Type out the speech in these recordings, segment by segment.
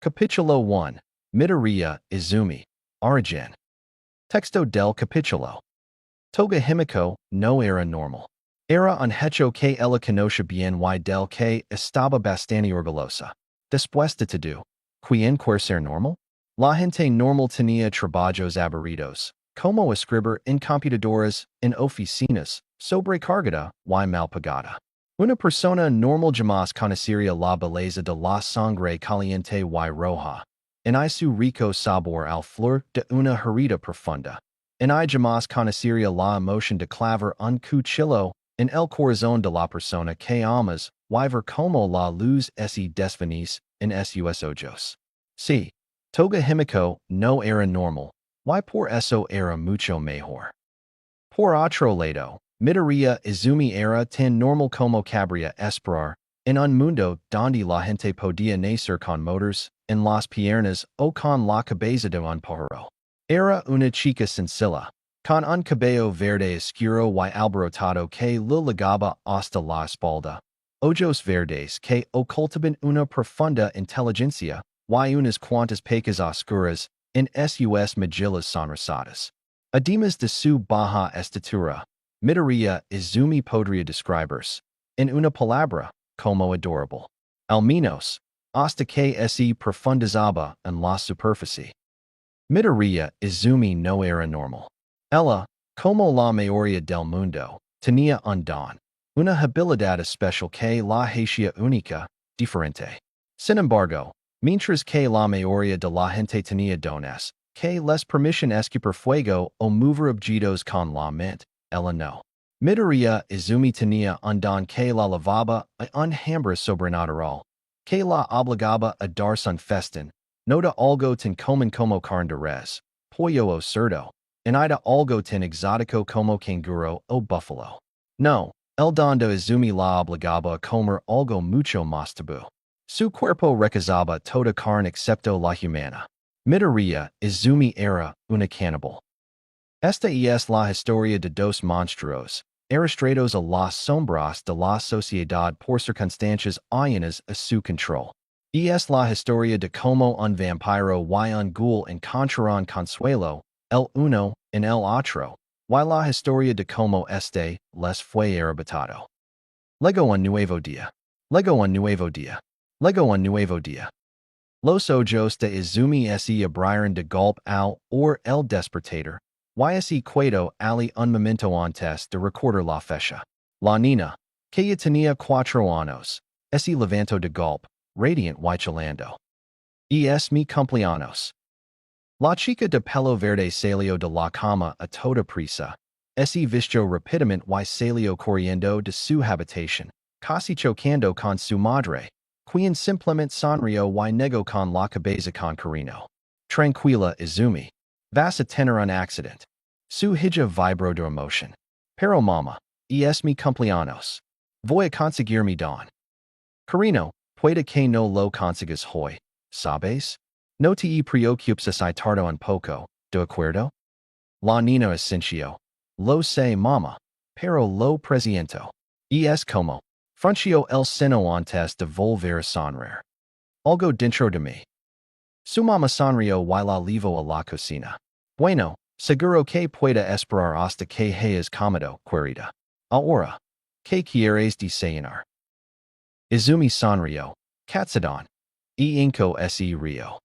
Capítulo 1. Midoriya, Izumi. Origin. Texto del capítulo. Toga Himiko, no era normal. Era un hecho que ella conoce bien y del que estaba bastante orgullosa. Después de todo, ¿quién quiere ser normal? La gente normal tenía trabajos aburridos, como escribir en computadoras, en oficinas, sobrecargada y mal pagada. Una persona normal jamás conociera la belleza de la sangre caliente y roja. En su rico sabor al flor de una herida profunda. En jamás conocería la emoción de clavar un cuchillo en el corazón de la persona que amas y ver como la luz se desvanece en sus ojos. Sí, Toga Himiko no era normal, y por eso era mucho mejor. Por otro lado, Midoriya Izumi era tan normal como cabría esperar, en un mundo donde la gente podía nacer con motors en las piernas o con la cabeza de un pájaro. Era una chica sencilla, con un cabello verde oscuro y alborotado que le ligaba hasta la espalda, ojos verdes que ocultaban una profunda inteligencia y unas cuantas pecas oscuras en sus mejillas sonrosadas. Además de su baja estatura, Midoriya Izumi podría describirse, en una palabra, como adorable. Al menos, hasta que se profundizaba en la superficie. Midoriya Izumi no era normal. Ella, como la mayoría del mundo, tenía un don, una habilidad especial que la hacía única, diferente. Sin embargo, mientras que la mayoría de la gente tenía dones, que les permiten escupir fuego o mover objetos con la mente, ella no. Midoriya Izumi tenía un don que la lavaba a un hambre sobrenatural, que la obligaba a darse un festín, no de algo tan común como carne de res, pollo o cerdo, en de algo tan exótico como canguro o buffalo. No, el don de Izumi la obligaba a comer algo mucho más tabú. Su cuerpo rechazaba toda carne excepto la humana. Midoriya Izumi era una cannibal. Esta es la historia de dos monstruos, arrastrados a las sombras de la sociedad por circunstancias ajenas a su control. Es la historia de cómo un vampiro y un ghoul encontraron consuelo, el uno en el otro, y la historia de cómo les fue arrebatado. Lego un nuevo día. Lego un nuevo día. Lego un nuevo día. Los ojos de Izumi se abrieron de golpe al el despertador, y quedó ali un momento antes de recordar la fecha. La niña, que ya tenía 4 años, se levantó de golpe, radiant y chillando. Es mi cumpleaños. La chica de pelo verde salió de la cama a toda prisa. Se vistió rápidamente y salió corriendo de su habitación, casi chocando con su madre, quien simplemente sonrió y negó con la cabeza con cariño. Tranquila, Izumi. Vas a tener un accidente. Su hija vibró de emoción. Pero mamá, es mi cumpleaños. Voy a conseguir mi don. Cariño, puede que no lo consigas hoy, ¿sabes? No te preocupes si tardo un poco, ¿de acuerdo? La niña asintió. Lo sé, mamá, pero lo presiento. Es como. Frunció el seno antes de volver a sonreír. Algo dentro de mí. Su mamá sonrió y la llevó a la cocina. Bueno, seguro que pueda esperar hasta que hayas comido, querida. Ahora, ¿qué quieres desayunar? Izumi sonrió. Katsudon. Inko se rio.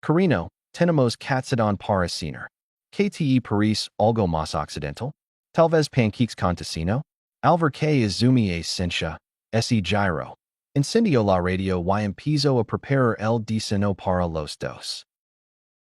Cariño, tenemos katsudon para cenar. ¿Qué te parece algo más occidental? Tal vez pancakes con tocino? Al ver que Izumi esencia, se giro. Encendió la radio y empezó a preparar el desayuno para los dos.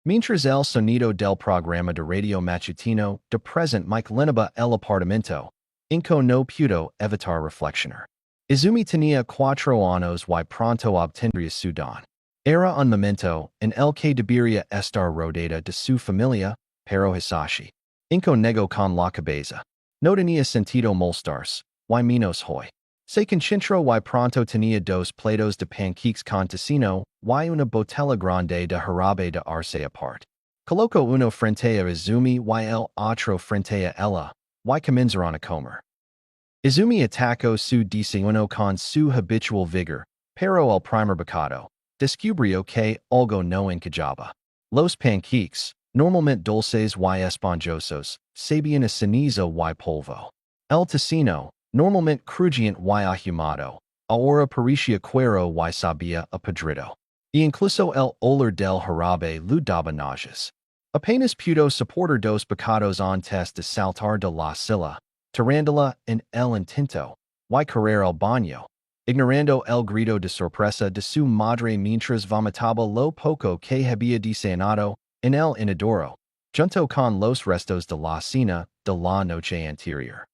Mientras el sonido del programa de radio matutino de present inclinaba el apartamento, Inko no pudo evitar reflexionar. Izumi tenía 4 años y pronto obtendría su don. Era un momento en el que debería estar rodeada de su familia, pero Hisashi. Inko negó con la cabeza. No tenía sentido molestarse, y menos hoy. Se concentró y pronto tenía 2 platos de pancakes con tocino y una botella grande de jarabe de arce aparte. Colocó uno frente a Izumi y el otro frente a ella, y comenzaron a comer. Izumi atacó su desayuno con su habitual vigor, pero el primer bocado, descubrio que algo no encajaba. Los panqueques, normalmente dulces y esponjosos, sabían a cenizo y polvo. El tocino, normalmente crujiente y ahumado, ahora parecía cuero y sabía a podrido. Y incluso el olor del jarabe lo daba náuseas. Apenas pudo soportar dos pecados antes de saltar de la silla, tirándola en el intento, y correr al baño, ignorando el grito de sorpresa de su madre mientras vomitaba lo poco que había desenado en el inodoro, junto con los restos de la cena de la noche anterior.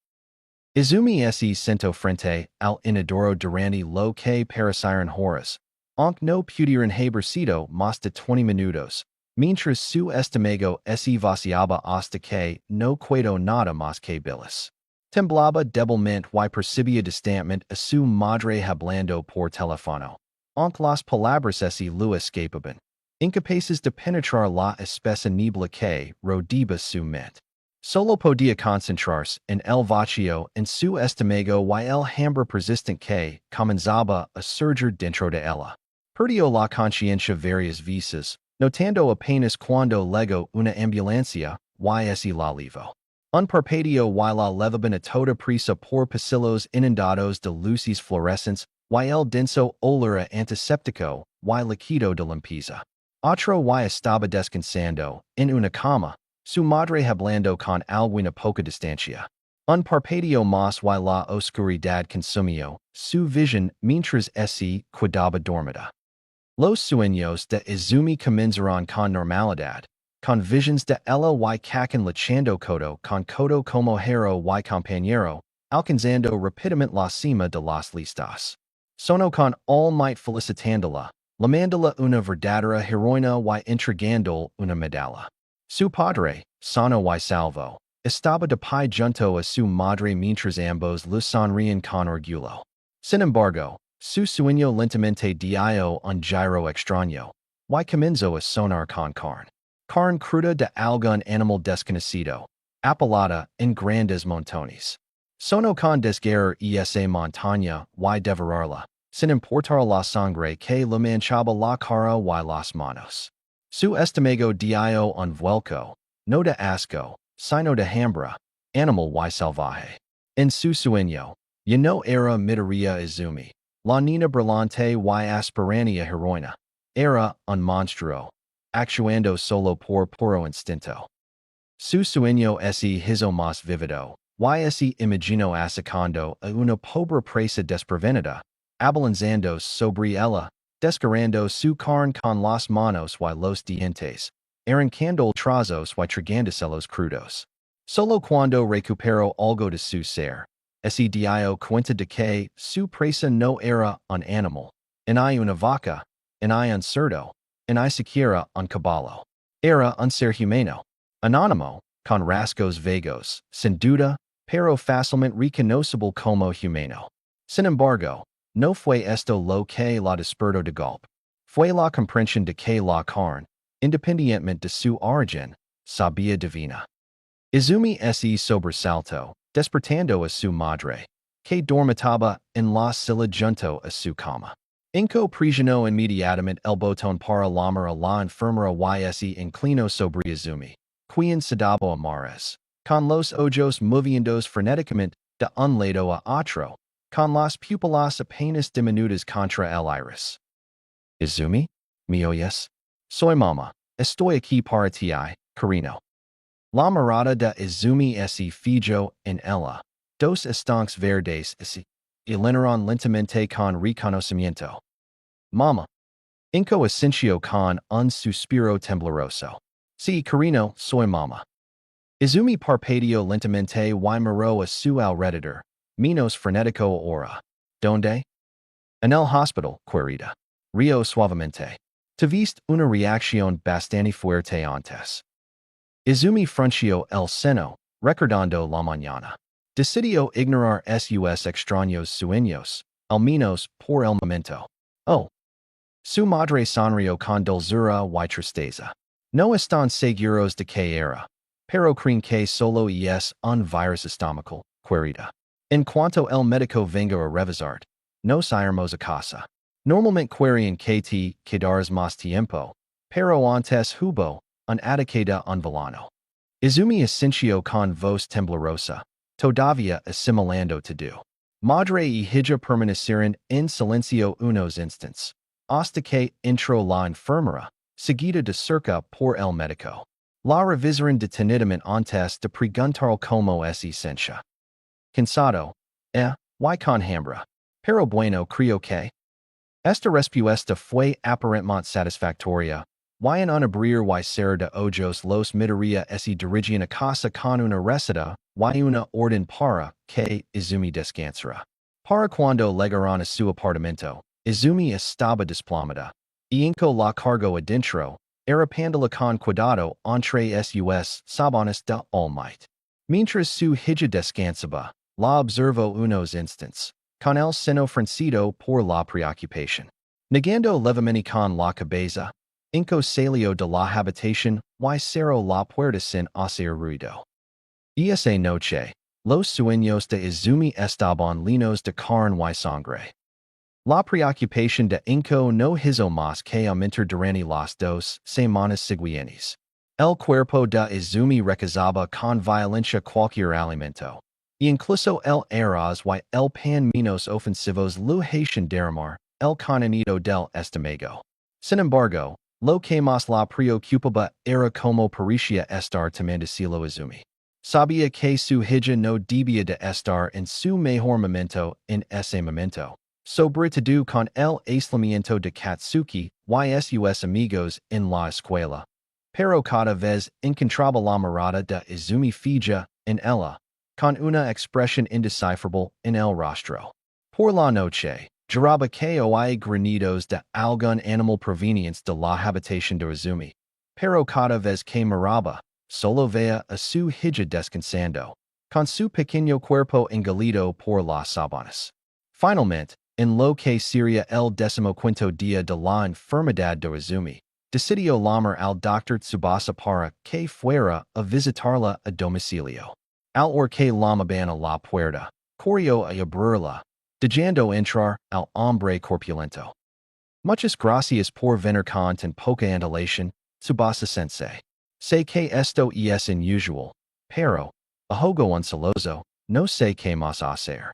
Izumi se sentó frente al inodoro durante lo que parecieron horas, aunque no pudieron haber sido más de 20 minutos, mientras su estómago se vaciaba hasta que no quedó nada más que bilis. Temblaba débilmente y percibía distantamente a su madre hablando por teléfono, aunque las palabras se lo escapaban, incapaces de penetrar la espesa niebla que rodeaba su mente. Solo podía concentrarse en el vacío en su estómago y el hambre persistente que comenzaba a surgir dentro de ella. Perdió la conciencia varias veces, notando apenas cuando llegó una ambulancia y la livo. Un parpadeo y la levaban a toda prisa por pasillos inundados de luces fluorescentes y el denso olor a antiséptico y líquido de limpieza. Otro y estaba descansando en una cama, su madre hablando con alguna poca distancia. Un parpadeo más y la oscuridad consumió su visión mientras se quedaba dormida. Los sueños de Izumi comenzaron con normalidad, con visions de ella y Kaken luchando codo con codo como hero y compañero, alcanzando rápidamente la cima de las listas. Sono con all might felicitándola, llamándola una verdadera heroína y entregando una medalla. Su padre, sano y salvo, estaba de pie junto a su madre mientras ambos le sonrían con orgullo. Sin embargo, su sueño lentamente dio un giro extraño, y comenzó a sonar con carne. Carne cruda de algún animal desconocido, apelada en grandes montones. Sono con desgarrar esa montaña y devorarla, sin importar la sangre que le manchaba la cara y las manos. Su estómago dio un vuelco, no de asco, sino de hambre, animal y salvaje. En su sueño, ya no era myheroaca Izumi, la niña brillante y aspirania heroína. Era un monstruo, actuando solo por puro instinto. Su sueño se hizo más vivido, y se imaginó acercando a una pobre presa desprevenida, abalanzando sobre ella, desgarrando su carne con las manos y los dientes, arrancando trozos y tragándoselos crudos. Solo cuando recuperó algo de su ser, se dio cuenta de que su presa no era un animal, ni una vaca, ni un cerdo, ni siquiera un caballo. Era un ser humano, anónimo, con rasgos vagos, sin duda, pero fácilmente reconocible como humano. Sin embargo, no fue esto lo que la despertó de golpe. Fue la comprensión de que la carne, independientemente de su origen, sabía divina. Izumi se sobresaltó, despertando a su madre, que dormitaba en la silla junto a su cama. Inco presionó inmediatamente el botón para llamar a la enfermera y se inclinó sobre Izumi, quien se daba a mares, con los ojos moviéndose frenéticamente de un lado a otro, con las pupilas apenas diminutas contra el iris. Izumi, ¿me oyes? Soy mamá, estoy aquí para ti, cariño. La mirada de Izumi se fijó en ella. Dos estanques verdes se iluminaron lentamente con reconocimiento. Mamá. Inco asintió con un suspiro tembloroso. Sí, cariño, soy mamá. Izumi parpadeó lentamente y miró a su alrededor, menos frenético ahora. ¿Dónde? En el hospital, querida. Rió suavemente. Tuviste una reacción bastante fuerte antes. Izumi frunció el seno, recordando la mañana. Decidió ignorar sus extraños sueños, al menos por el momento. Oh. Su madre sonrió con dulzura y tristeza. No están seguros de que era, pero creen que solo es un virus estomacal, querida. En cuanto el médico venga a revisar, nos iremos a casa. Normalmente querian KT quedares más tiempo, pero antes hubo un ataque un villano. Izumi Ascencio con voz temblorosa, todavía asimilando todo. Madre y hija permanecieron en silencio unos instants, hasta que entró la enfermera, seguida de cerca por el médico. La revisaron detenidamente antes de preguntar como es esencia. Cansado, y con hambre. Pero bueno, creo que esta respuesta fue aparentemente satisfactoria. Y en un abrir y cerrar de ojos los miraría se dirigían a casa con una receta y una orden para que Izumi descansara. Para cuando llegaron a su apartamento, Izumi estaba desplomada. Y inco la cargo adentro, arrepándole con cuidado entre sus sabanas de all might. Mientras su hija descansaba, la observó unos instants, con el seno fruncido por la preocupación. Negando levemente con la cabeza, inco salió de la habitación y cerró la puerta sin hacer ruido. Esa noche, los sueños de Izumi estaban llenos de carne y sangre. La preocupación de inco no hizo más que aumentar durante las 2 semanas siguientes. El cuerpo de Izumi rechazaba con violencia cualquier alimento, y incluso el arroz y el pan menos ofensivos lo hacían derramar el contenido del estómago. Sin embargo, lo que más la preocupaba era como parecía estar tomando Izumi. Sabía que su hija no debía de estar en su mejor momento en ese momento, sobre todo con el aislamiento de Katsuki y sus amigos en la escuela. Pero cada vez encontraba la mirada de Izumi fija en ella, con una expresión indescifrable en el rostro. Por la noche, juraba que oía granidos de algún animal provenientes de la habitación de Izumi, pero cada vez que miraba, solo veía a su hija descansando, con su pequeño cuerpo engolido por las sábanas. Finalmente, en lo que sería el 15º día de la enfermedad de Izumi, decidió llamar al Dr. Tsubasa para que fuera a visitarla a domicilio. Al or que llamaban a la puerta, corrió a abrirla, dejando entrar al hombre corpulento. Muchas gracias por venir con tan poca antelación, Tsubasa-sensei. Sé que esto es inusual, pero, a juego celoso, no sé qué más hacer.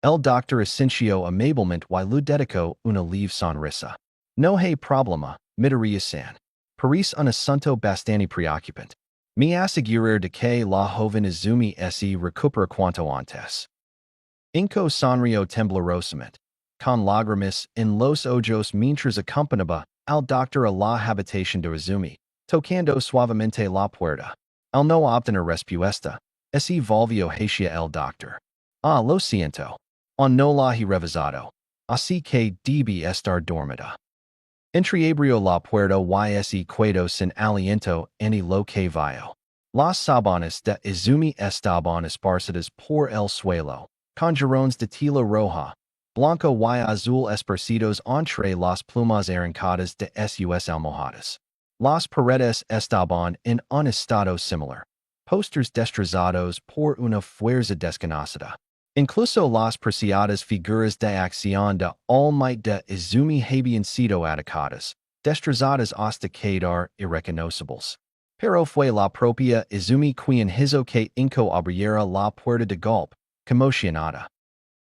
El doctor Ascencio amablemente y le dedicó una leve sonrisa. No hay problema, midoriya-san. Parece un asunto bastante preocupante. Me asegurar de que la joven Izumi se recupera cuanto antes. Inco sonrió temblorosamente, con lágrimas en los ojos mientras acompañaba al doctor a la habitación de Izumi, tocando suavemente la puerta. Al no obtener respuesta, se volvió hacia el doctor. Lo siento. No la he revisado, así que debe estar dormida. Entreabrió la puerta y se quedó sin aliento en lo que vio. Las sábanas de Izumi estaban esparcidas por el suelo, con jirones de tela roja, blanco y azul esparcidos entre las plumas arrancadas de sus almohadas. Las paredes estaban en un estado similar, posters destrozados por una fuerza desconocida. Incluso las preciadas figuras de acción de all might de Izumi habían sido atacadas, destrozadas hasta quedar irreconocibles. Pero fue la propia Izumi quien hizo que inco abriera la puerta de golpe, conmocionada.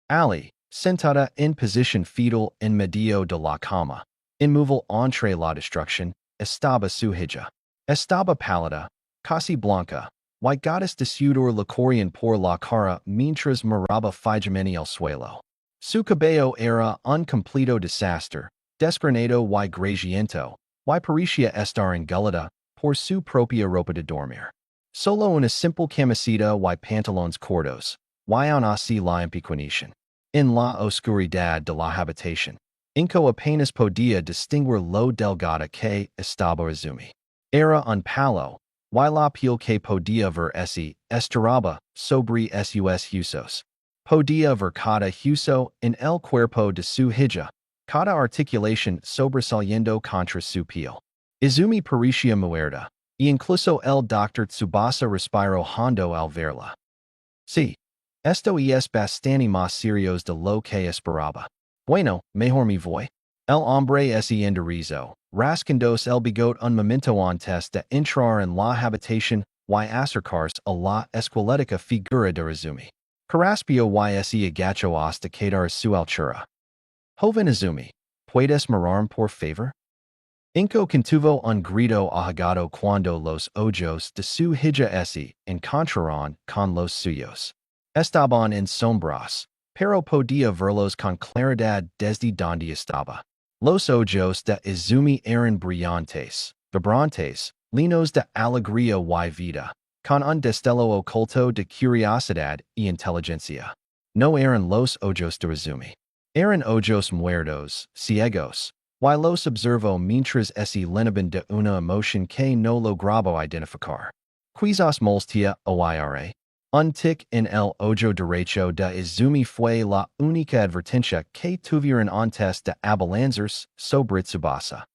Ali, sentada en posición fetal en medio de la cama, inmóvil entre la destrucción, estaba su hija. Estaba pálida, casi blanca, y gotas de sudor le corrían por la cara mientras miraba fijamente el suelo. Su cabello era un completo desastre, desgrenado y grasiento, y parecía estar engolida por su propia ropa de dormir. Solo una simple camiseta y pantalones cortos, y aún así la impequeñación. En la oscuridad de la habitación, inco apenas podía distinguir lo delgada que estaba Izumi. Era un palo, y la piel que podía ver se estiraba sobre sus huesos. Podía ver cada hueso en el cuerpo de su hija, cada articulación sobresaliendo contra su piel. Izumi parecía muerta, y incluso el Dr. Tsubasa respiró hondo al verla. Sí, esto es bastante más serios de lo que esperaba. Bueno, mejor me voy. El hombre ese inderizo, rascandos el bigot un momento antes de entrar en la habitación y acercarse a la esquelética figura de Izumi. Caraspio y ese agacho hasta quedar su altura. Joven Izumi, ¿puedes mirarme por favor? Inco contuvo un grito ahogado cuando los ojos de su hija ese encontraron con los suyos. Estaban en sombras, pero podía verlos con claridad desde donde estaba. Los ojos de Izumi eran brillantes, vibrantes, llenos de alegría y vida, con un destello oculto de curiosidad y inteligencia. No eran los ojos de Izumi. Eran ojos muertos, ciegos, y los observo mientras ese lenaban de una emoción que no lograba identificar. Quizás molestia oira. Un tic en el ojo derecho de Izumi fue la única advertencia que tuvieron antes de abalanzarse sobre Tsubasa.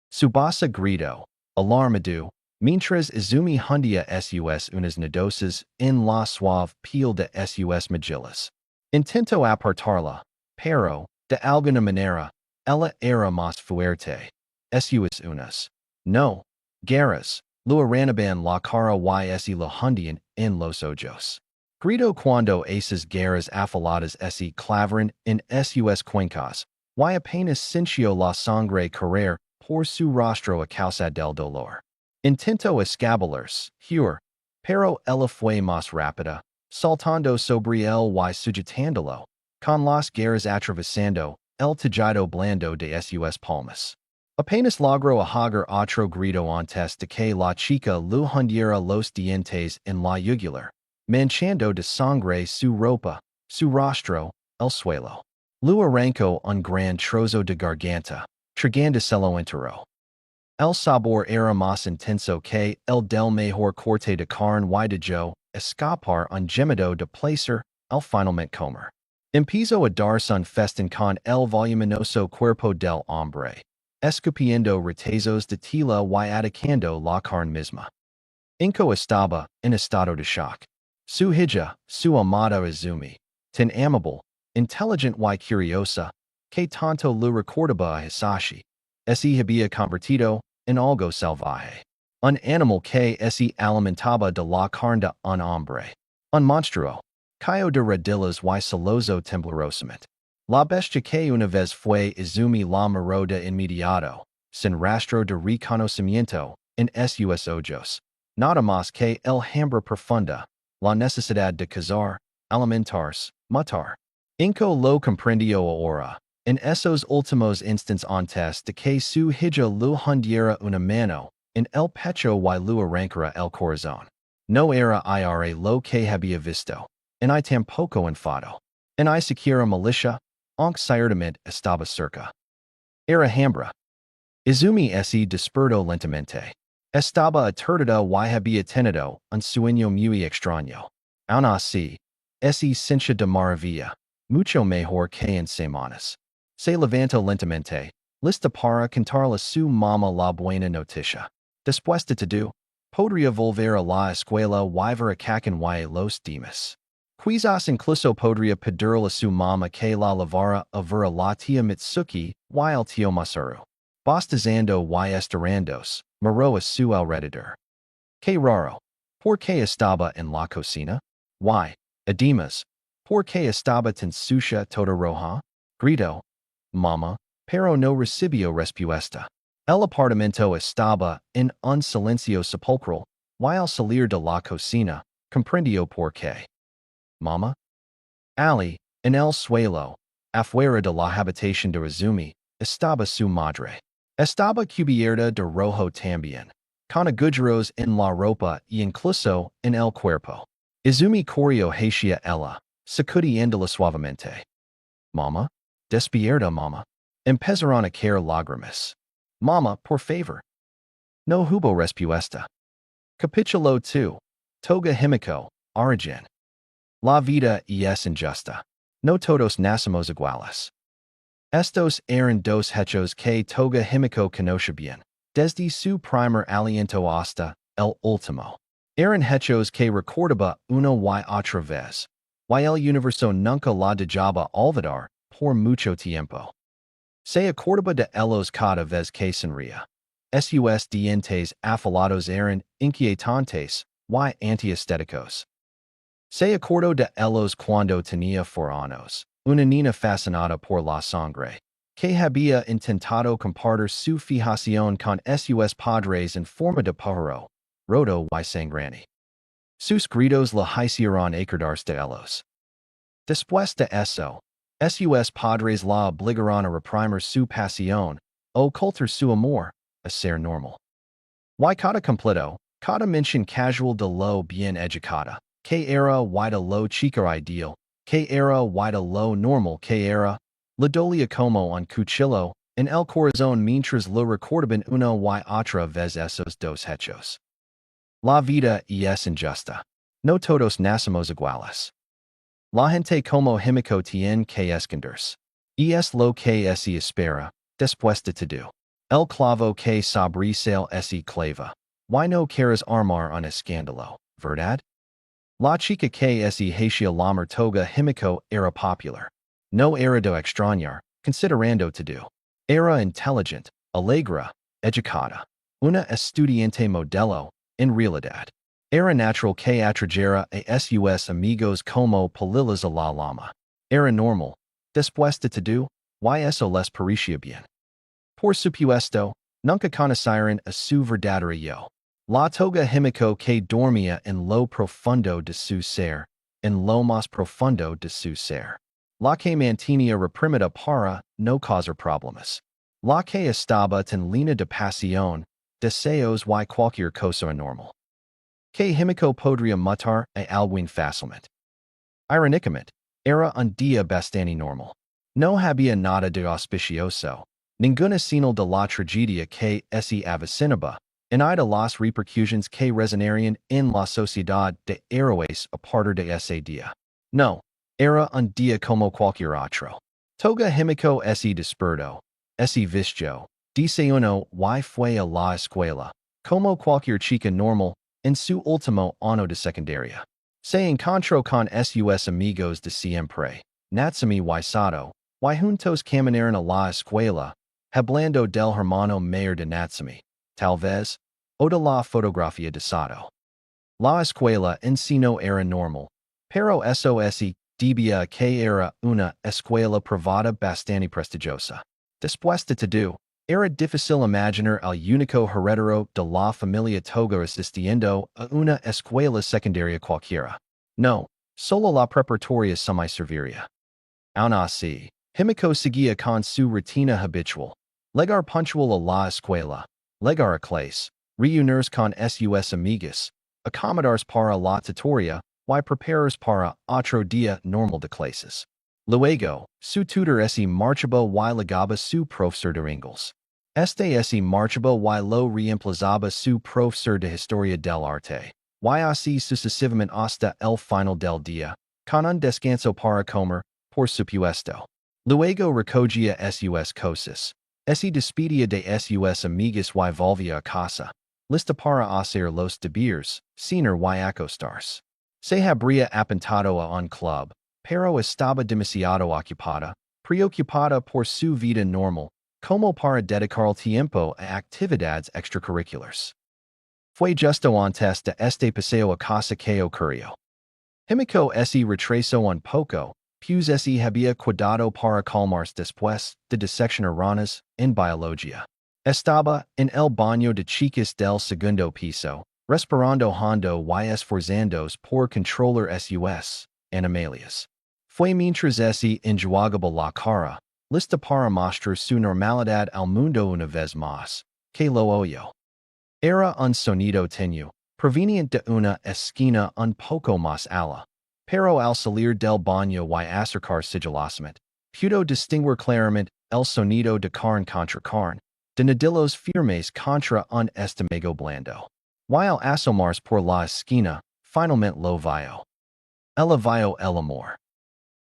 Tsubasa gritó, alarmado, mientras Izumi hundía sus unas nodosas en la suave piel de sus mejillas. Intento apartarla, pero, de alguna manera, ella era más fuerte. Sus unas. No. Garras. Lo aranaban la cara y ese lo hundían en los ojos. Grito cuando esas garras afiladas ese clavaron en sus cuencas, y apenas sintió la sangre correr por su rostro a causa del dolor. Intento escabularse, pero ella fue más rápida, saltando sobre él y sujetándolo, con las garras atravesando el tejido blando de sus palmas. Apenas logró ahogar otro grito antes de que la chica lo hundiera los dientes en la yugular, manchando de sangre su ropa, su rostro, el suelo. Lo arrancó un gran trozo de garganta, tragándoselo entero. El sabor era más intenso que el del mejor corte de carne y de yo, escapar un gemido de placer, al finalmente comer. Empezó a darse un festín con el voluminoso cuerpo del hombre, escupiendo retazos de tela y atacando la carne misma. Inco estaba en estado de shock. Su hija, su amada Izumi, tan amable, inteligente y curiosa, que tanto lo recordaba a Hisashi, se había convertido en algo salvaje. Un animal que se alimentaba de la carne de un hombre. Un monstruo. Cayo de rodillas y celoso temblorosamente. La bestia que una vez fue Izumi la miró de inmediato, sin rastro de reconocimiento, en sus ojos. Nada más que el hambre profunda, la necesidad de cazar, alimentarse, matar. Inco lo comprendió ahora, en esos últimos instantes antes de que su hija lo hundiera una mano, en el pecho y lo arrancara el corazón. No era ira lo que había visto, en I tampoco enfado. En I siquiera militia, aunque ciertamente estaba cerca. Era hambre. Izumi se despertó lentamente. Estaba aturdido y había tenido un sueño muy extraño. Aún así, se sintió de maravilla, mucho mejor que en semanas. Se levantó lentamente, lista para contarle a su mamá la buena noticia. Después de todo, podría volver a la escuela y ver a Kaken y los demás. Quizás incluso podría pedirle a su mamá que la lavara a ver a la tía Mitsuki y el tío Masaru. Bostezando y estirándose, miró a su alrededor. Qué raro. ¿Por qué estaba en la cocina? Y, además, ¿por qué estaba tan sucia toda roja? Gritó. Mamá, pero no recibió respuesta. El apartamento estaba en un silencio sepulcral, y al salir de la cocina, comprendió por qué. Mamá? Ali, en el suelo, afuera de la habitación de Izumi, estaba su madre. Estaba cubierta de rojo también, con agujeros en la ropa y incluso en el cuerpo. Izumi corrió hacia ella, sacudiéndola suavemente. Mamá? Despierta, mamá. Empezaron a caer lágrimas. Mamá, por favor. No hubo respuesta. Capítulo 2. Toga Himiko, Origen. La vida es injusta. No todos nacemos iguales. Estos eran dos hechos que Toga Himiko conocía bien, desde su primer aliento hasta el último. Eran hechos que recordaba una y otra vez, y el universo nunca la dejaba olvidar por mucho tiempo. Se acorda de elos cada vez que sonría. Sus dientes afilados eran inquietantes y antiestéticos. Se acordó de elos cuando tenía 4 años, una niña fascinada por la sangre, que había intentado compartir su fijación con sus padres en forma de pájaro, roto y sangrante. Sus gritos la hicieron acordar de elos. Después de eso, sus padres la obligaron a reprimir su pasión, ocultar su amor, a ser normal. Y cada completo, cada mention casual de lo bien educada, que era y de lo chica ideal, que era y de lo normal que era, la dolia como un cuchillo, en el corazón mientras lo recordaban una y otra vez esos dos hechos. La vida es injusta. No todos nacemos iguales. La gente como Himiko tiene que esconderse. Es lo que se espera, después de todo. El clavo que sobresale ese clava. Y no quieres armar un escándalo, ¿verdad? La chica que se hacía llamar Toga Himiko era popular. No era de extrañar, considerando todo. Era inteligente, alegre, educada. Una estudiante modelo, en realidad. Era natural que atrajera a sus amigos como palilas a la lama. Era normal. Después de todo, y eso les parecía bien. Por supuesto, nunca conocieron a su verdadero yo. La Toga Himiko que dormía en lo profundo de su ser, en lo más profundo de su ser. La que mantenía reprimida para no causar problemas. La que estaba tan llena de pasión, deseos y cualquier cosa anormal. Que Himiko podría matar a alguien fácilmente. Irónicamente, era un día bastante normal. No había nada de auspicioso, ninguna señal de la tragedia que se avecinaba, y de las repercusiones que resonarían en la sociedad de héroes a partir de ese día. No, era un día como cualquier otro. Toga Himiko se despertó, se vistió, desayunó y fue a la escuela, como cualquier chica normal, en su último año de secundaria. Se encontró con sus amigos de siempre, Natsumi y Sato, y juntos caminaron a la escuela, hablando del hermano mayor de Natsumi, tal vez, o de la fotografía de Sato. La escuela en sí no era normal, pero eso se debía que era una escuela privada bastante prestigiosa. Después de todo, era difícil imaginar al único heredero de la familia Toga asistiendo a una escuela secundaria cualquiera. No, solo la preparatoria semi-serviría. Aún así, Himiko seguía con su rutina habitual. Llegar puntual a la escuela, llegar a clase, reunirse con sus amigas, acomodarse para la tutoría y prepararse para otro día normal de clases. Luego, su tutor se marchaba y legaba su profesor de inglés. Este se marchaba y lo reemplazaba su profesor de historia del arte. Y así sucesivamente hasta el final del día, con un descanso para comer, por supuesto. Luego recogía sus cosas. Se despedía de sus amigas y volvía a casa, lista para hacer los deberes, cenar y acostarse. Se habría apuntado a un club, pero estaba demasiado ocupada, preocupada por su vida normal, como para dedicar tiempo a actividades extracurriculares. Fue justo antes de este paseo a casa que ocurrió. Himiko se retrasó un poco, pues se había cuidado para calmarse después de diseccionar ranas en biología. Estaba en el baño de chicas del segundo piso, respirando hondo y esforzándose por controlar sus animalias. Fue mientras se enjuagaba la cara, lista para mostrar su normalidad al mundo una vez más, que lo oyó. Era un sonido tenue, proveniente de una esquina un poco más ala, pero al salir del baño y acercar sigilosamente, pudo distinguir claramente el sonido de carne contra carne, de nudillos firmes contra un estómago blando. Y al asomarse por la esquina, finalmente lo vio. Ella vio el amor.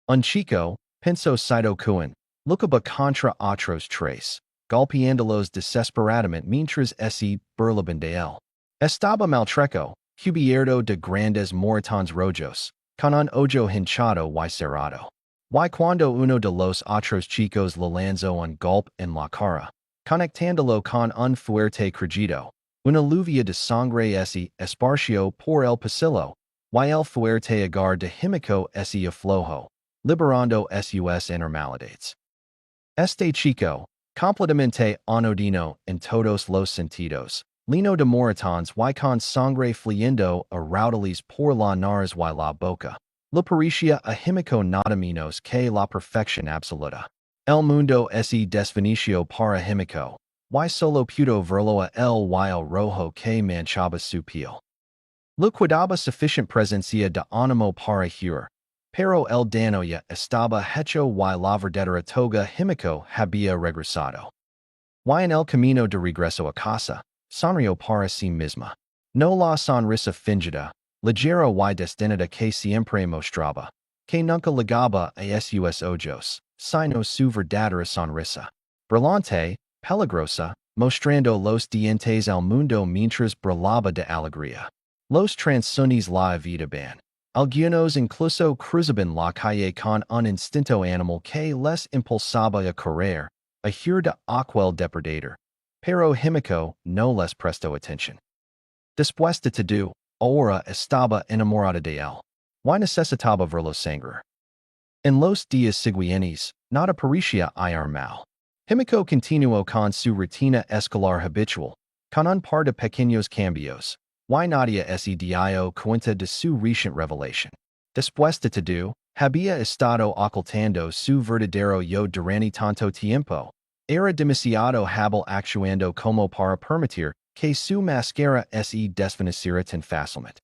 Un chico, pensó Saito Kuin, lucaba contra otros tres, golpeándolos desesperadamente mientras se burlaban de él. Estaba maltrecho, cubierto de grandes moretones rojos, con un ojo hinchado y cerrado. Y cuando uno de los otros chicos lo lanzó un golpe en la cara, conectándolo con un fuerte crujido, una lluvia de sangre se esparció por el pasillo, y el fuerte agar de Himiko se aflojó, liberando sus anormalidades. Este chico, completamente anodino en todos los sentidos, lino de moratons y con sangre fluyendo a raudales por la nariz y la boca, le parecía a Himiko nada menos que la perfección absoluta. El mundo se desvaneció para Himiko, y solo pudo verlo a él y el rojo que manchaba su piel. Le quedaba suficient presencia de ánimo para huir, pero el daño ya estaba hecho y la verdadera toga Himiko había regresado. Y en el camino de regreso a casa, sonrió para sí misma. No la sonrisa fingida, ligera y destinada que siempre mostraba, que nunca ligaba a sus ojos, sino su verdadera sonrisa. Brillante, peligrosa, mostrando los dientes al mundo mientras brillaba de alegría. Los transunis la evitaban. Algunos incluso cruzaban la calle con un instinto animal que les impulsaba a correr, a huir de aquel depredador. Pero Himiko no les prestó atención. Después de todo, ahora estaba enamorada de él. Y necesitaba verlo sangrar. En los días siguientes, nada parecía ir mal. Himiko continuó con su rutina escolar habitual, con un par de pequeños cambios. Y nadie se dio cuenta de su recent revelación. Después de todo, había estado ocultando su verdadero yo durante tanto tiempo. Era demasiado hábil actuando como para permitir que su máscara se desvaneciera tan fácilmente.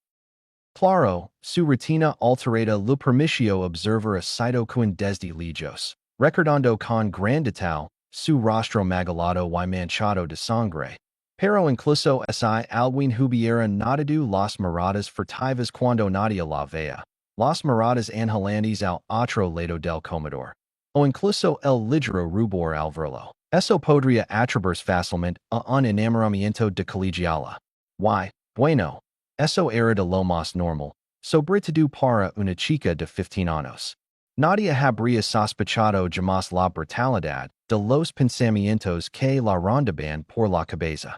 Claro, su rutina alterada le permitió observar a Saito-kun desde lejos, recordando con gran detalle su rostro magalado y manchado de sangre. Pero incluso si alguien hubiera notado las miradas furtivas cuando nadie la veía, las miradas angelantes al otro lado del comedor, o incluso el ligero rubor al verlo, eso podría atribuirse fácilmente a un enamoramiento de colegiala. Y, bueno, eso era de lo más normal, sobre todo para una chica de 15 años. Nadie habría sospechado jamás la brutalidad de los pensamientos que la rondaban por la cabeza.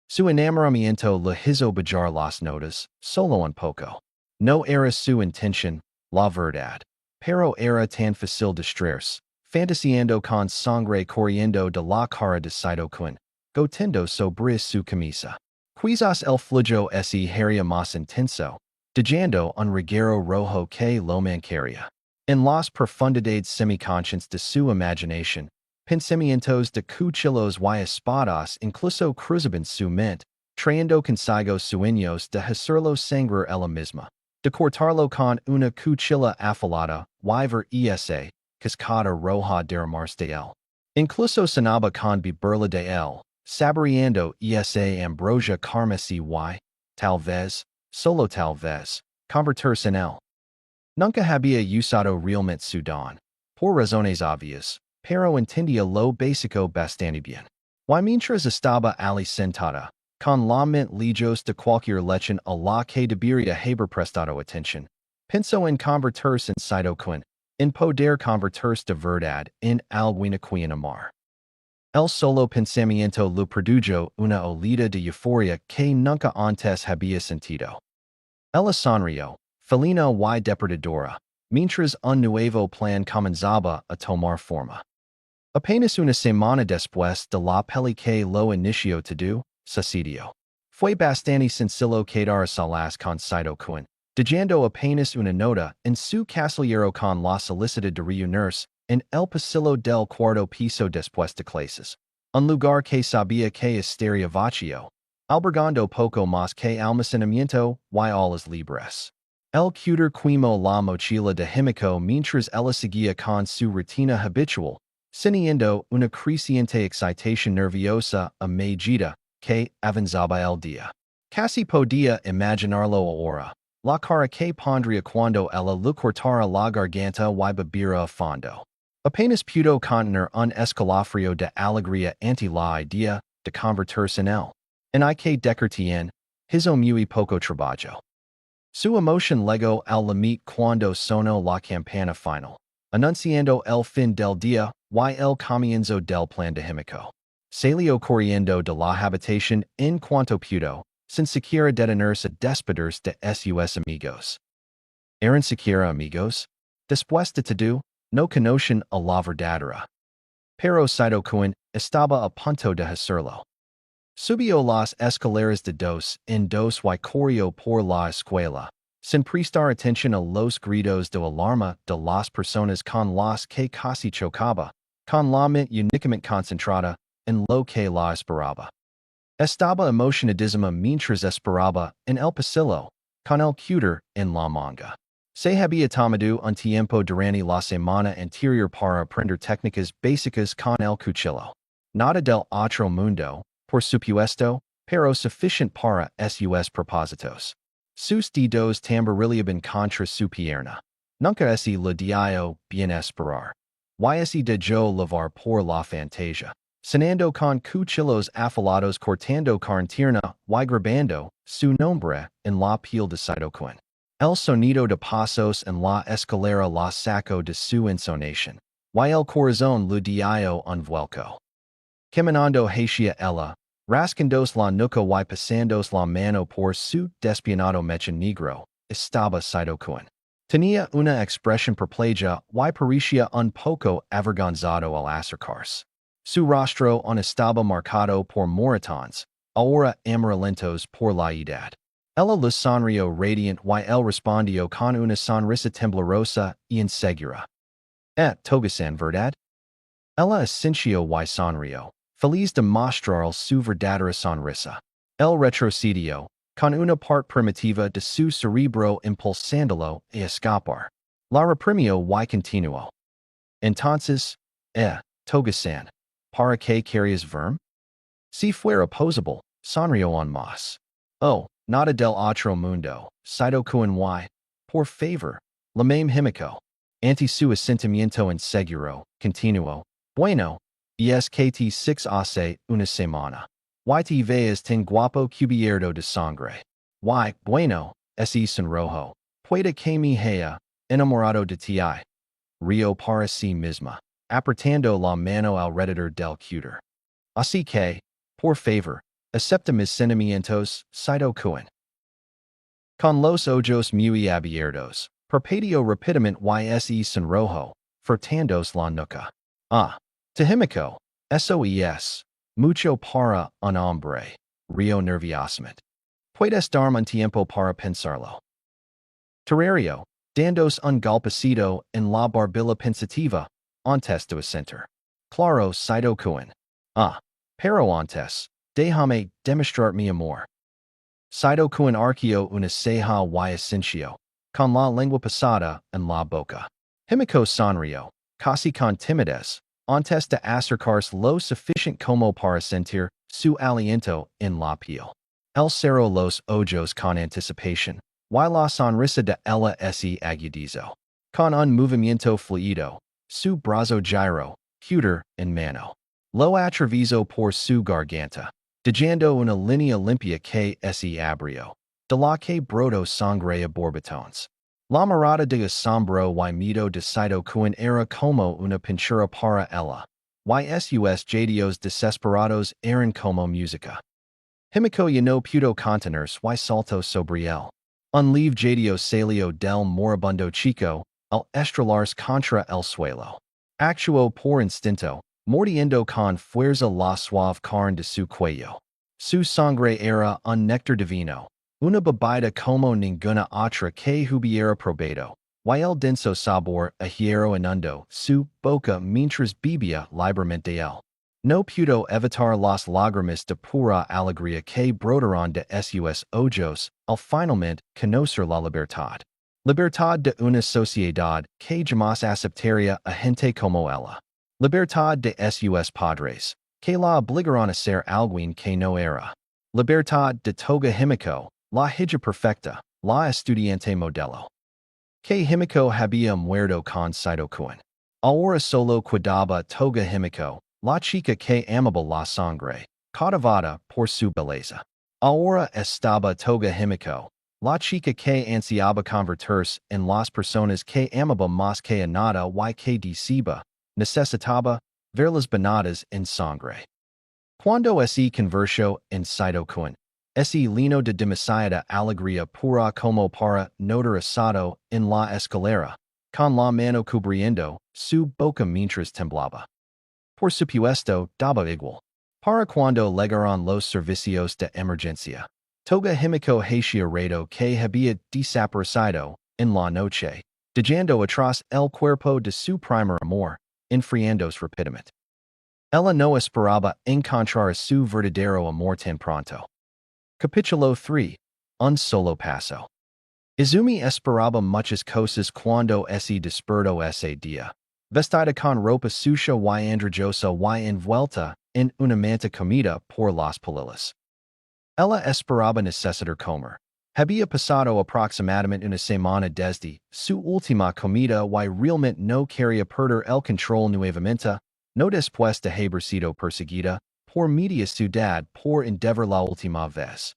Su enamoramiento le hizo bajar las notas, solo un poco. No era su intención, la verdad. Pero era tan fácil distraerse, fantaseando con sangre corriendo de la cara de Saito-kun, goteando sobre su camisa. Quizás el flujo se haría más intenso, dejando un reguero rojo que lo mancharía. En las profundidades semiconscientes de su imaginación, pensamientos de cuchillos y espadas incluso cruzaban su mente, trayendo consigo sueños de hacerlo sangrar ella misma, de cortarlo con una cuchilla afilada y ver esa cascada roja derramarse de él. Incluso sonaba con beberla de él, saboreando esa ambrosia carmesí y, tal vez, solo tal vez, convertirse en él. Nunca había usado realmente su don, por razones obvias, pero entendía lo básico bastante bien. Y mientras estaba ali sentada, con la mente lejos de cualquier lección a la que debería haber prestado atención, pensó en convertirse en Saito-kun, en poder convertirse de verdad en alguien a quien amar. El solo pensamiento le produjo una olida de euforia que nunca antes había sentido. Ella sonrió, felina y depredadora, mientras un nuevo plan comenzaba a tomar forma. Apenas una semana después de la peli que lo inició todo, sucedió. Fue bastante sencillo quedar a solas con Saito-kun, dejando apenas una nota en su casillero con la solicitud de reunirse en el pasillo del cuarto piso después de clases, un lugar que sabía que estaría vacío, albergando poco más que almacenamiento y alas libres. El cuter quemó la mochila de Himiko mientras ella seguía con su rutina habitual, sintiendo una creciente excitación nerviosa a medida que avanzaba el día. Casi podía imaginarlo ahora, la cara que pondría cuando ella le cortara la garganta y bebiera a fondo. Apenas pudo contener un escalofrío de alegría ante la idea de convertirse en él. En que decretían, hizo muy poco trabajo. Su emoción llegó al límite cuando sonó la campana final. Anunciando el fin del día y el comienzo del plan de Himiko. Salio corriendo de la habitación en cuanto pudo, sin siquiera detenerse a despedirse de sus amigos. ¿Eran siquiera amigos? Después de todo, no conocen a la verdadera. Pero Saito-kun estaba a punto de hacerlo. Subió las escaleras de dos en dos y corrió por la escuela, sin prestar atención a los gritos de alarma de las personas con las que casi chocaba, con la mente únicamente concentrada en lo que la esperaba. Estaba emocionadísima mientras esperaba en el pasillo, con el cutter en la manga. Se había tomado un tiempo durante la semana anterior para aprender técnicas básicas con el cuchillo. Nada del otro mundo, por supuesto, pero suficiente para sus propósitos. Sus dedos tamborileaban contra su pierna. Nunca ese le dio bien esperar. Y de yo lavar por la fantasia. Cenando con cuchillos afilados cortando carne tierna y grabando su nombre en la piel de Saito-kun. El sonido de pasos en la escalera la sacó de su ensonación. Y el corazón le dio un vuelco. Caminando hacia ella, rascandos la nuca y pasandos la mano por su despeinado mecha negro, estaba Saito-kun. Tenía una expresión perpleja y parecía un poco avergonzado al acercarse. Su rostro aún estaba marcado por moretones, ahora amarillentos por la edad. Ella le sonrió radiante y él respondió con una sonrisa temblorosa y insegura. Toga-san, ¿verdad? Ella asintió y sonrió, feliz de mostrar su verdadera sonrisa. Él retrocedió, con una parte primitiva de su cerebro impulsándolo a escapar. La reprimió y continuó. Entonces, Toga-san, ¿para qué querías verme? Si fuera posible, sonrió aún más. Oh, nada del otro mundo, Saito-kun y, por favor, la mame Himiko. Ante su asentimiento inseguro, continuó. Bueno, es que te 6 hace una semana. Y te veas tan guapo cubierto de sangre. Y, bueno, ese sonrojo. Puede que me haya enamorado de ti. Río para sí misma, apretando la mano alrededor del cutter. Así que, por favor, acepta mis sentimientos, Saito-kun. Con los ojos muy abiertos, parpadeó rápidamente y ese sonrojo, frotándos la nuca. To Himiko, eso es mucho para un hombre, río nerviosamente. Puedes darme un tiempo para pensarlo. Terrario, dandos un golpecito en la barbilla pensativa, antes de asentir. Claro, Saito-kun. Pero antes, déjame demostrar mi amor. Saito-kun arqueó una ceja y asintió, con la lengua pasada en la boca. Himiko sonrió, casi con timidez, antes de acercarse lo suficiente como para sentir su aliento en la piel. Él cerró los ojos con anticipación, y la sonrisa de ella se agudizó. Con un movimiento fluido, su brazo giró, cutter en mano. Lo atravesó por su garganta, dejando una línea limpia que se abrió, de la que brotó sangre a borbotones. La mirada de asombro y miedo de Saito-kun era como una pintura para ella, y sus jadios desesperados eran como música. Himiko ya no pudo contenerse y saltó sobre él. Un leve jadio salió del moribundo chico, al estrellarse contra el suelo. Actuó por instinto, mordiendo con fuerza la suave carne de su cuello. Su sangre era un néctar divino, una bebida como ninguna otra que hubiera probado, y el denso sabor a hierro inundó su boca mientras bebía libremente de él. No pudo evitar las lágrimas de pura alegría que brotaron de sus ojos al finalmente conocer la libertad. Libertad de una sociedad que jamás aceptaría a gente como ella. Libertad de sus padres, que la obligaron a ser alguien que no era. Libertad de Toga Himiko, la hija perfecta, la estudiante modelo. Que Himiko había muerto con Saito-kun. Ahora solo quedaba Toga Himiko, la chica que amaba la sangre, cautivada por su belleza. Ahora estaba Toga Himiko, La chica que ansiaba convertirse en las personas que amaba más que a nada y que deceba, necesitaba, ver las banadas en sangre. Cuando se convirtió en cytokine, ese lino de demasiada alegría pura como para notar asado en la escalera, con la mano cubriendo su boca mientras temblaba. Por supuesto, daba igual. Para cuando llegaron los servicios de emergencia. Toga Himiko Haishia Rado que había desaparecido en la noche, dejando atrás el cuerpo de su primer amor, enfriándose rápidamente. Ella no esperaba encontrar a su verdadero amor tan pronto. Capítulo 3. Un solo paso. Izumi esperaba muchas cosas cuando se despertó ese día. Vestida con ropa sucia y andrajosa y envuelta en una manta comida por las palilas. Ella esperaba necesitar comer. Había pasado aproximadamente una semana desde su última comida y realmente no quería perder el control nuevamente, no después de haber sido perseguida por media ciudad por endeavor la última vez.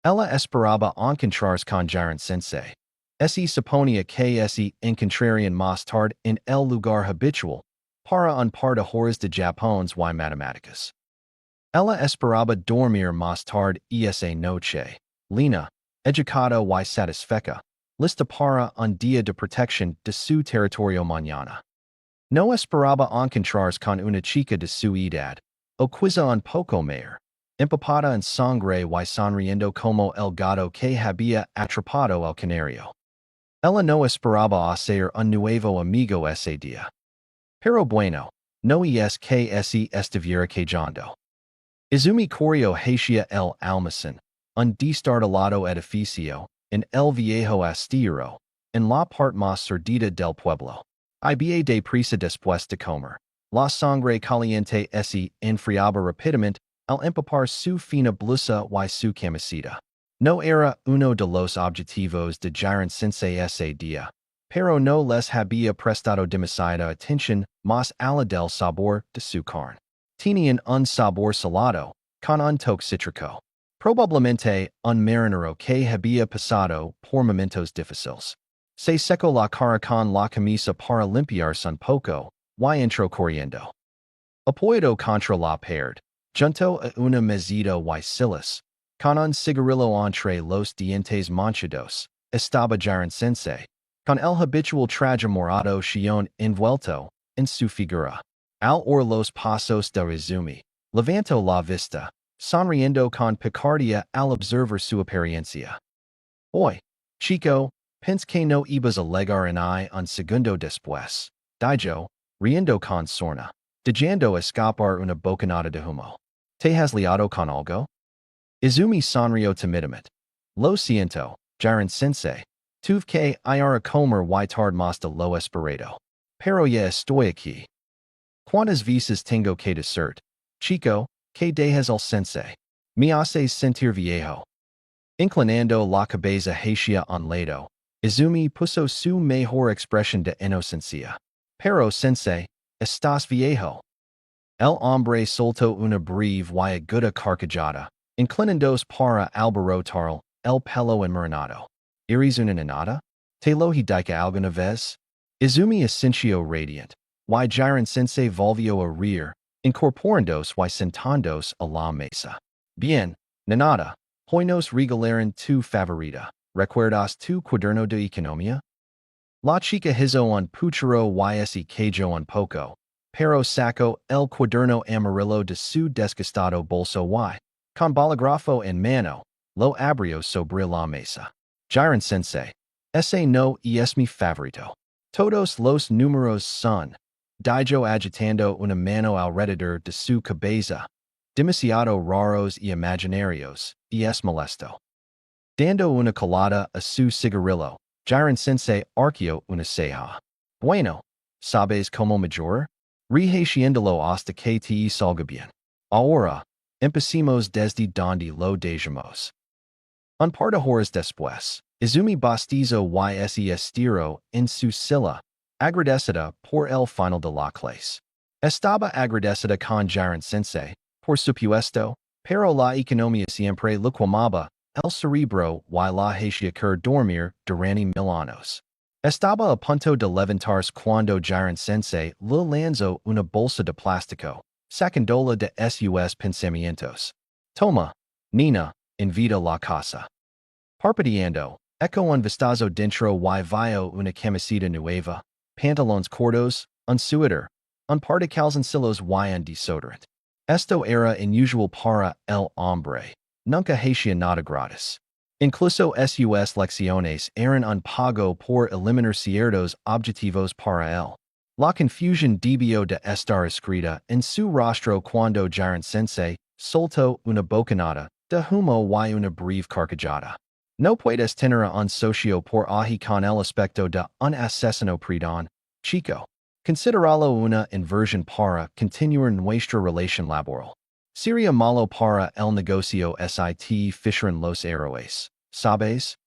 Ella esperaba encontrarse con Jiren Sensei. Se suponía que se encontrarían más tarde en el lugar habitual para un par de horas de Japón y matemáticas. Ella esperaba dormir más tarde esa noche. Lina, educada y satisfecha, lista para un día de protección de su territorio mañana. No esperaba encontrarse con una chica de su edad, o quizá un poco mayor, empapada en sangre y sonriendo como el gato que había atrapado el canario. Ella no esperaba hacer un nuevo amigo ese día. Pero bueno, no es que se estuviera quejando. Izumi corrió hacia el almacén, un destartalado edificio, en el viejo astillero, en la parte más sordida del pueblo. Iba de prisa después de comer. La sangre caliente se enfriaba rápidamente al empapar su fina blusa y su camiseta. No era uno de los objetivos de Jiren Sensei ese día, pero no les había prestado demasiada atención más allá del sabor de su carne. Tenían un sabor salado, con un toque cítrico. Probablemente un marinero que había pasado por momentos difíciles. Se secó la cara con la camisa para limpiarse un poco, y entró corriendo. Apoyado contra la pared, junto a una mesita y sillas, con un cigarrillo entre los dientes manchados, estaba Jiren Sensei, con el habitual traje morado chillón envuelto en su figura. Al oír los pasos de Izumi, levantó la vista, sonriendo con picardía al observar su apariencia. Hoy, chico, pensé que no ibas a llegar en un segundo después. Dijo, riendo con sorna, dejando escapar una bocanada de humo. ¿Te has liado con algo? Izumi sonrió timidamente. Lo siento, Jiren Sensei. Tuve que ir a comer y tard más de lo esperado. Pero ya estoy aquí. ¿Cuántas veces tengo que decirte, chico, que dejas al sensei? Me haces sentir viejo. Inclinando la cabeza hacia un lado, Izumi puso su mejor expresión de inocencia. Pero sensei, estás viejo. El hombre soltó una breve y aguda carcajada, inclinándose para alborotar el pelo enmarinado. ¿Eres una nenada? ¿Te lo he dicho alguna vez? Izumi asintió radiant. Y Jiren Sensei volvió a reír, incorporándose y sentándose a la mesa. Bien, nenada, hoy nos regalaron tu favorita. ¿Recuerdas tu cuaderno de economía? La chica hizo un puchero y se cayó un poco, pero sacó el cuaderno amarillo de su desgastado bolso y, con bolígrafo en mano, lo abrió sobre la mesa. Jiren Sensei, ese no es mi favorito. Todos los números son, dijo agitando una mano alrededor de su cabeza, demasiado raros y imaginarios, es molesto. Dando una colada a su cigarrillo, Jiren Sensei arqueó una ceja. Bueno, ¿sabes cómo mayor? Rehaciéndolo hasta que te salga bien. Ahora, empecemos desde donde lo dejamos. Un par de horas después, Izumi bostezó y se estiró en su silla, agradecida por el final de la clase. Estaba agradecida con Jiren Sensei, por supuesto, pero la economía siempre lo quemaba el cerebro y la hacia cur dormir durante milanos. Estaba a punto de levantarse cuando Jiren Sensei le lanzó una bolsa de plástico, sacándola de sus pensamientos. Toma, Nina, invita la casa. Parpadeando, echo un vistazo dentro y vio una camiseta nueva, pantalones cortos, un suéter, un par de calzoncillos y un desodorant. Esto era inusual para el hombre. Nunca hacía nada gratis. Incluso sus lecciones eran un pago por eliminar ciertos objetivos para él. La confusión debió de estar escrita en su rostro cuando Jiren Sensei soltó una bocanada de humo y una breve carcajada. No puedes tener un socio por ahí con el aspecto de un asesino perdón, chico. Consideralo una inversión para continuar nuestra relación laboral. Sería malo para el negocio sit ficharan los héroes, ¿sabes?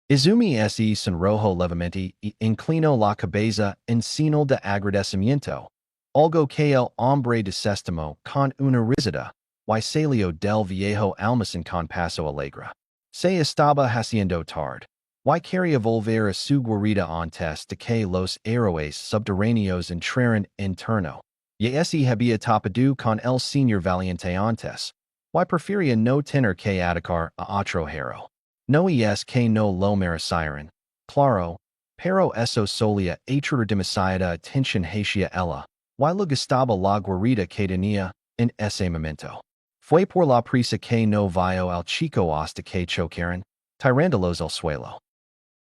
Izumi se sonrojo levemente y inclinó la cabeza en señal de agradecimiento, algo que el hombre desestimó con una risita, y salió del viejo almacén con paso alegre. Se estaba haciendo tarde. Y quería volver a su guarida antes de que los héroes subterráneos entraran en turno. Y había tapado con el señor valiente antes. Y prefería no tener que atacar a otro héroe. No es que no lo merecieran, claro, pero eso solía atraer demasiada atención hacia ella, y le gustaba la guarida que tenía en ese momento. Fue por la prisa que no vio al chico hasta que chocaron, tirándolos al suelo.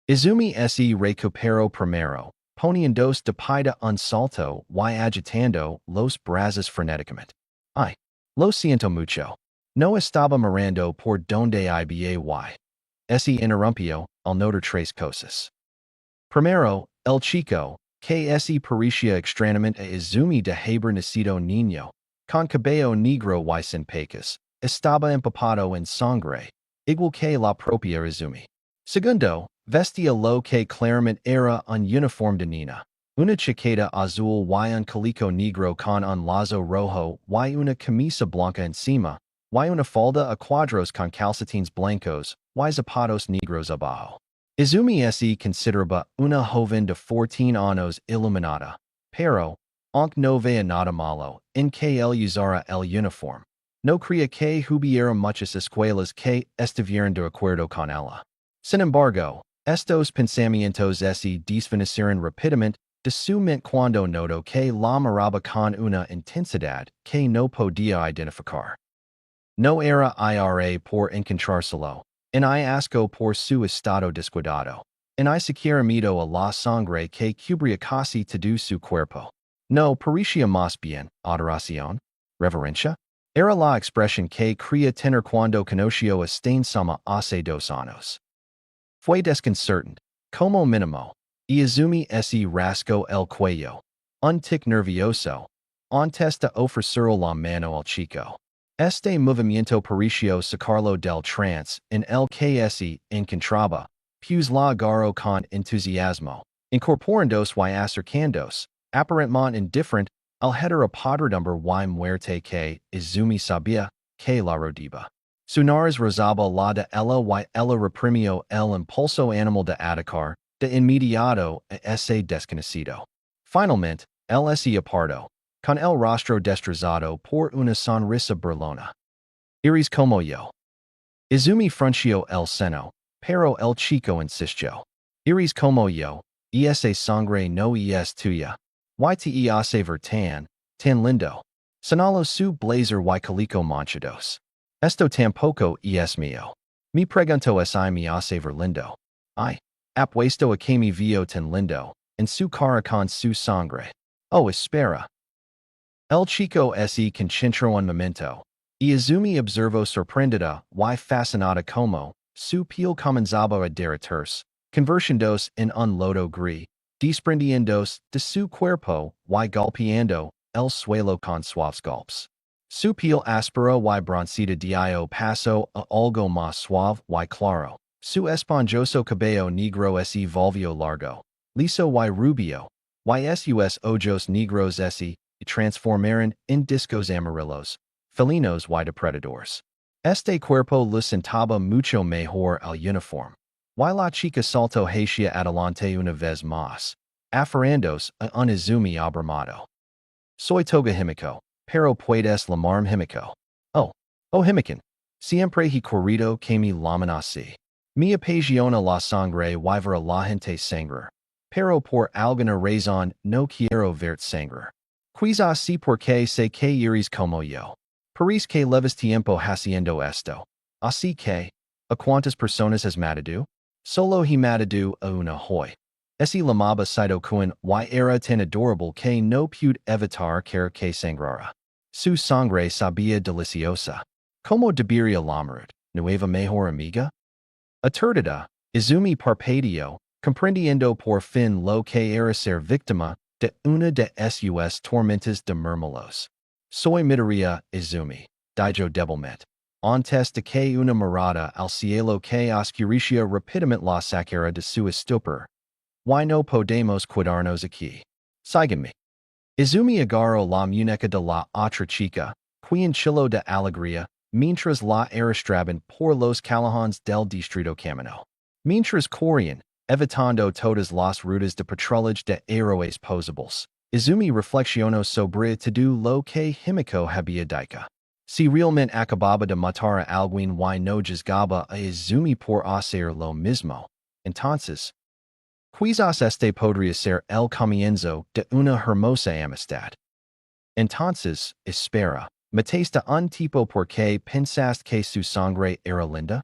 Izumi se recuperó primero, poniéndose de pie un salto y agitando los brazos frenéticamente. Ay, lo siento mucho. No estaba mirando por donde iba. Se interrumpió al notar tres cosas. Primero, el chico, que se parecía extrañamente a Izumi de haber nacido niño, con cabello negro y sin pecas, estaba empapado en sangre, igual que la propia Izumi. Segundo, vestía lo que claramente era un uniforme de Nina, una chaqueta azul y un calico negro con un lazo rojo y una camisa blanca encima, y una falda a cuadros con calcetines blancos y zapatos negros abajo. Izumi se consideraba una joven de 14 años iluminada, pero, aunque no veía nada malo en que él usara el uniforme, no creía que hubiera muchas escuelas que estuvieran de acuerdo con ella. Sin embargo, estos pensamientos se desvanecieron rápidamente de su mente cuando notó que la miraba con una intensidad que no podía identificar. No era ira por encontrárselo, en asco por su estado descuidado, en siquiera miedo a la sangre que cubría casi todo su cuerpo. No parecía más bien adoración, reverencia. Era la expresión que creía tener cuando conoció a Stain Sama hace 2 años. Fue desconcertante, como mínimo, y Izumi se rascó el cuello, un tic nervioso, antes de ofrecer la mano al chico. Este movimiento pareció sacarlo del trance en el que se encontraba, pues la agarró con entusiasmo, incorporándose y acercándose, aparentemente indiferente al heteropodredumber y muerte que Izumi sabía que la rodeaba. Su nariz rozaba la de ella y ella reprimió el impulso animal de atacar de inmediato a ese desconocido. Finalmente, él se apartó, con el rostro destrozado por una sonrisa burlona. Iris como yo. Izumi frunció el seno, pero el chico insistió. Iris como yo, esa sangre no es tuya. Y te hace ver tan lindo. Sonalo su blazer y calico manchados. Esto tampoco es mío. Me pregunto si me hace ver lindo. Ay, apuesto a que me vio tan lindo, en su cara con su sangre. Oh, espera. El chico se concentró un momento, y Izumi observó sorprendida y fascinada como su piel comenzaba a derretirse, convirtiéndose en un lodo gris, desprendiéndose de su cuerpo y golpeando el suelo con suaves golpes. Su piel áspera y broncida dio paso a algo más suave y claro. Su esponjoso cabello negro se volvió largo, liso y rubio, y sus ojos negros se transformaron en discos amarillos, felinos y depredadores. Este cuerpo le sentaba mucho mejor al uniforme. Y la chica salto hacia adelante una vez más, aferrándose a un Izumi abrumado. Soy Toga Himiko, pero puedes llamarme Himiko. Oh Himiken, siempre he querido que me llamen así. Me apasiona la sangre y ver a la gente sangrar. Pero por alguna razón no quiero verte sangrar. Quizás sí porque sé que eres como yo. Parece que llevas tiempo haciendo esto. Así que, ¿a cuántas personas has matado? Solo he matado a una hoy. Ese lamaba sido kuin y era tan adorable que no pude evitar querer que sangrara. Su sangre sabía deliciosa. Como debería llamar nueva mejor amiga? Aturdida, Izumi parpadeó, comprendiendo por fin lo que era ser víctima de una de sus tormentas de murmulos. Soy Midoriya Izumi, Daijo débilmente. Antes de que una mirada al cielo que oscureciera rápidamente la sacara de su estupor. Y no podemos quedarnos aquí. Síganme. Izumi agarró la muñeca de la otra chica, quien chilo de alegría, mientras la arrastraban por los callejones del distrito camino. Mientras corrían, evitando todas las rutas de patrullaje de héroes posibles, Izumi reflexionó sobre todo lo que Himiko había dicho. Si realmente acababa de matar a alguien y no juzgaba a Izumi por hacer lo mismo, entonces, quizás este podría ser el comienzo de una hermosa amistad. Entonces, espera, mataste un tipo porque pensaste que su sangre era linda?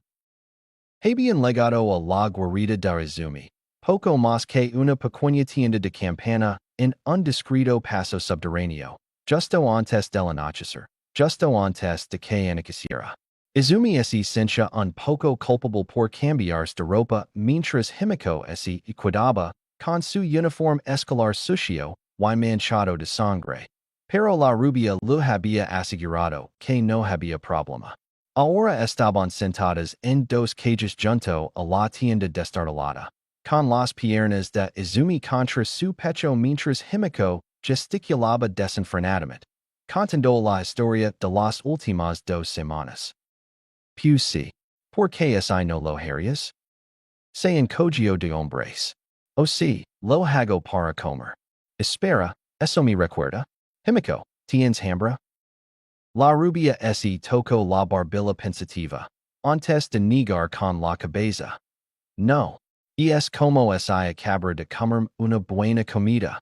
Habían legado a la guarida de Izumi, poco más que una pequeña tienda de campana en un discreto paso subterráneo, justo antes del anochecer, justo antes de que anocheciera. Izumi se sentía un poco culpable por cambiarse de ropa mientras Himiko se cuidaba con su uniforme escolar sucio y manchado de sangre. Pero la rubia le había asegurado que no había problema. Ahora estaban sentadas en dos cajas junto a la tienda destartalada, con las piernas de Izumi contra su pecho mientras Himiko gesticulaba desenfrenadamente, contando la historia de las últimas 2 semanas. Pues sí, ¿por qué si no lo harías? Se encogió de hombres. Oh sí, lo hago para comer. Espera, eso me recuerda. Himiko, ¿tienes hambre? La rubia se tocó la barbilla pensativa, antes de negar con la cabeza. No. Y es como si acabara de comer una buena comida.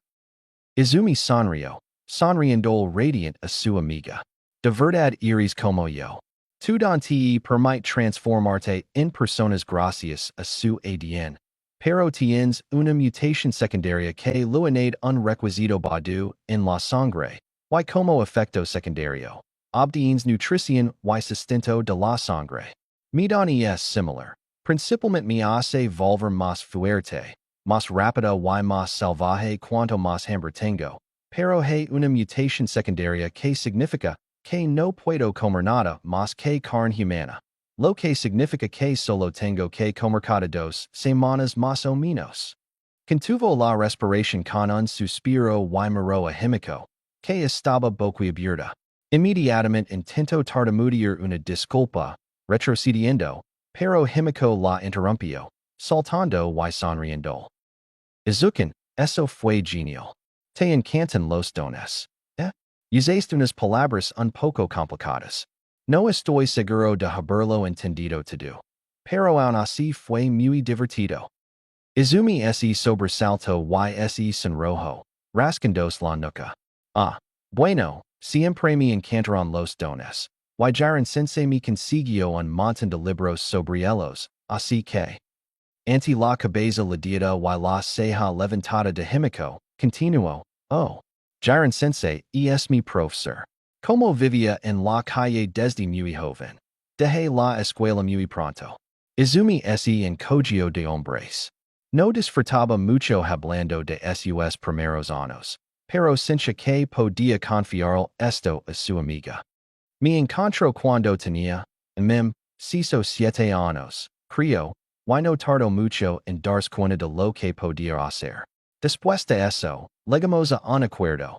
Izumi sonriendo radiant a su amiga. De verdad eres como yo. Tu te permite transformarte en personas gracias a su ADN. Pero tienes una mutación secundaria que lo añade un requisito badu en la sangre. Y como efecto secundario, obtienes nutrición y sustento de la sangre. Mi dani es similar. Principalmente me hace volver más fuerte, más rápida y más salvaje cuanto más hambre tengo. Pero hay una mutación secundaria que significa que no puedo comer nada más que carne humana. Lo que significa que solo tengo que comer cada 2 semanas más o menos. Contuvo la respiración con un suspiro y miró a Himiko, que estaba boquiabierta. Inmediatamente intentó tartamudear una disculpa, retrocediendo, pero Himiko la interrumpió, saltando y sonriendo. Izuku, eso fue genial. Te encantan los dones. Usaste unas palabras un poco complicadas. No estoy seguro de haberlo entendido todo. Pero aún así fue muy divertido. Izumi se sobresaltó y se sonrojo, rascándose la nuca. Bueno, siempre me encantaron los dones. Y Jiren Sensei me consiguió un montón de libros sobre ellos, así que. Ante la cabeza la dieta y la ceja levantada de Himiko, continuó, oh. Jiren Sensei es mi profesor. Como vivía en la calle desde muy joven. Dejé la escuela muy pronto. Izumi se encogió de hombres. No disfrutaba mucho hablando de sus primeros años, pero sentía que podía confiar esto a su amiga. Me encontró cuando tenía, ciso 7 años, creo, y no tardó mucho en darse cuenta de lo que podía hacer. Después de eso, llegamos a un acuerdo.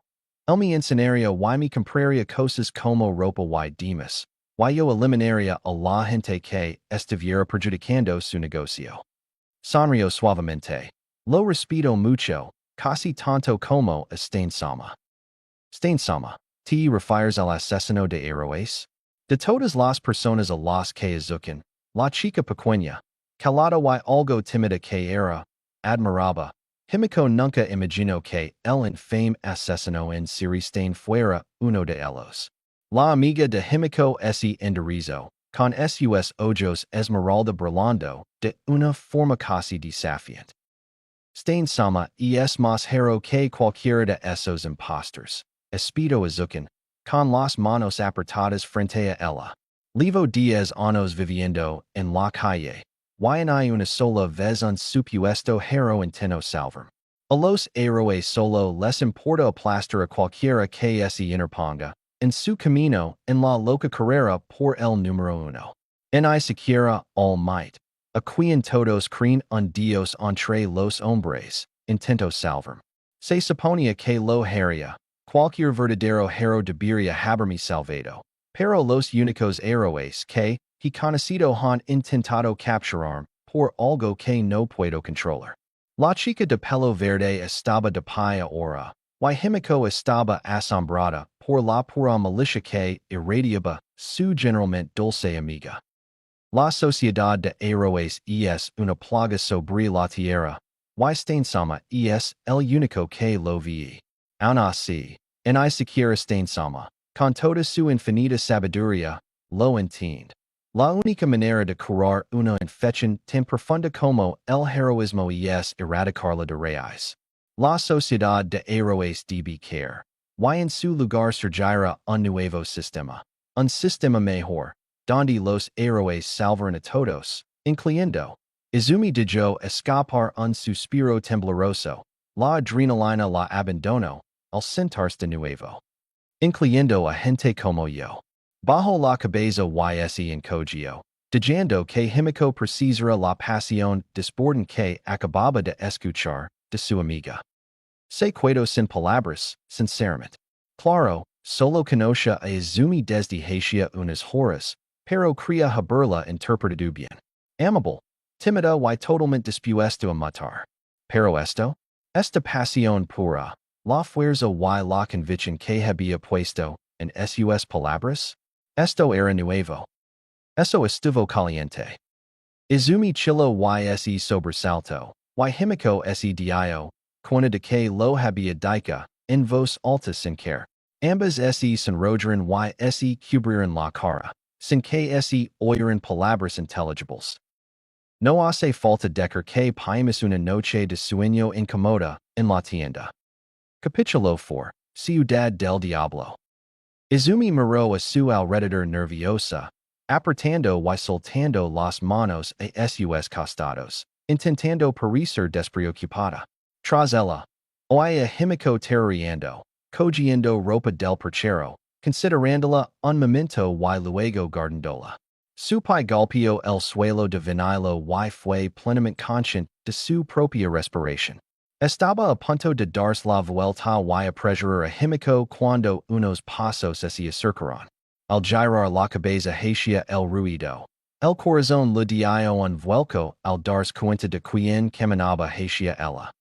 Él me enseñaría y me compraría cosas como ropa y demás. Why yo eliminaria a la gente que estuviera perjudicando su negocio. Sonrio suavemente. Lo respeto mucho, casi tanto como Stain Sama. Stain Sama. Te refieres al asesino de héroes? De todas las personas a las que azucan, la chica pequeña, calada y algo tímida que era, admiraba. Himiko nunca imaginó que el infame asesino en serie Stain fuera uno de ellos. La amiga de Himiko ese enderizo, con sus ojos Esmeralda brillando, de una forma casi desafiante. Stain Sama es más hero que cualquiera de esos imposters. Espito azucan, con las manos apretadas frente a ella. Levo 10 años viviendo en la calle. Y no hay una sola vez un supuesto hero intento salvarme. A los héroes solo les importa aplastar a cualquiera que se interponga en su camino en la loca carrera por el número uno. Ni siquiera all might. A quien todos creen un dios entre los hombres, intento salvarme. Se suponía que lo haría. Cualquier verdadero hero debería haberme salvado. Pero los únicos héroes que he conocido han intentado capturarme por algo que no puedo controlar. La chica de pelo verde estaba de pie ahora, y Himiko estaba asombrada por la pura malicia que irradiaba su generalmente dulce amiga. La sociedad de héroes es una plaga sobre la tierra, y Stain Sama es el único que lo ve. Aun así, ni siquiera Stain Sama, con toda su infinita sabiduría, lo entiende. La única manera de curar una infección tan profunda como el heroísmo es erradicarla de raíz. La sociedad de héroes debe care. Y en su lugar surgirá un nuevo sistema. Un sistema mejor, donde los héroes salvaran a todos, incluyendo Izumi de yo escapar un suspiro tembloroso, la adrenalina la abandono, al sentarse de nuevo. Incluyendo a gente como yo. Bajo la cabeza y en cogio, dejando que Himiko precisara la pasión desbordante que acababa de escuchar de su amiga. Se quedo sin palabras, sinceramente. Claro, solo conoce a Izumi desde hacía unas horas, pero crea haberla interpretado bien. Amable, tímida y totalmente dispuesto a matar. Pero esta pasión pura, la fuerza y la convicción que había puesto en sus palabras, esto era nuevo. Eso estuvo caliente. Izumi chilo y sobresalto, y Himiko ese dio, cuenta de que lo había dicho, en voz alta sin care. Ambas se sonrojaron y se cubrieron la cara, sin que se oyeran palabras intelligibles. No hace falta decir que paimos una noche de sueño incómoda en la tienda. Capítulo 4. Ciudad del Diablo. Izumi miró a su alrededor nerviosa, apretando y soltando las manos a sus costados, intentando parecer despreocupada. Tras ella, oía Himiko terroreando, cogiendo ropa del perchero, considerándola un momento y luego guardándola. Su pai golpeó el suelo de vinilo y fue plenamente consciente de su propia respiración. Estaba a punto de darse la vuelta y apresurar a Himiko cuando unos pasos se acercaron. Al girar la cabeza hacia el ruido, el corazón le dio un vuelco al darse cuenta de quien caminaba hacia ella.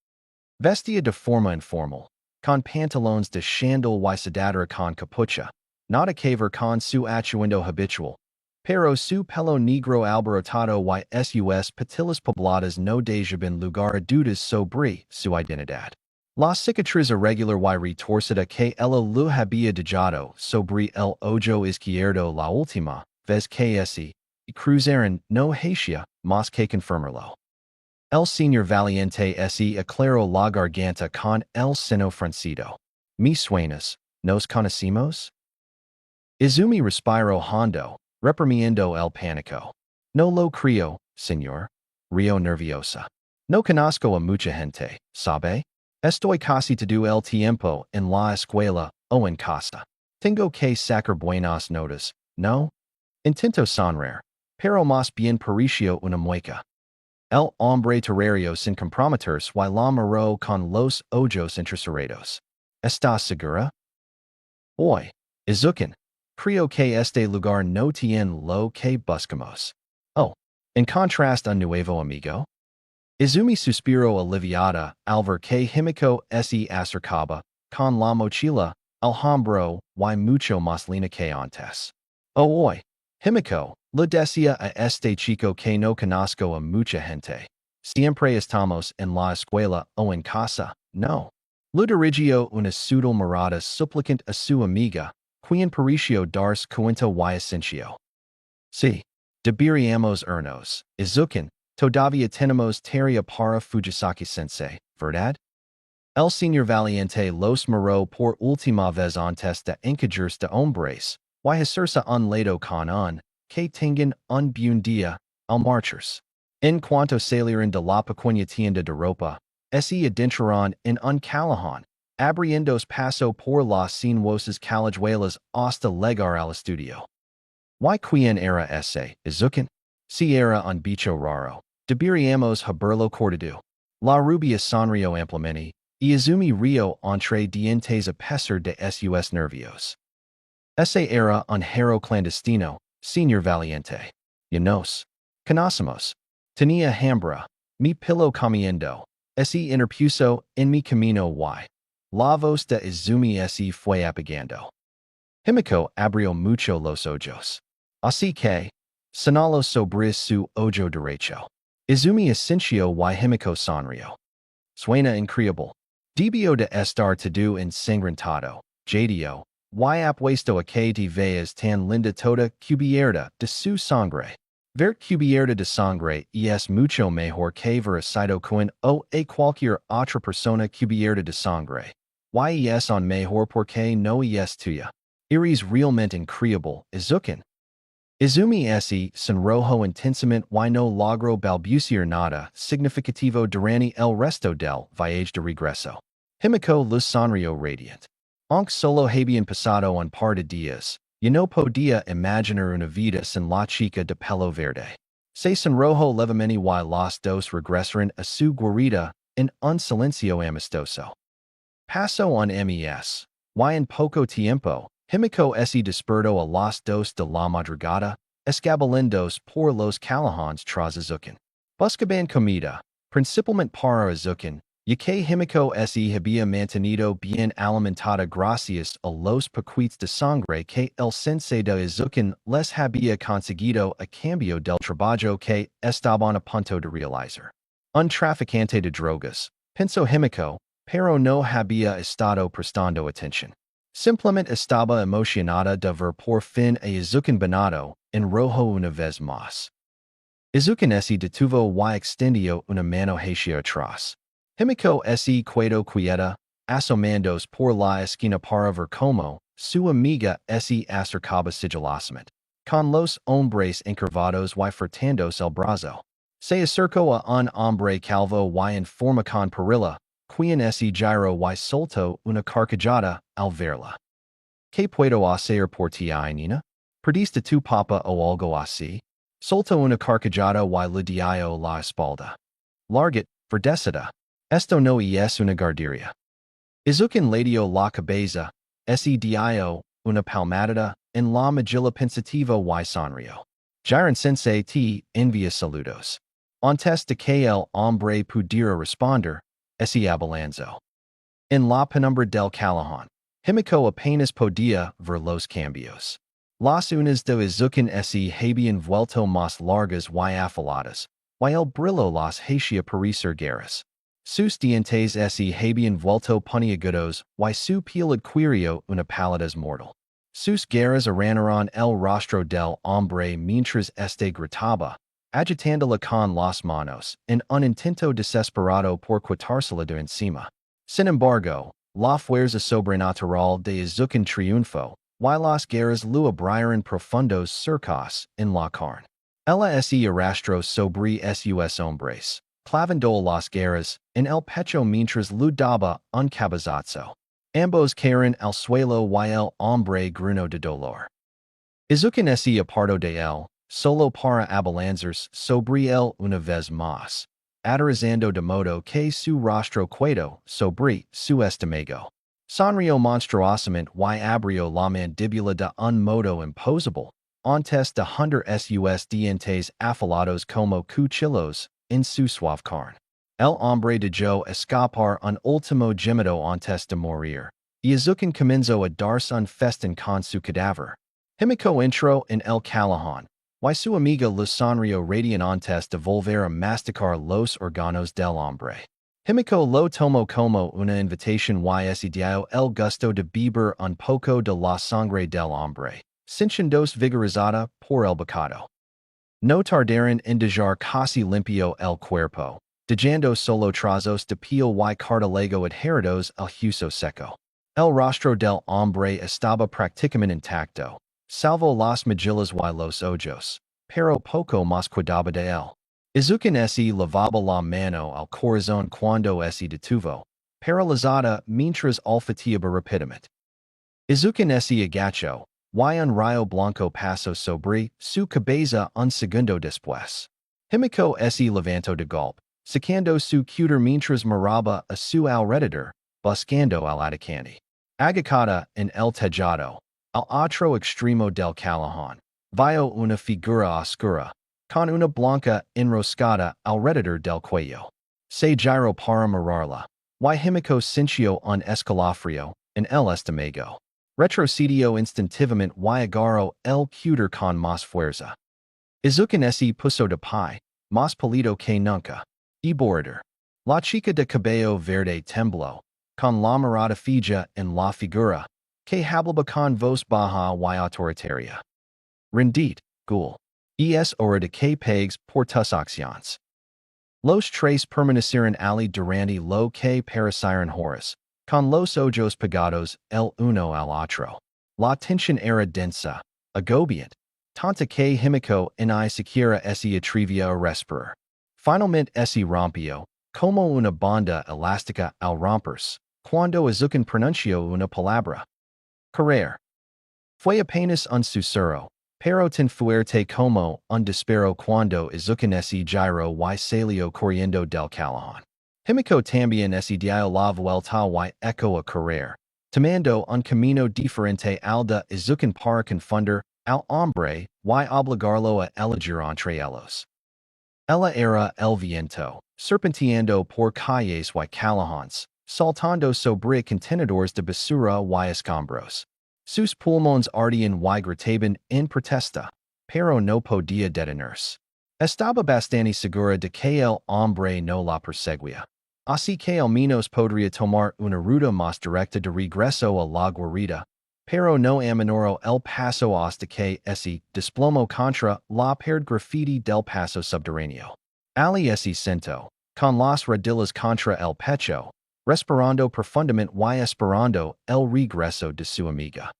Vestía de forma informal, con pantalones de chandal y sudadera con capucha, nada que ver con su atuendo habitual, pero su pelo negro alborotado y sus patillas pobladas no dejaban lugar a dudas sobre su identidad. La cicatriz irregular y retorcida que ella le había dejado sobre el ojo izquierdo la última vez que se cruzaron no hacía más que confirmarlo. El señor Valiente se aclaró la garganta con el seno fruncido. Mis sueños, ¿nos conocimos? Izumi respiró hondo, reprimiendo el pánico. No lo creo, señor. Rio nerviosa. No conozco a mucha gente, ¿sabe? Estoy casi todo el tiempo en la escuela o en casa. Tengo que sacar buenas notas, ¿no? Intento sonreír, pero más bien pareció una mueca. El hombre terrario sin comprometerse y la miró con los ojos entrecerrados. ¿Estás segura? Hoy, Izukan. Creo que este lugar no tiene lo que buscamos. Oh, en contrast a nuevo amigo. Izumi suspiro aliviada al ver que Himiko se acercaba, con la mochila, alhambro, y mucho más lina que antes. Oh hoy, Himiko, le decía a este chico que no conozco a mucha gente. Siempre estamos en la escuela o en casa, no. Le dirigio una sudal mirada suplicant a su amiga, quien pareció darse cuenta y ascencio. Sí, deberíamos irnos, Izukin, todavía tenemos tarea para Fujisaki-sensei, ¿verdad? El señor Valiente los miró por última vez antes de encajarse de hombres, y hacerse un lado con un, que tengan un buen día, al marchers. En cuanto salieron de la pequeña tienda de ropa, se adentraron en un callejón, abriéndose paso por las sinuosas callejuelas hasta llegar al estudio. ¿Y quién era ese, Izukin? Si era un bicho raro, deberíamos haberlo cortado. La rubia sonrió ampliamente, y Izumi rió entre dientes a pesar de sus nervios. Ese era un hero clandestino, señor Valiente. Y nos conocemos. Tenía hambre, mi pillow comiendo, se interpuso en mi camino y la voz de Izumi se fue apagando. Himiko abrió mucho los ojos. Así que, señaló sobre su ojo derecho. Izumi asintió y Himiko sonrió. Suena increíble. Debió de estar todo ensangrentado, jadio, y apuesto a que te veas tan linda toda cubierta de su sangre. Ver cubierta de sangre es mucho mejor que ver sido con o a cualquier otra persona cubierta de sangre. Y es un mejor porque no es tuya. Eres realmente increíble, Izukin. Izumi se sonrojo intensamente y no logró balbuciar nada significativo durante el resto del viaje de regreso. Himiko le sonrió radiant. Aunque solo habían pasado un par de días, y no podía imaginar una vida sin la chica de pelo verde. Se sonrojo levemente y los dos regresaron a su guarida en un silencio amistoso. Pasó un mes, y en poco tiempo, Himiko se despertó a las 2 de la madrugada, escabulindos por los callejones tras Izukin. Buscaban comida, principalmente para Izukin, ya que Himiko se había mantenido bien alimentada gracias a los paquetes de sangre que el sensei de Izukin les había conseguido a cambio del trabajo que estaban a punto de realizar. Un traficante de drogas, pensó Himiko, pero no había estado prestando atención. Simplemente estaba emocionada de ver por fin a Izukin banado en rojo una vez más. Izukin se detuvo y extendió una mano hacia atrás. Himiko se quedó quieta, asomándose por la esquina para ver cómo su amiga se acercaba sigilosamente, con los hombres encorvados y frottándose el brazo. Se acercó a un hombre calvo y en forma con perilla, quien se giró y soltó una carcajada al verla. ¿Qué puedo hacer por ti, Nina? ¿Perdiste tu papa o algo así? Soltó una carcajada y le dio la espalda. Larget, verdecida. Esto no es una gardería. Izukin le dio la cabeza, se dio una palmadita en la mejilla pensativo y sonrió. Jiren sensei te envía saludos. Antes de que el hombre pudiera responder, se abalanzó. En la penumbra del callejón, Himiko apenas podía ver los cambios. Las uñas de Izukin se habían vuelto más largas y afiladas, y el brillo las hacía parecer garras. Sus dientes se habían vuelto puntiagudos y su piel adquirió una palidez mortal. Sus garras arrancaron el rostro del hombre mientras este gritaba, agitándola con las manos, en un intento desesperado por quitársela de encima. Sin embargo, la fuerza sobrenatural de Izukin triunfó, y las garras lo abrieron profundos surcos en la carne. Ella se arrastró sobre sus hombres, clavando las garras en el pecho mientras lo daba un cabezazo. Ambos cayeron al suelo y el hombre gruñó de dolor. Izukin se apartó de él, solo para abalanzarse sobre él una vez más, aterrizando de modo que su rostro quedó sobre su estómago. Sanrio monstruosamente y abrio la mandíbula de un modo imposable, antes de hunter sus dientes afilados como cuchillos en su suave carne. El hombre de yo escapar un último gemido antes de morir. Izuku comenzó a darse un festín con su cadáver. Himiko intro en el callejón. Y su amiga Luz Sanrio radian antes de volver a masticar los órganos del hombre. Himiko lo tomó como una invitación y se dio el gusto de beber un poco de la sangre del hombre, sintiéndose vigorizada por el bocado. No tardaron en dejar casi limpio el cuerpo, dejando solo trazos de piel y cartílago adheridos al hueso seco. El rostro del hombre estaba prácticamente intacto, salvo las mejillas y los ojos, pero poco más quedaba de él. Izuku se lavaba la mano al corazón cuando se detuvo, paralizada mientras olfateaba rápidamente. Izuku se agachó, y un rayo blanco pasó sobre su cabeza un segundo después. Himiko se levantó de golpe, sacando su cutter mientras miraba a su alrededor, buscando al atacante. Agachada en el tejado, al otro extremo del callejón, vio una figura oscura, con una blanca enroscada alrededor del cuello. Se giró para mirarla, y Himiko sintió un escalofrío en el estómago. Retrocedió instintivamente y agarró el cutter con más fuerza. Izuku se puso de pie, más pálido que nunca. Y border. La chica de cabello verde tembló, con la mirada fija en la figura, que hablaba con voz baja y autoritaria. Rendit, Ghoul. Es hora de que pegues por tus acciones. Los tres permanecieron allí durante lo que parecieron horas, con los ojos pegados el uno al otro. La tensión era densa, agobiante, tanta que Himiko ni siquiera se atrevía a respirar. Finalmente se rompió, como una banda elástica al romperse, cuando Izuku pronunció una palabra. Correr. Fue apenas un susurro, pero tan fuerte como un disparo cuando Izuku se giró y salió corriendo del callejón. Himiko también se dio la vuelta y echó a correr, tomando un camino diferente al de Izuku para confundir al hombre y obligarlo a elegir entre ellos. Ella era el viento, serpenteando por calles y callejones, saltando sobre contenedores de basura y escombros. Sus pulmones ardían y gritaban en protesta, pero no podía detenerse. Estaba bastante segura de que el hombre no la perseguía, así que al menos podría tomar una ruta más directa de regreso a la guarida, pero no aminoró el paso hasta que se desplomó contra la pared graffiti del paso subterráneo. Ali se sentó, con las rodillas contra el pecho, respirando profundamente y esperando el regreso de su amiga.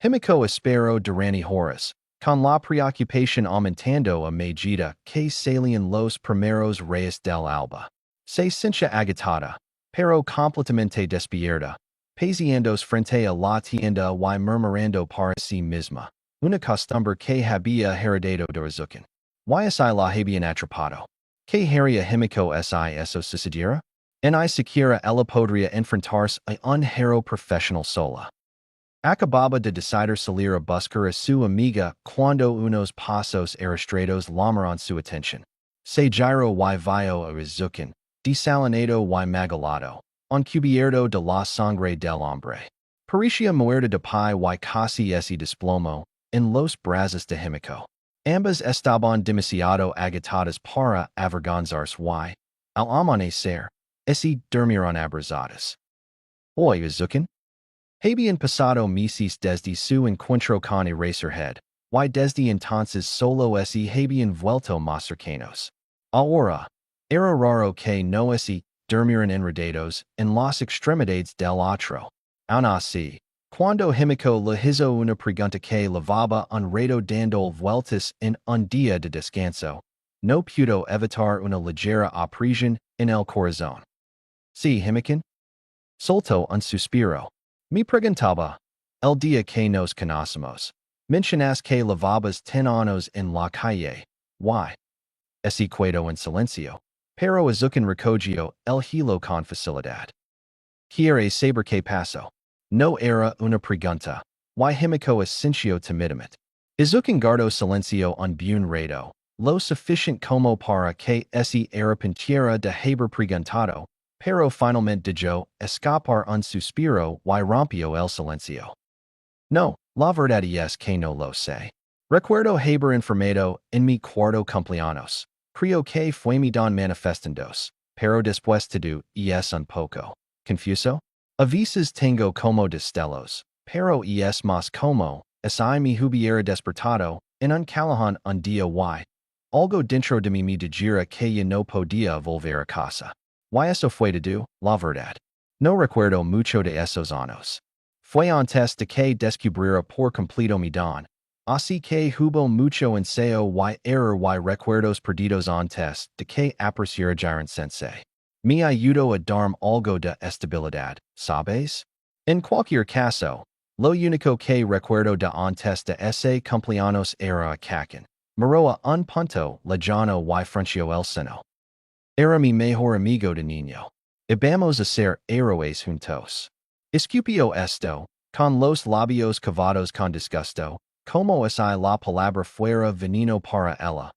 Himiko esperó durante horas, con la preocupación aumentando a medida que salían los primeros rayos del alba. Se sentía agitada, pero completamente despierta, paseándose frente a la tienda y murmurando para sí misma, una costumbre que había heredado de Izuku. Y si la habían atrapado. ¿Qué haría Himiko si eso sucediera? Ni siquiera ella podría enfrentarse a un hero profesional sola. Acababa de decidir salir a buscar a su amiga cuando unos pasos arrastrados llamaron su atención. Se giró y vio a Izuku, desalinado y magalado, cubierto de la sangre del hombre. Parecía muerta de pie y casi se desplomó en los brazos de Himiko. Ambas estaban demasiado agitadas para avergonzarse y, al amanecer, se durmieron abrazadas. Hoy, Izuku. Habían pasado meses desde su encuentro con Eraserhead, y desde entonces solo se habían vuelto más cercanos. Ahora, era raro que no se durmieran enredados en las extremidades del otro. Aun así, cuando Himiko le hizo una pregunta que lavaba un rato dando vueltas en un día de descanso, no pudo evitar una ligera opresión en el corazón. Sí, Himiko. Soltó un suspiro. Me preguntaba, el día que nos conocemos, mencionas que lavabas 10 años en la calle, y se quedó en silencio, pero Izuku recogió el hilo con facilidad. ¿Quieres saber qué pasó? no era una pregunta. Y himiko ascencio timidamente. Izuken guardo silencio un rato. Lo sufficient como para que ese arrepintiera de haber preguntado, pero finalmente dijo escapar un suspiro y rompió el silencio. No, la verdad es que no lo sé. Recuerdo haber informado en mi cuarto cumpleaños. Creo que fue mi don manifestandos, pero después todo es un poco confuso. A veces tengo como destellos, pero es más como, si me hubiera despertado, en un callejón un día y algo dentro de mí me dijera que ya no podía volver a casa. Y eso fue todo, la verdad. No recuerdo mucho de esos años. Fue antes de que descubriera por completo mi don, así que hubo mucho ensayo y error y recuerdos perdidos antes de que apreciara Jiren Sensei. Me ayudó a darme algo de estabilidad, ¿sabes? En cualquier caso, lo único que recuerdo de antes de ese cumpleaños era a Kaken. Maroa un punto lejano y frunció el seno. Era mi mejor amigo de niño. Íbamos a ser héroes juntos. Escupio esto, con los labios cavados con disgusto, como si la palabra fuera veneno para ella.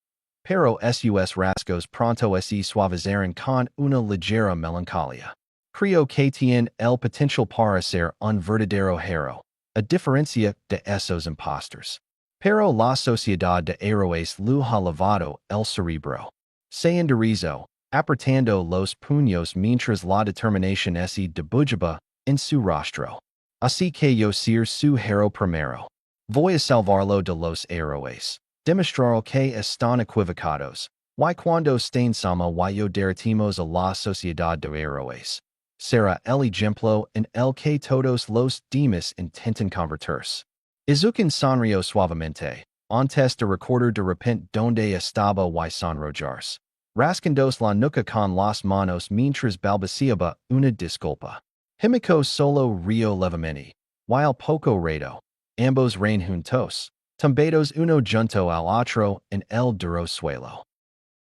Pero sus rasgos pronto se suavizaron con una ligera melancolía. Creo que tiene el potencial para ser un verdadero héroe, a diferencia de esos imposters. Pero la sociedad de héroes lo ha lavado el cerebro. Se enderezó, apretando los puños mientras la determinación se dibujaba en su rostro. Así que yo ser su héroe primero. Voy a salvarlo de los héroes. Demostrar que están equivocados. Y cuando estén sama y yo derretimos a la sociedad de héroes. Será el ejemplo en el que todos los demás intenten convertirse. Izuken sonrió suavemente, antes de recordar de repente donde estaba y sonrojarse. Rascandos la nuca con las manos mientras balbuceaba una disculpa. Himiko solo rió levemente, while poco rato. Ambos rein juntos, tumbados uno junto al otro en el duro suelo.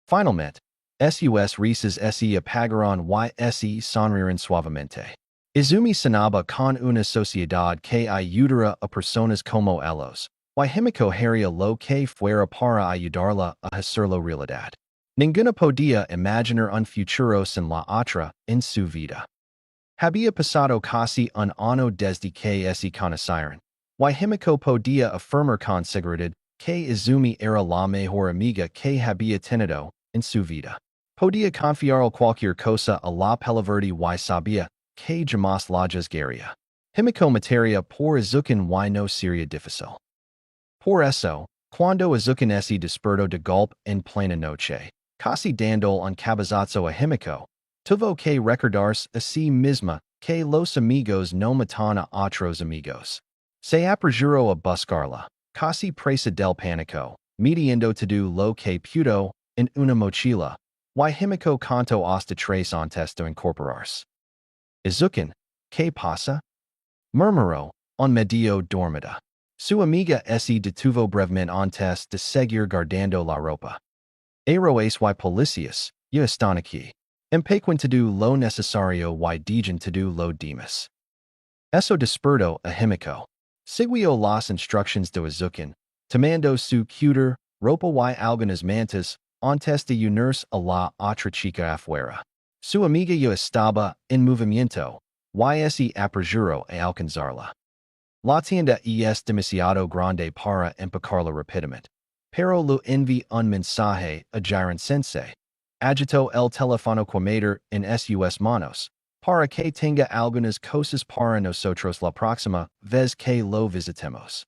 Finalmente, sus risas se apagaron y se sonrieron suavemente. Izumi sanaba con una sociedad que ayudara a personas como ellos, y Himiko haría lo que fuera para ayudarla a hacerlo realidad. Ninguna podía imaginar un futuro sin la otra en su vida. Había pasado casi un año desde que se conocieron, y Himiko podía afirmar con seguridad que Izumi era la mejor amiga que había tenido en su vida. Podía confiar cualquier cosa a la palaverdi y sabía que jamás la juzgaría. Himiko materia por Izuken y no sería difícil. Por eso, cuando Izuken se despertó de golpe en plena noche, casi dando un cabezazo a Himiko, tuvo que recordarse a sí misma que los amigos no matan a otros amigos. Se apresuró a buscarla, casi presa del pánico, midiendo todo lo que pudo en una mochila, y Himiko contó hasta tres antes de incorporarse. Izuken, ¿qué pasa? Murmuró, un medio dormida. Su amiga se detuvo brevemente antes de seguir guardando la ropa. Héroes y policías, ya están aquí. Empequen todo lo necesario y digan todo lo demás. Eso despertó a Himiko. Siguió las instrucciones de Izuken, tomando su cutter, ropa y algunas mantas, antes de unirse a la otra chica afuera. Su amiga ya estaba en movimiento, y se apresuró a alcanzarla. La tienda es demasiado grande para empacarla rápidamente, pero lo envió un mensaje a Jiren Sensei. Agitó el teléfono cometer en sus manos, para que tenga algunas cosas para nosotros la próxima vez que lo visitemos.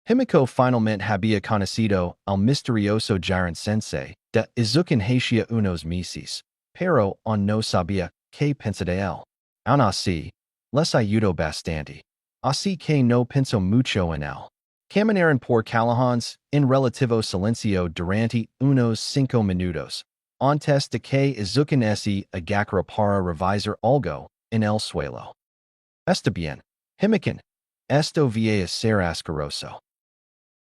Himiko finalmente había conocido al misterioso Jiren Sensei de Izuken hacía unos meses, pero aún no sabía qué pensar de él. Aún así, les ayudó bastante. Así que no pensó mucho en él. Caminaron por callejones en relativo silencio durante unos 5 minutos, antes de que Izuken se agarrara para revisar algo en el suelo. Está bien, Himiko. Esto va a ser asqueroso.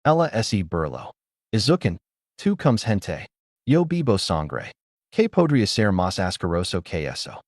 Ella se burló. Izuken, tú comes gente. Yo bebo sangre. ¿Qué podría ser más asqueroso que eso?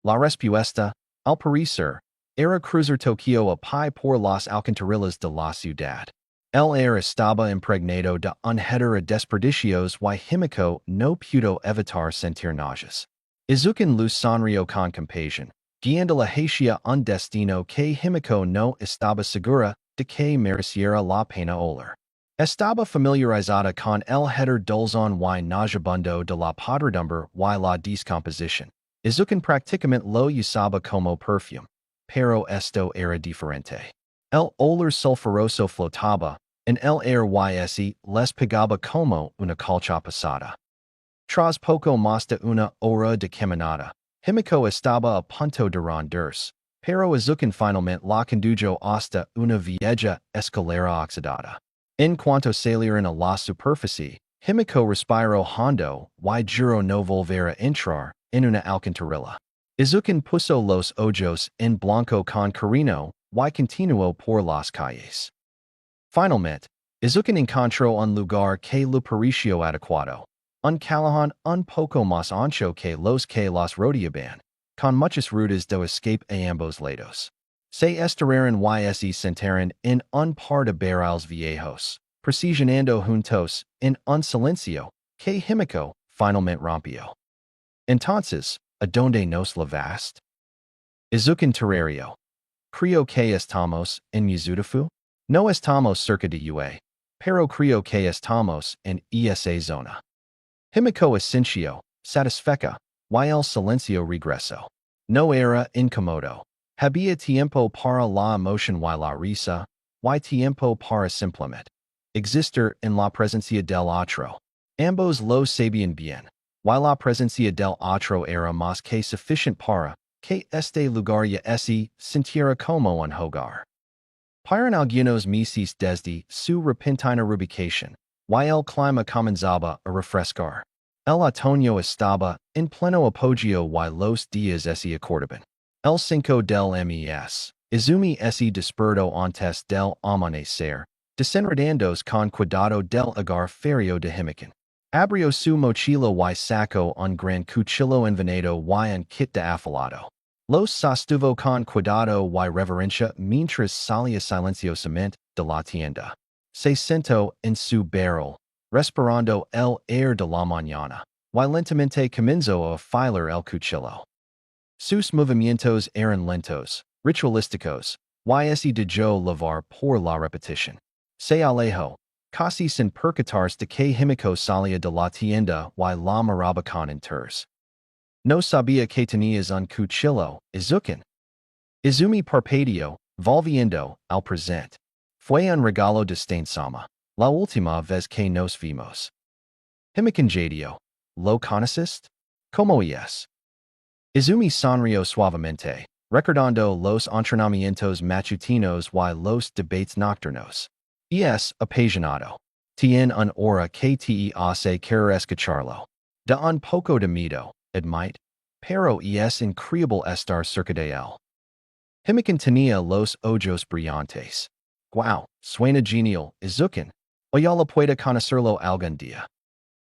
La respuesta, al parecer, Era cruiser Tokio a pi por las alcantarillas de la ciudad. El aire estaba impregnado de un hedor desperdicios y Himiko no pudo evitar sentir náuseas. Izuku luz sonrió con compasión, guiando la hacia un destino que Himiko no estaba segura de que mereciera la pena oler. Estaba familiarizada con el hedor dulzón y nauseabundo de la podredumbre y la descomposición. Izuku prácticamente lo usaba como perfume, pero esto era diferente. El olor sulfuroso flotaba en el aire y les pegaba como una colcha pesada. Tras poco más de una hora de caminata, Himiko estaba a punto de rendirse, pero Izuku finalmente la condujo hasta una vieja escalera oxidada. En cuanto salieron a la superficie, Himiko respiró hondo y juró no volver a entrar en una alcantarilla. Izuku puso los ojos en blanco con cariño y continuó por las calles. Finalmente, Izuku encontró un lugar que le pareció adecuado, un callejón un poco más ancho que los que los rodeaban, con muchas rutas de escape a ambos lados. Se estiraron y se sentaron en un par de barriles viejos, presionando juntos en un silencio que Himiko finalmente rompió. Entonces, ¿a dónde nos llevaste? Izuku terrario. Creo que estamos en Mizudafu? No estamos cerca de Ue, pero creo que estamos en esa zona. Himiko asintió, satisfecha, y el silencio regresó. No era incómodo. Había tiempo para la emoción y la risa, y tiempo para simplemente existir en la presencia del otro. Ambos lo sabían bien, y la presencia del otro era más que suficiente para que este lugar ya se sintiera como un hogar. Paran algunos meses desde su repentina reubicación, y el clima comenzaba a refrescar. El otoño estaba en pleno apogeo y los días se acortaban. El 5 del mes, Izumi se despertó antes del amanecer, desenredándose con cuidado del agar ferio de Himiko. Abrió su mochila y sacó un gran cuchillo envenenado y un kit de afilado. Los sostuvo con cuidado y reverencia mientras salía silenciosamente de la tienda. Se sentó en su barrel, respirando el aire de la mañana, y lentamente comenzó a afilar el cuchillo. Sus movimientos eran lentos, ritualísticos, y se dejó llevar por la repetición. Se alejó, casi sin percatarse de que Himiko salía de la tienda y la miraba con interés. No sabía que tenías un cuchillo, Izuku. Izumi parpadeó, volviendo al presente. Fue un regalo de Sama, la última vez que nos vimos. Himiko jadeó. ¿Lo conociste? ¿Cómo es? Izumi sonrió suavemente, recordando los entrenamientos matutinos y los debates nocturnos. Es apasionado. Tiene un hora que te hace querer escucharlo. Da un poco de miedo, admite, pero es increíble estar cerca de él. Himiko tenía los ojos brillantes. Wow, suena genial, Izuku. Ojalá pueda conocerlo algún día.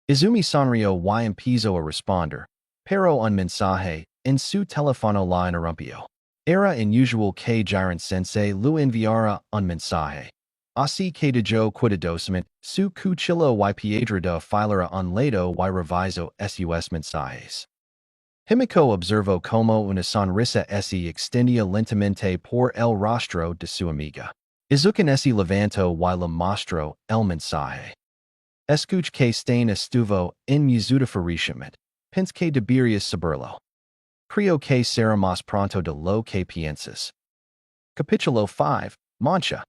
Izumi sonrió y empezó a responder, pero un mensaje en su teléfono la interrumpió. Era inusual que Jiren Sensei le enviara un mensaje. Así que dejó cuidadosamente su cuchillo y piedra de afilar a un lado y revisó sus mensajes. Himiko observó como una sonrisa se extendía lentamente por el rostro de su amiga. Izuku se levantó y le mostró el mensaje. Escuch que Stain estuvo en Mizudafu recientemente. Pensé que deberías saberlo. Creo que será más pronto de lo que piensas. Capítulo 5, Mancha.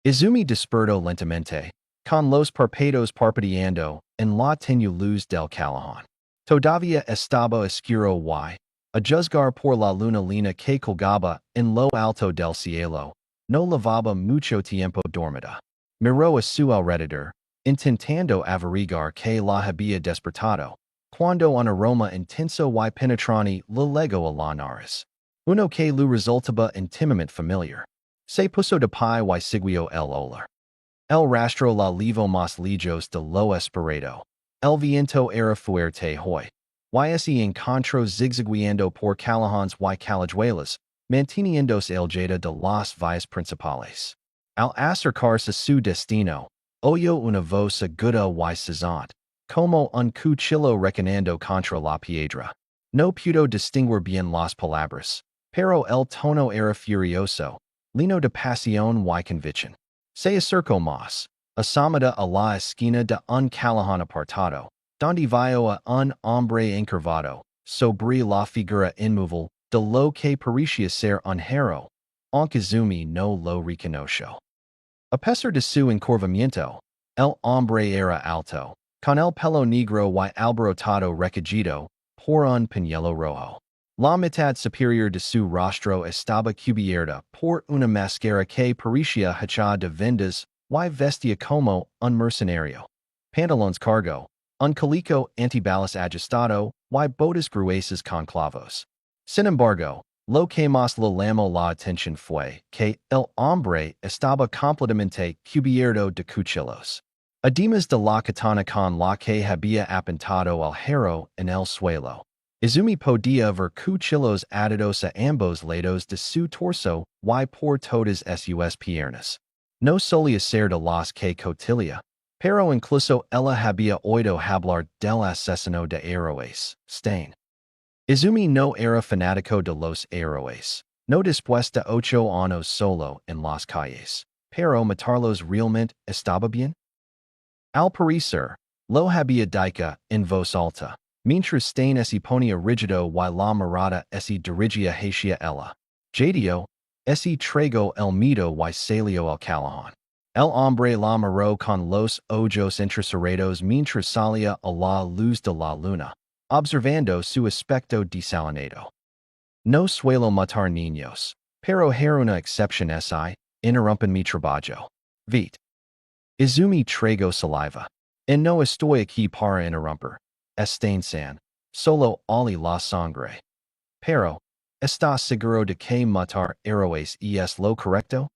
Izumi despertó lentamente, con los párpados parpadeando en la tenue luz del callejón. Todavía estaba oscuro y, a juzgar por la luna llena que colgaba en lo alto del cielo, no llevaba mucho tiempo dormida. Miró a su alrededor, intentando averiguar que la había despertado, cuando un aroma intenso y penetrante le llegó a la nariz. Uno que le resultaba intimamente familiar. Se puso de pie y siguió el olor. El rastro la llevó más lejos de lo esperado. El viento era fuerte hoy. Y se encontró zigzagueando por callejones y callejuelas, manteniendos el jeta de las vias principales. Al acercarse su destino, oyó una voz aguda y cesante, como un cuchillo recanando contra la piedra. No pudo distinguir bien las palabras, pero el tono era furioso, lleno de pasión y convicción. Se acercó más, asomada a la esquina de un callejón apartado, donde vio a un hombre encorvado, sobre la figura inmóvil de lo que parecía ser un héroe, aunque Izumi no lo reconoció. A pesar de su encorvamiento, el hombre era alto, con el pelo negro y alborotado recogido por un pañuelo rojo. La mitad superior de su rostro estaba cubierta por una máscara que parecía hecha de vendas y vestía como un mercenario. Pantalones cargo, un calico antibalas ajustado y botas gruesas con clavos. Sin embargo, lo que más le llamó la atención fue que el hombre estaba completamente cubierto de cuchillos. Además de la katana con la que había apuntado el héroe en el suelo, Izumi podía ver cuchillos atados a ambos lados de su torso y por todas sus piernas. No solía ser de las que cotilla, pero incluso ella había oído hablar del asesino de héroes, Stain. Izumi no era fanático de los héroes, no después de 8 años solo en las calles, pero matarlos realmente estaba bien. Al parecer, lo había dicho en voz alta, mientras Stain se ponía rígido y la mirada se dirigía hacia ella. Jadio, se tragó el miedo y salió al callejón. El hombre la miró con los ojos entrecerrados mientras salía a la luz de la luna, observando su aspecto desalinado. No suelo matar niños, pero era una excepción si, interrumpen mi trabajo. Vite. Izumi trago saliva. En no estoy aquí para interrumpir. Stain-san. Solo ali la sangre. Pero, ¿estás seguro de que matar héroes es lo correcto?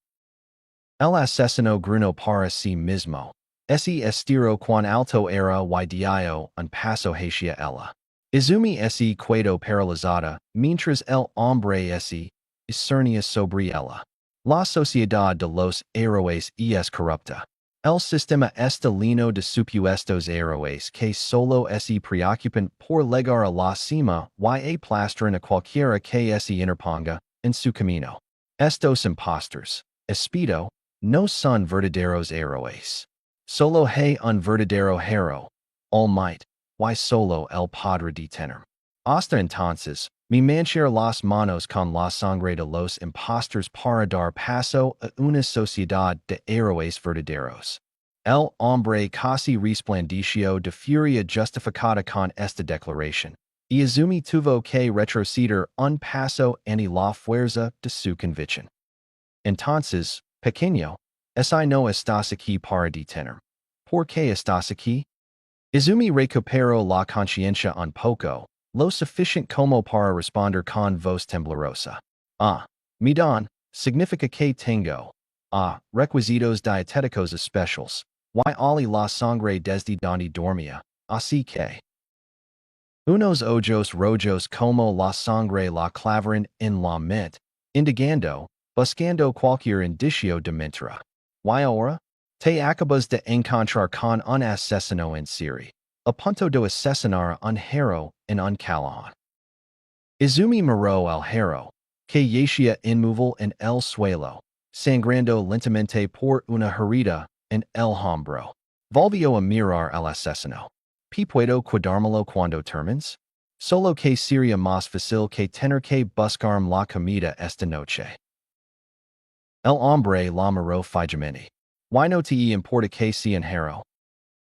El asesino gruñó para sí mismo. Ese estiro cuán alto era y dio un paso hacia ella. Izumi se quedó paralizada mientras el hombre se discernía sobre ella. La sociedad de los héroes es corrupta. El sistema está lleno de supuestos héroes que solo se preocupan por llegar a la cima y aplastran a cualquiera que se interponga en su camino. Estos imposters, espero, no son verdaderos héroes. Solo hay un verdadero héroe, All Might, y solo el podrá detenerme. Hasta entonces, me manchar las manos con la sangre de los imposters para dar paso a una sociedad de héroes verdaderos. El hombre casi resplandeció de furia justificada con esta declaración, y Izumi tuvo que retroceder un paso ante la fuerza de su convicción. Entonces, pequeño, si no estás aquí para detenerme. ¿Por qué estás aquí? Izumi recuperó la conciencia un poco, lo suficiente como para responder con voz temblorosa. Mi don, significa que tengo, requisitos dietéticos especiales, y ali la sangre desde donde dormía, así que. Unos ojos rojos como la sangre la clavaron en la mente, indagando, buscando cualquier indicio de mentira. Y ahora, te acabas de encontrar con un asesino en serie, a punto de asesinar un héroe en un callejón. Izumi miró al héroe, que yacía inmóvil en el suelo, sangrando lentamente por una herida en el hombro. Volvió a mirar al asesino. ¿Puedo cuidármelo cuando termines? Solo que sería más fácil que tener que buscarme la comida esta noche. El hombre la miró fijamente. ¿Y no te importa que sea un héroe?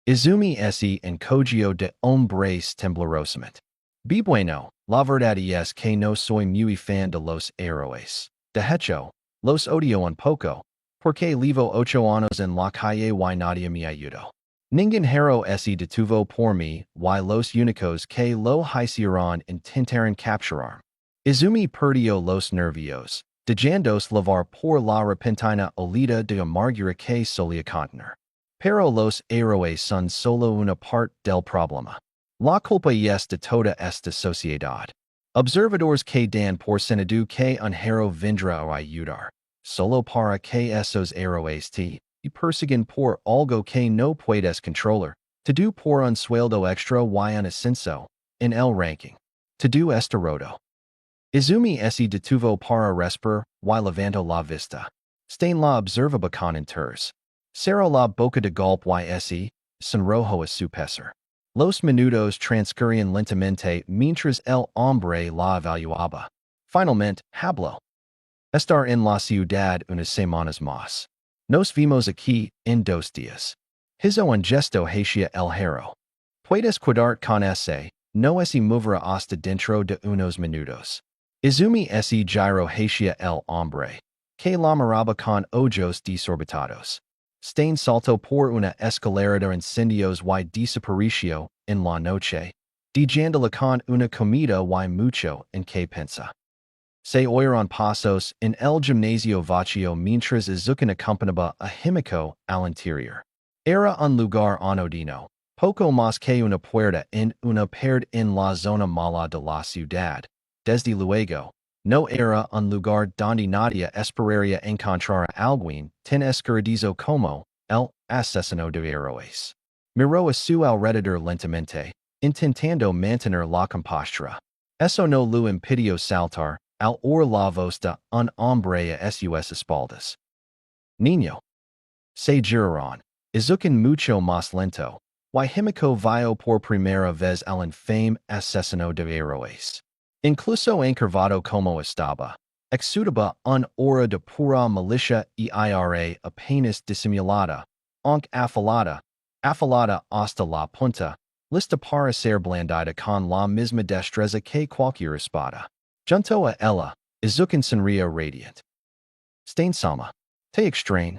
Izumi se encogió de hombres temblorosamente. Bueno, la verdad es que no soy muy fan de los héroes. De hecho, los odio un poco, porque llevo 8 años en la calle y nadie me ayudó. Ningún héroe se detuvo por mí y los únicos que lo hicieron intentaron capturarme. Izumi perdió los nervios, dejándose llevar por la repentina olida de amargura que solía contener. Pero los héroes son solo una parte del problema. La culpa es de toda esta sociedad. Observadores que dan por senadu que unhero vindra o ayudar. Solo para que esos héroes te y persiguen por algo que no puedes controlar. To do por un sueldo extra y un ascenso en el ranking. To do este roto. Izumi ese detuvo para respirar y levanto la vista. Stain la observaba con interés. Cerró la boca de golpe y ese sonrojo a su pesar. Los minutos transcurrían lentamente mientras el hombre la evaluaba. Finalmente, habló. Estar en la ciudad unas semanas más. Nos vimos aquí en 2 días. Hizo un gesto hacia el hero. Puedes quedar con ese, no ese moverá hasta dentro de unos minutos. Izumi ese giro hacia el hombre, que la miraba con ojos desorbitados. Stain saltó por una escalera de incendios y desapareció en la noche, dejándola con una comida y mucho en que pensa. Se oyeron pasos en el gimnasio vacío mientras Izuku acompañaba a Himiko al interior. Era un lugar anodino, poco más que una puerta en una pared en la zona mala de la ciudad. Desde luego, no era un lugar donde nadie esperaría encontrar a alguien tan escurridizo como el asesino de héroes. Miró a su alrededor lentamente, intentando mantener la compostura. Eso no lo impidió saltar al oír la voz de un hombre a sus espaldas. Niño. Se giraron. Izuku mucho más lento. Y Himiko vio por primera vez al infame asesino de héroes. Incluso encorvado como estaba. Exudaba un aura de pura malicia y ira apenas disimulada, aunque afilada hasta la punta, lista para ser blandida con la misma destreza que cualquier espada. Junto a ella, Izuku sonría radiant. Stain-sama. Te extraño.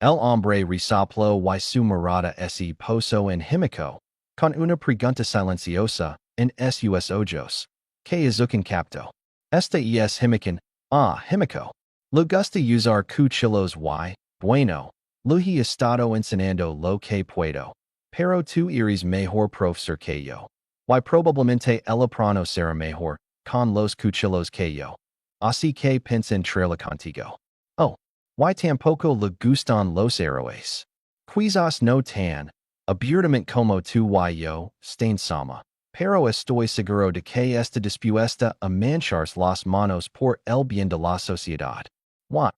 El hombre resopló y su mirada se posó en Himiko, con una pregunta silenciosa en sus ojos, que Izuku captó. Este es Himikin, Himiko. Le gusta usar cuchillos y, bueno, lo he estado enseñando lo que puedo, pero tú eres mejor profesor que yo. Y probablemente el aprano será mejor, con los cuchillos que yo. Así que piensa entrarla contigo. Oh. Y tampoco le gustan los héroes. Quizás no tan abiertamente como tú y yo, Stain-sama, pero estoy seguro de que está dispuesta a mancharse las manos por el bien de la sociedad. What?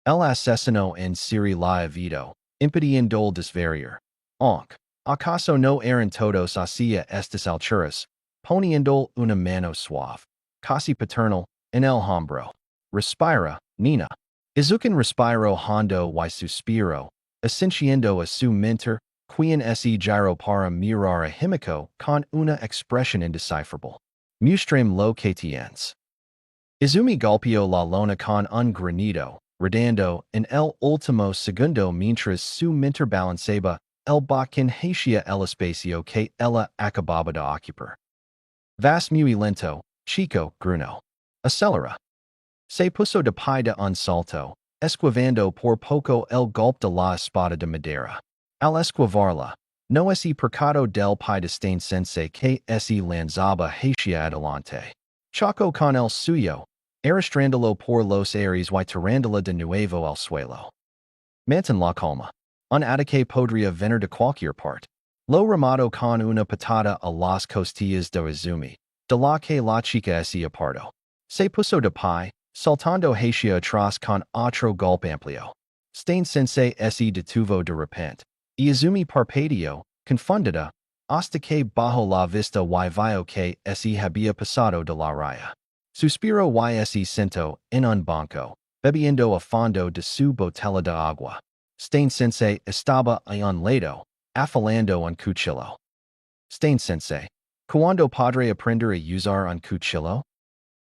El asesino en serie la evitó, impidiendo el desvertir. Aunque, ¿acaso no eran todos hacia estas alturas, poniendo una mano suave, casi paternal, en el hombro? Respira, Nina. Izuku respiró hondo y suspiró, ascendiendo a su mentor, quien se giró para mirar a Himiko con una expresión indecifrable. Mustrame lo que tienes. Izumi golpeó la lona con un granido, rodando en el último segundo mientras su mentor balanceaba el boquín hacia el espacio que ella acababa de ocupar. Vas muy lento, chico, gruñó. Acelera. Se puso de pie de un salto, esquivando por poco el golpe de la espada de madera. Al esquivarla, no es percado del pie de Stain Sensei que se lanzaba hacia adelante. Chocó con el suyo, arrastrándolo por los aires y tirándola de nuevo al suelo. Mantén la calma. Un ataque podría venir de cualquier parte. Lo remató con una patada a las costillas de Izumi, de la que la chica se apartó. Se puso de pie, saltando hacia atrás con otro golpe amplio. Stain Sensei se detuvo de repente, y Izumi parpadeó, confundida, hasta que bajó la vista y vio que se había pasado de la raya. Suspiró y se sentó en un banco, bebiendo a fondo de su botella de agua. Stain Sensei estaba a un lado, afilando un cuchillo. Stain Sensei, ¿cuándo podré aprender a usar un cuchillo?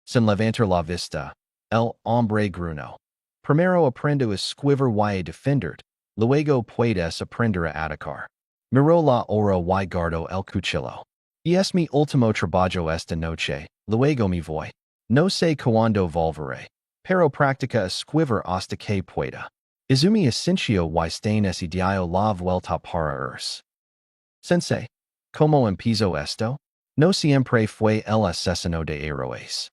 Sin levantar la vista, el hombre gruñó. Primero aprendo a esquivar y a defender, luego puedes aprender a atacar. Miró la hora y guardó el cuchillo. Y es mi último trabajo esta noche, luego me voy. No sé cuándo volveré, pero practica esquivar hasta que pueda. Izumi asintió y Stain se dio la vuelta para irse. Sensei, ¿cómo empiezo esto? No siempre fue el asesino de héroes.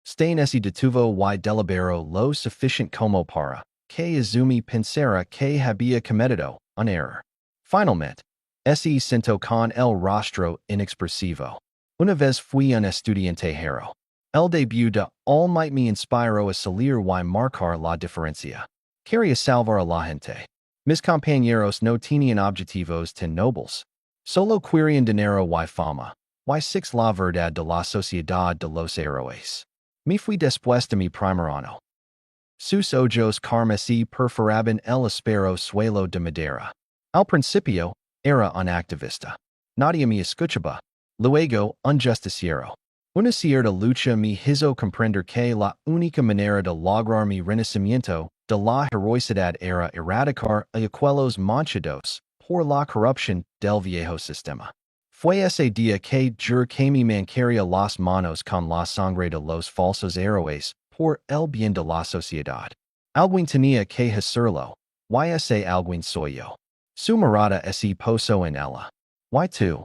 Stain ese detuvo y deliberó lo sufficient como para que Izumi pensara que había cometido un error. Finalmente, se sentó con el rostro inexpresivo. Una vez fui un estudiante hero. El debut de All Might me inspiró a salir y marcar la diferencia. Quería salvar a la gente. Mis compañeros no tenían objetivos tan nobles. Solo querían dinero y fama. Y six la verdad de la sociedad de los héroes. Me fui después de mi primer año. Sus ojos carmesí perforaban el espero suelo de madera. Al principio, era un activista. Nadie me escuchaba. Luego, un justiciero. Una cierta lucha me hizo comprender que la única manera de lograr mi renacimiento de la heroicidad era erradicar a aquellos manchados por la corrupción del viejo sistema. Fue ese día que juré que me mancharía las manos con la sangre de los falsos héroes por el bien de la sociedad. Alguien tenía que hacerlo. Y ese alguien soy yo. Su mirada se posó en ella. Y tú.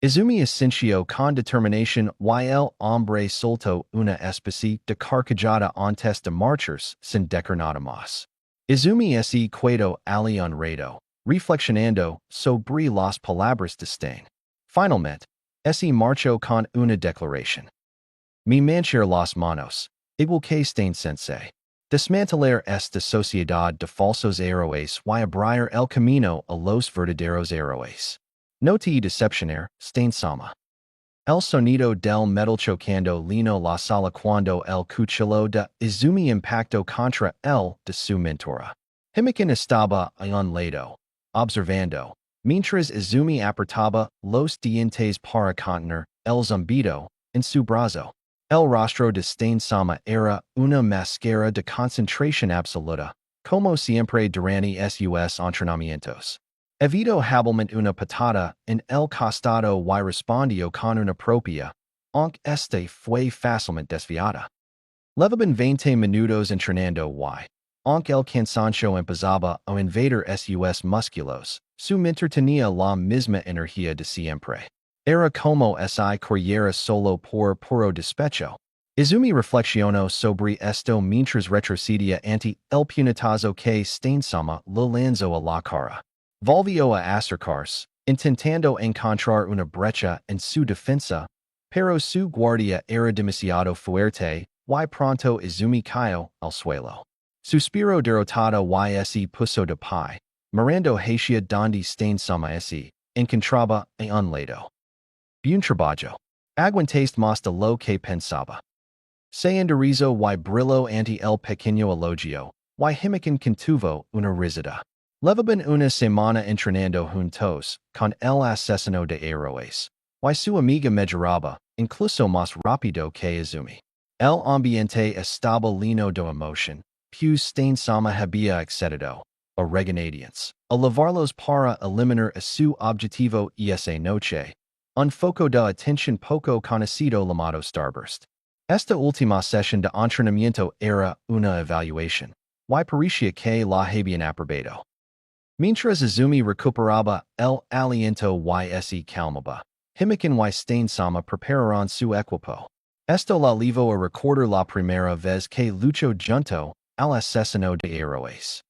Izumi asintió con determinación y el hombre soltó una especie de carcajada antes de marcharse sin decir nada más. Izumi se quedó ali un rato, reflexionando sobre las palabras de Stain. Finalmente, se marchó con una declaración. Me manchar las manos, igual que Stain sensei. Desmantelar esta sociedad de falsos héroes y abrir el camino a los verdaderos héroes. No te decepcionar, Stain sama. El sonido del metal chocando lino la sala cuando el cuchillo de Izumi impactó contra el de su mentora. Himiken estaba a un lado, observando, mientras Izumi apretaba los dientes para contener el zumbido en su brazo. El rostro de Stain sama era una máscara de concentración absoluta, como siempre durante sus entrenamientos. Evitó hábilmente una patada en el costado y respondió con una propia, aunque este fue fácilmente desviada. Llevaban 20 minutos entrenando y, aunque el cansancio empezaba a invadir sus músculos, su mente tenía la misma energía de siempre. Era como si corriera solo por puro despecho. Izumi reflexionó sobre esto mientras retrocedía ante el puñetazo que Stain sama le lanzó a la cara. Volvió a acercarse, intentando encontrar una brecha en su defensa, pero su guardia era demasiado fuerte y pronto Izumi cayó al suelo. Suspiró derrotado y se puso de pie, mirando hacia donde Stain sama se encontraba a un lado. Bien trabajo. Aguantaste más de lo que pensaba. Se enderezó y brilló ante el pequeño elogio, y Himiken contuvo una risita. Llevaban una semana entrenando juntos, con el asesino de héroes, y su amiga mejoraba, incluso más rápido que Izumi. El ambiente estaba lleno de emoción, pues Stain sama había accedido, a regañadientes, a llevarlos para eliminar a su objetivo esa noche, un foco de atención poco conocido llamado Starburst. Esta última sesión de entrenamiento era una evaluación, y parecía que la habían aprobado. Mientras Izumi recuperaba el aliento y se calmaba, Himiken y Stain sama prepararon su equipo. Esto la llevó a recordar la primera vez que luchó junto al asesino de héroes.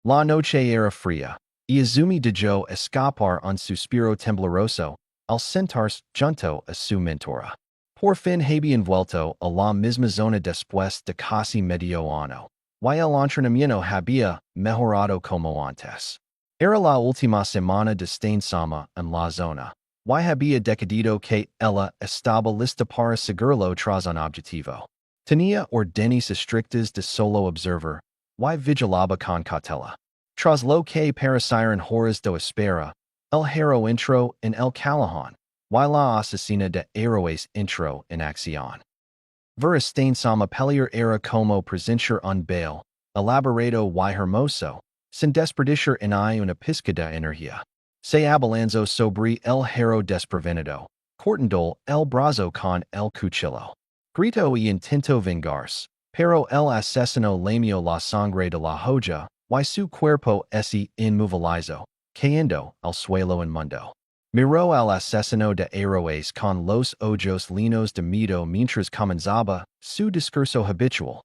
La noche era fría, y Izumi dejó escapar un suspiro tembloroso al sentarse junto a su mentora. Por fin habían vuelto a la misma zona después de casi medio año, y el entrenamiento había mejorado como antes. Era la última semana de Stain sama en la zona, y había decidido que ella estaba lista para seguirlo tras un objetivo. Tenía órdenes estrictas de solo observar, y vigilaba con cautela. Tras lo que parecieron horas de espera, el hero entró en el callejón, y la asesina de héroes entró en acción. Ver Stain sama pelear era como presenciar un baile, elaborado y hermoso, sin desperdiciar en una pizca de energía. Se abalanzó sobre el hero desprevenido, cortando el brazo con el cuchillo. Gritó y intentó vengarse, pero el asesino lamió la sangre de la joya, y su cuerpo se inmovilizó, cayendo al suelo inmundo. Miro al asesino de héroes con los ojos linos de miedo mientras comenzaba su discurso habitual.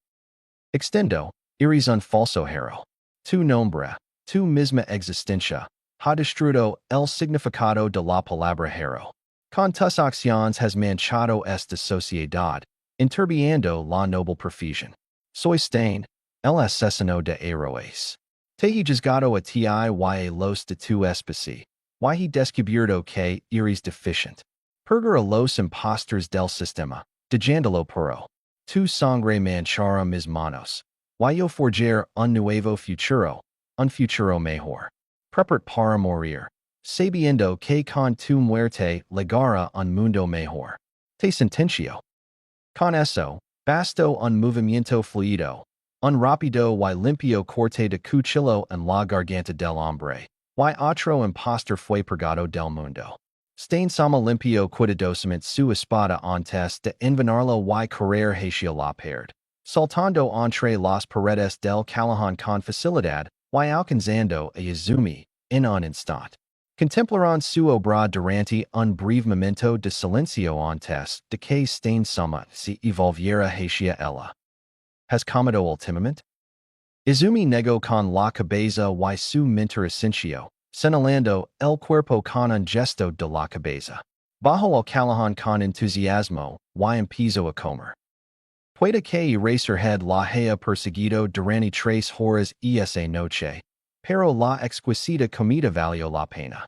Extendo, eres un falso hero. Tu nombre, tu misma existencia, ha destruido el significado de la palabra hero. Con tus acciones has manchado esta sociedad, interviendo la noble profesión. Soy Stain, el asesino de héroes. Te he juzgado a ti y a los de tu especie. Y he descubierto que eres deficient. Purgar a los impostors del sistema, dejándolo puro. Tu sangre manchara mis manos. Y yo forjar un nuevo futuro, un futuro mejor. Prepart para morir. Sabiendo que con tu muerte legara un mundo mejor. Te sentencio. Con eso, basto un movimiento fluido, un rápido y limpio corte de cuchillo en la garganta del hombre. Y otro impostor fue purgado del mundo. Stain sama limpio cuidadosamente su espada antes de envenenarlo y correr hacia la pared. Saltando entre las paredes del callejón con facilidad, y alcanzando a Izumi en un instante. Contemplaron su obra durante un breve momento de silencio antes de que Stain sama se evolviera hacia ella. ¿Has comido últimamente? Izumi negó con la cabeza y su mente asintió, señalando el cuerpo con un gesto de la cabeza. Bajo el callejón con entusiasmo, y empezó a comer. Puede que Eraserhead la haya perseguido durante 3 horas esa noche, pero la exquisita comida valió la pena.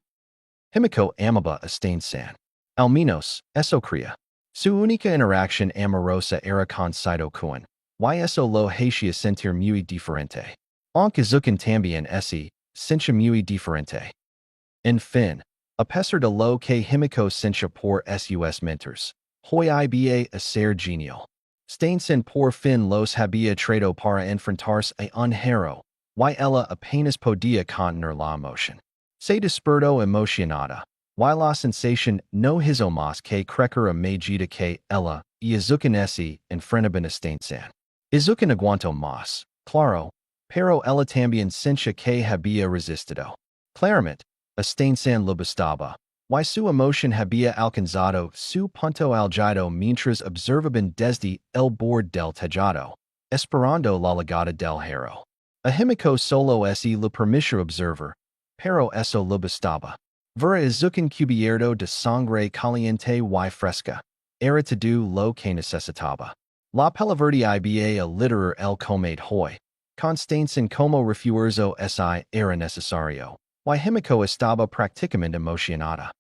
Himiko amaba a Stain-san. Al menos, eso creía. Su única interacción amorosa era con Saito-kun, y eso lo hacía sentir muy diferente. Aunque Izuku también se sentía muy diferente. En fin, a pesar de lo que Himiko sentía por sus mentors, hoy iba a ser genial. Stain-san por fin los había traído para enfrentarse a un hero, y ella apenas podía contener la emoción. Se despertó emocionada, y la sensación no hizo más que crecer a medida que ella y Izuku se enfrentaban a Stain-san. Izuku aguantó más, claro, pero ella también sentía que había resistido. Claramente, a Stain-san lo bastaba, y su emoción había alcanzado su punto álgido mientras observaban desde el borde del tejado, esperando la llegada del hero. A Himiko solo lo permitió observar, pero eso lo bastaba. Ver a Izuku cubierto de sangre caliente y fresca, era todo lo que necesitaba. La palaverdi iba a literar el comate hoy, con Stain-san como refuerzo si era necesario, y Himiko estaba prácticamente emocionada.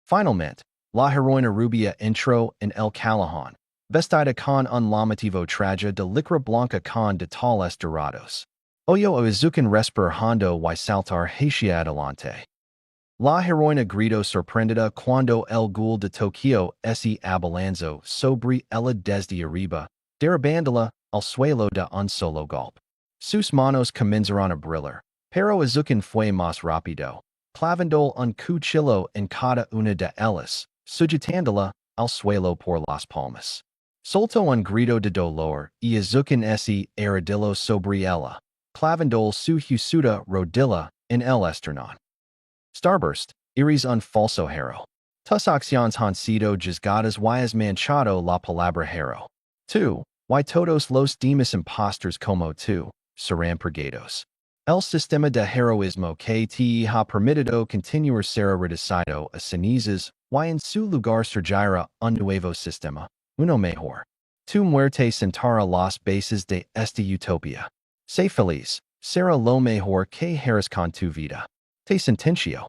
Finalmente, la heroína rubia entró en el callejón, vestida con un llamativo traje de licra blanca con detalles dorados. Oyó a Izuku respirar hondo y saltar hacia adelante. La heroína gritó sorprendida cuando el Ghoul de Tokio se abalanzó sobre ella desde arriba, derribándola al suelo de un solo golpe. Sus manos comenzaron a brillar, pero Izuku fue más rápido, clavando un cuchillo en cada una de ellas, sujetándola al suelo por las palmas. Soltó un grito de dolor y Izuku se arrodilló sobre ella, clavando su huesuda rodilla en el esternón. Starburst, eres un falso hero. Tus acciones han sido juzgadas y has manchado la palabra hero. Tú, y todos los demás impostors como tú, serán purgados. El sistema de heroísmo que te ha permitido continuar será reducido a cenizas, y en su lugar surgirá un nuevo sistema, uno mejor. Tu muerte sentará las bases de esta utopía. Sé feliz, será lo mejor que harás con tu vida. Te sentencio.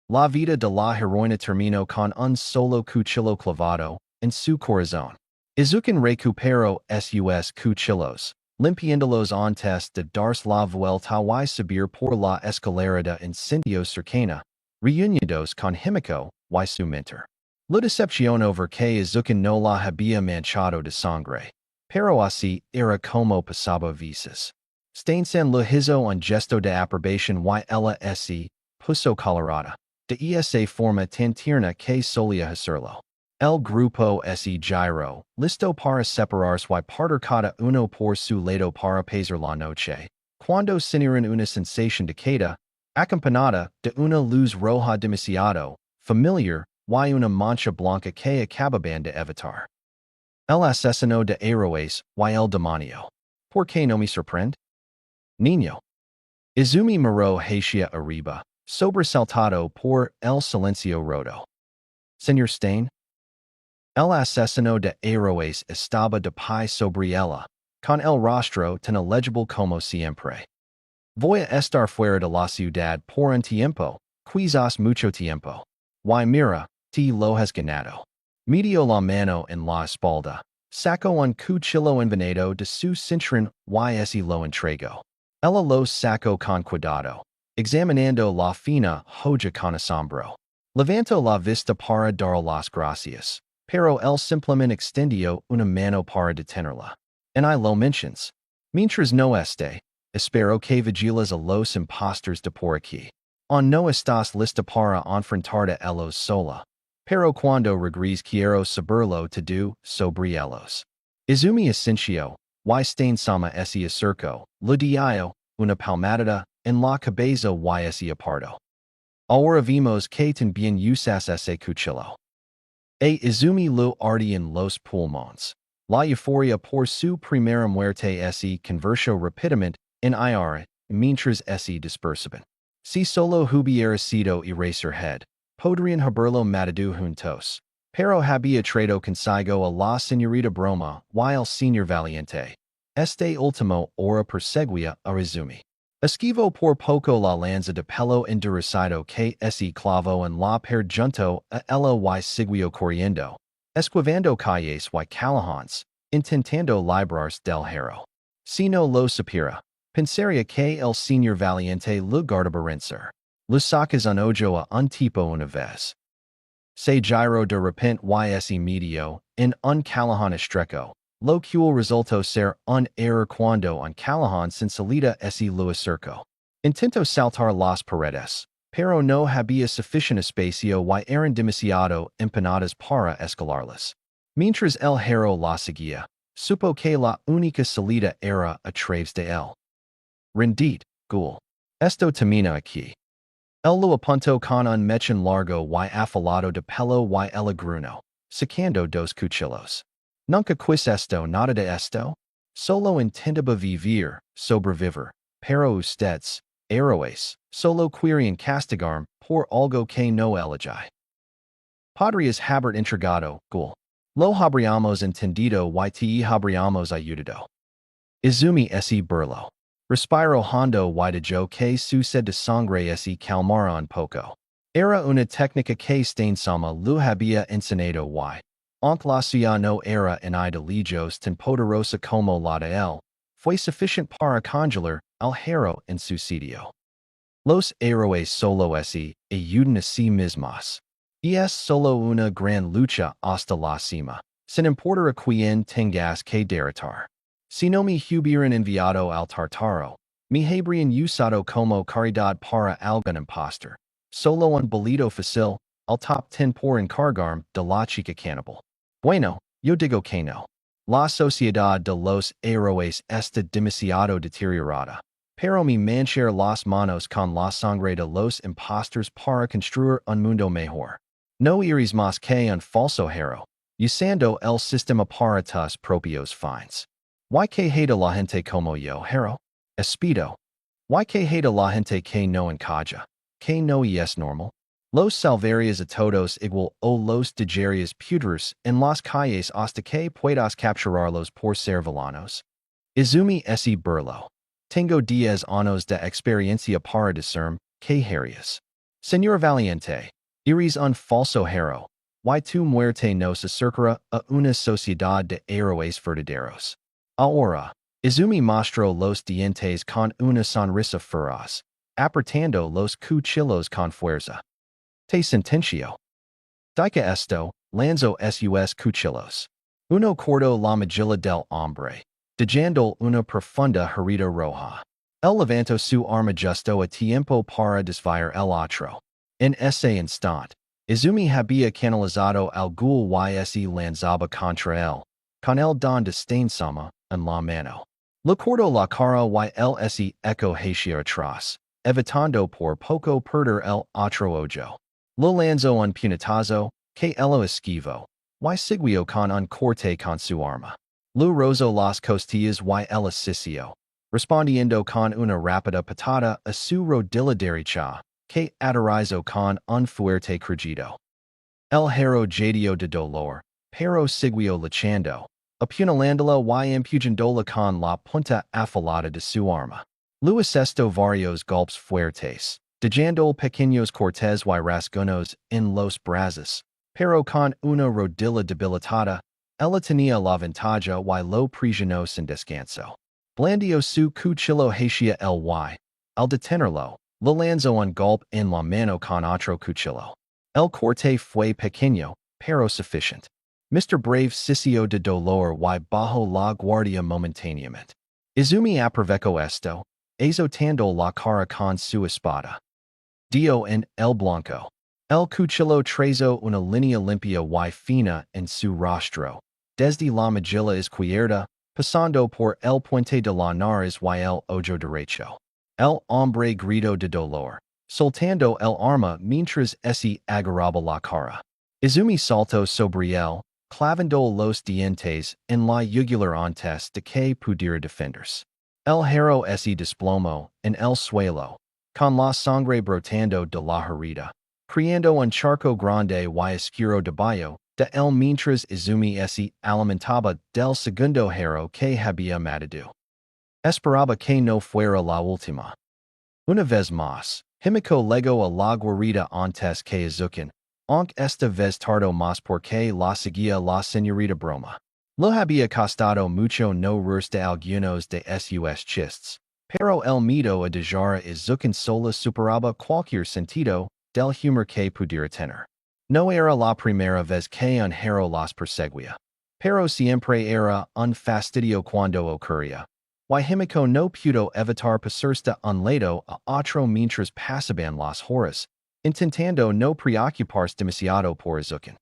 La vida de la heroína terminó con un solo cuchillo clavado en su corazón. Izuku recuperó sus cuchillos, limpiándolos antes de darse la vuelta y subir por la escalera de incendio cercana, reunidos con Himiko y su mentor. La decepción over que Izuku no la había manchado de sangre, pero así era como pasaba veces. Stain-san le hizo un gesto de aprobación y ella se puso colorada, de esa forma tan tierna que solía hacerlo. El grupo se giró, listo para separarse y partir cada uno por su lado para pasar la noche, cuando sintieron una sensación de queda, acompañada de una luz roja demasiado familiar, y una mancha blanca que acababan de evitar. El asesino de héroes, y el demonio. ¿Por qué no me sorprende? Niño. Izumi miró hacia arriba, sobresaltado por el silencio roto. Señor Stain? El asesino de héroes estaba de pie sobre ella, con el rostro tan legible como siempre. Voy a estar fuera de la ciudad por un tiempo, quizás mucho tiempo. Y mira, te lo has ganado. Metió la mano en la espalda, sacó un cuchillo envenenado de su cinturón y se lo entregó. Ella lo sacó con cuidado, examinando la fina joya con asombro. Levantó la vista para dar las gracias, pero él simplemente extendió una mano para detenerla. En I lo mentions. Mientras no esté, espero que vigiles a los imposters de por aquí. No estás lista para enfrentar a ellos sola. Pero cuando regres quiero saberlo to do sobre ellos. Izumi Asensio, y Stain sama ese acerco, le dio una palmadita en la cabeza y ese aparto. Ahora vimos que también usas ese cuchillo. Izumi lo arde en los pulmones. La euforia por su primera muerte se convirtió rápidamente en ira mientras se dispersaban. Si solo hubiera sido Eraserhead, podrían haberlo matado juntos. Pero había traído consigo a la señorita Broma y el señor Valiente. Este último ahora perseguía a Izumi. Esquivo por poco la lanza de pelo endurecado que se clavó en la pared junto a ella y siguió corriendo, esquivando calles y callejones, intentando librarse del hero. Si no lo supiera, pensaría que el señor Valiente le guardaba rencor. Le sacas un ojo a un tipo una vez. Se giró de repente y se metió en un callejón estrecho, lo cual resultó ser un error cuando un callejón sin salida se lo acercó. Intentó saltar las paredes, pero no había suficiente espacio y eran demasiado empinadas para escalarlas. Mientras el hero la seguía, supo que la única salida era a través de él. Rendid, Ghoul. Esto termina aquí. El lo apuntó con un mechón largo y afilado de pelo y el gruno, sacando dos cuchillos. Nunca quis esto nada de esto? Solo intentaba vivir, sobrevivir, pero ustedes, héroes, solo querían castigarme por algo que no elegí. Podrías haber entregado, Ghoul. Lo habríamos entendido y te habríamos ayudado. Izumi se burló. Respiro hondo y dijo que su sed de sangre se calmara un poco. Era una técnica que Stain sama lo había enseñado y, aunque la suya no era en idolillos tan poderosa como la de él, fue suficiente para congelar al hero en su sitio. Los héroes solo se ayudan a sí mismos. Y es solo una gran lucha hasta la cima, sin importar a quién tengas que derrotar. Si no me hubieran enviado al Tartaro, me habrían usado como caridad para algún impostor. Solo un bolito fácil, al top 10 por encargarme de la chica cannibal. Bueno, yo digo que no. La sociedad de los héroes está demasiado deteriorada. Pero me manchar las manos con la sangre de los impostors para construir un mundo mejor. No eres más que un falso hero, usando el sistema para tus propios fines. ¿Y que hate la gente como yo, hero? Espido. ¿Y que hate la gente que no encaja? Que no es normal? Los salvarías a todos igual o los dejarías pudres en las calles hasta que puedas capturarlos por ser villanos? Izumi se burló. Tengo 10 años de experiencia para discernir que harías. Señor Valiente, eres un falso hero. Y tu muerte nos acercará a una sociedad de héroes verdaderos. Ahora, Izumi mostró los dientes con una sonrisa feroz, apretando los cuchillos con fuerza. Te sentencio. Dica esto, lanzo sus cuchillos. Uno cortó la mejilla del hombre, dejando una profunda herida roja. Él levantó su arma justo a tiempo para desviar el otro. En ese instante, Izumi había canalizado al Ghoul y se lanzaba contra él, con el don de Stain sama en la mano. Le cortó la cara y el se eco hacia atrás, evitando por poco perder el otro ojo. Lo lanzo un punitazo, que elo esquivo, y seguio con un corte con su arma. Lu rozo las costillas y el asicio, respondiendo con una rápida patada a su rodilla derecha, que aterrizó con un fuerte crujido. El hero jadio de dolor, pero seguio luchando, apuñalándola y empujándola con la punta afilada de su arma. Luis esto varios golpes fuertes, dejando pequeños cortes y rasguños en los brazos, pero con una rodilla debilitada, ella tenía la ventaja y lo prisionó sin descanso. Blandió su cuchillo hacia el y, al detenerlo, le lanzó un golpe en la mano con otro cuchillo. El corte fue pequeño, pero suficiente. Mr. Brave sisió de dolor y bajo la guardia momentáneamente. Izumi aprovechó esto, azotando la cara con su espada. Dio en el blanco. El cuchillo trazó una línea limpia y fina en su rostro, desde la mejilla izquierda, pasando por el puente de la nariz y el ojo derecho. El hombre gritó de dolor, soltando el arma mientras se agarraba la cara. Izumi saltó sobre él, clavando los dientes en la yugular antes de que pudiera defenderse. El hero se desplomó en el suelo, con la sangre brotando de la herida, creando un charco grande y oscuro debajo de él mientras Izumi se alimentaba del segundo hero que había matado. Esperaba que no fuera la última. Una vez más, Himiko legó a la guarida antes que Izuku, aunque esta vez tardó más porque la seguía la señorita Broma. Lo había costado mucho no reírse de algunos de sus chistes, pero el miedo a dejar a Izuku sola superaba cualquier sentido del humor que pudiera tener. No era la primera vez que un hero las perseguía, pero siempre era un fastidio cuando ocurría. Y Himiko no pudo evitar pasarse un lado a otro mientras pasaban las horas, intentando no preocuparse demasiado por Izuku.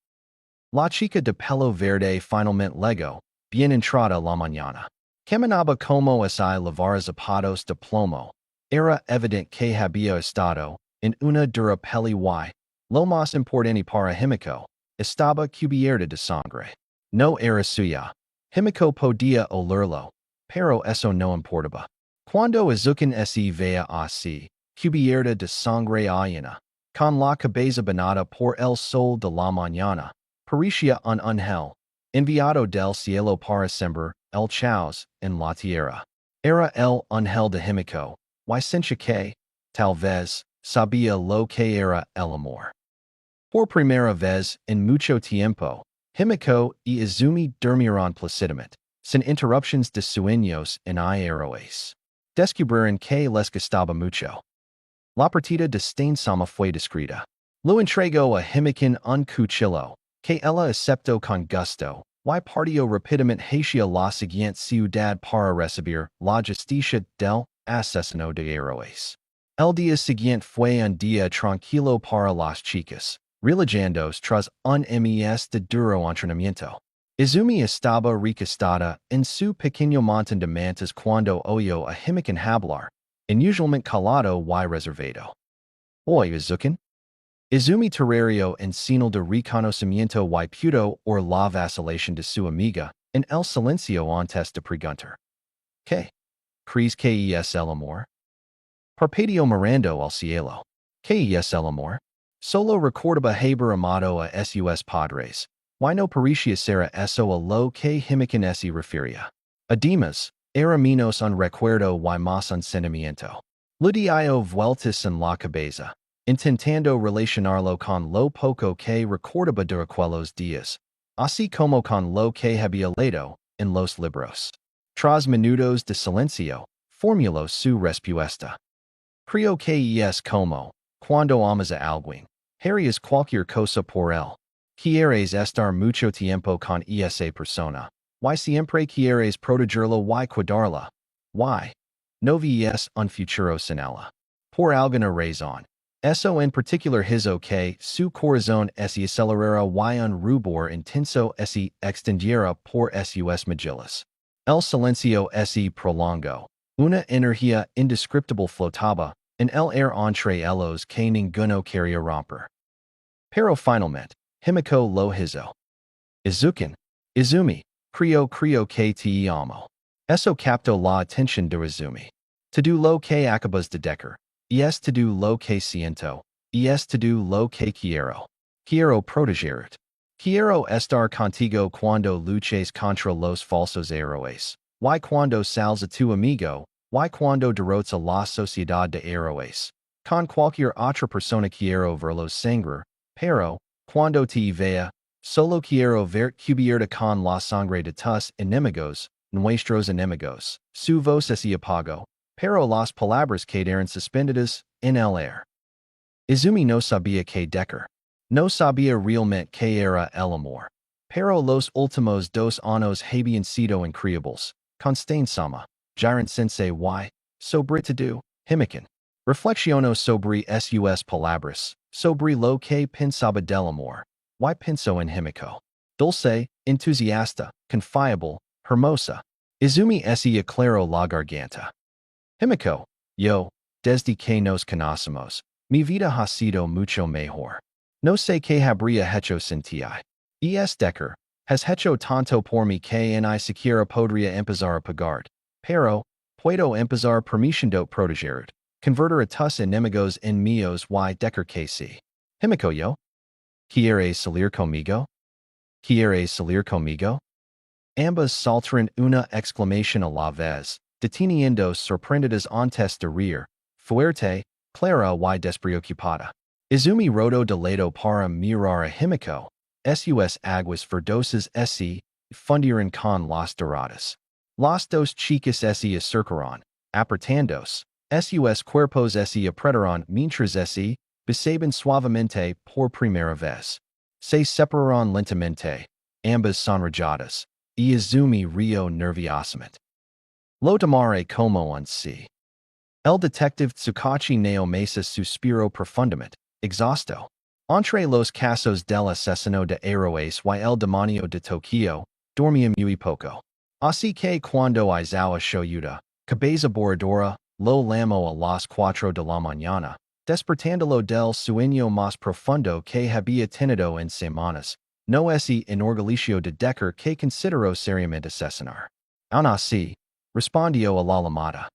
La chica de pelo verde finalmente llegó, bien entrada la mañana. Caminaba como si lavara zapatos de plomo. Era evidente que había estado en una dura peli y, lo más importante para Himiko, estaba cubierta de sangre. No era suya. Himiko podía olerlo, pero eso no importaba. Cuando Izuku se veía así, cubierta de sangre ayana, con la cabeza banada por el sol de la mañana, parecía un ángel, enviado del cielo para sembrar el caos en la tierra. Era el ángel de Himiko, y sentía que, tal vez, sabía lo que era el amor. Por primera vez en mucho tiempo, Himiko y Izumi durmieron plácidamente, sin interrupciones de sueños en héroes. Descubrieron que les gustaba mucho. La partida de Stain Sama fue discreta. Lo entregó a Himiko un cuchillo, que ella aceptó con gusto, y partió rápidamente hacia la siguiente ciudad para recibir la justicia del asesino de héroes. El día siguiente fue un día tranquilo para las chicas, relajándose tras un mes de duro entrenamiento. Izumi estaba recostada en su pequeño montón de mantas cuando oyó a Himiko hablar, inusualmente calado y reservado. Hoy, Izuku. Izumi terrario en señal de reconocimiento y pudo or la vacilación de su amiga en el silencio antes de preguntar. ¿Qué? ¿Crees que es el amor? Parpadeó mirando al cielo. ¿Qué es el amor? Solo recordaba haber amado a sus padres. Y no parecía ser eso a lo que Himiko se refería. Además, era menos un recuerdo y más un sentimiento. Le dio vueltas en la cabeza, intentando relacionarlo con lo poco que recordaba de aquellos días, así como con lo que había leído en los libros. Tras minutos de silencio, formuló su respuesta. Creo que es como, cuando amas a alguien, harías cualquier cosa por él. Quieres estar mucho tiempo con esa persona, y siempre quieres protegerlo y cuidarla. Y no ves un futuro sin ella. Por alguna razón. Eso en particular hizo que su corazón se acelerara y un rubor intenso se extendiera por sus mejillas. El silencio se prolongó. Una energía indescriptible flotaba en el aire entre ellos que ninguno quería romper. Pero finalmente, Himiko lo hizo. Izuken, Izumi, Creo kte amo. Eso capto la atención de Izumi. To do lo que acabas de decir. Es to do lo que siento. Es to do lo que quiero. Quiero protegerut. Quiero estar contigo cuando luches contra los falsos héroes. Y cuando sales a tu amigo. Y cuando derrotas a la sociedad de héroes. Con cualquier otra persona quiero verlos sangrar. Pero, cuando te vea, solo quiero ver cubierta con la sangre de tus enemigos, nuestros enemigos. Su voz se apagó, pero las palabras quedaron suspendidas en el aire. Izumi no sabía que decir. No sabía realmente que era el amor. Pero los últimos 2 años habían sido increíbles. Constain-sama, Jiren sensei y, sobre todo, Himiken. Reflexiono sobre sus palabras, sobre lo que pensaba del amor. Y pienso en Himiko. Dulce, entusiasta, confiable, hermosa. Izumi se aclaró la garganta. Himiko, yo, desde que nos conocemos, mi vida ha sido mucho mejor. No sé qué habría hecho sin ti. Es decir, has hecho tanto por mí que ni siquiera podría empezar a pagar. Pero, puedo empezar permitiendo protegerut. Convertir a tus enemigos en míos y decir que sí. Himiko yo? ¿Quieres salir conmigo? ¿Quieres salir conmigo? Ambas saltaron una exclamación a la vez, deteniendo sorprendidas antes de reír, fuerte, clara y despreocupada. Izumi rodó de lado para mirar a Himiko, sus aguas verdosas se fundieron con las doradas. Las dos chicas se acercaron, apretándose, sus cuerpos se apretaron mientras se besaban suavemente por primera vez. Se separaron lentamente, ambas sonrojadas, y Izumi rió nerviosamente. Lo tomaré como un sí. El detective Tsukachi Neo Mesa suspiró profundamente, exhausto. Entre los casos del asesino de héroes y el demonio de Tokio, dormía muy poco. Así que cuando Aizawa Shoyuta, cabeza borradora, lo llamó a las 4 de la mañana, despertándolo del sueño más profundo que había tenido en semanas, no se enorgulleció de decir que consideró seriamente asesinar. Aun así, respondió a la llamada.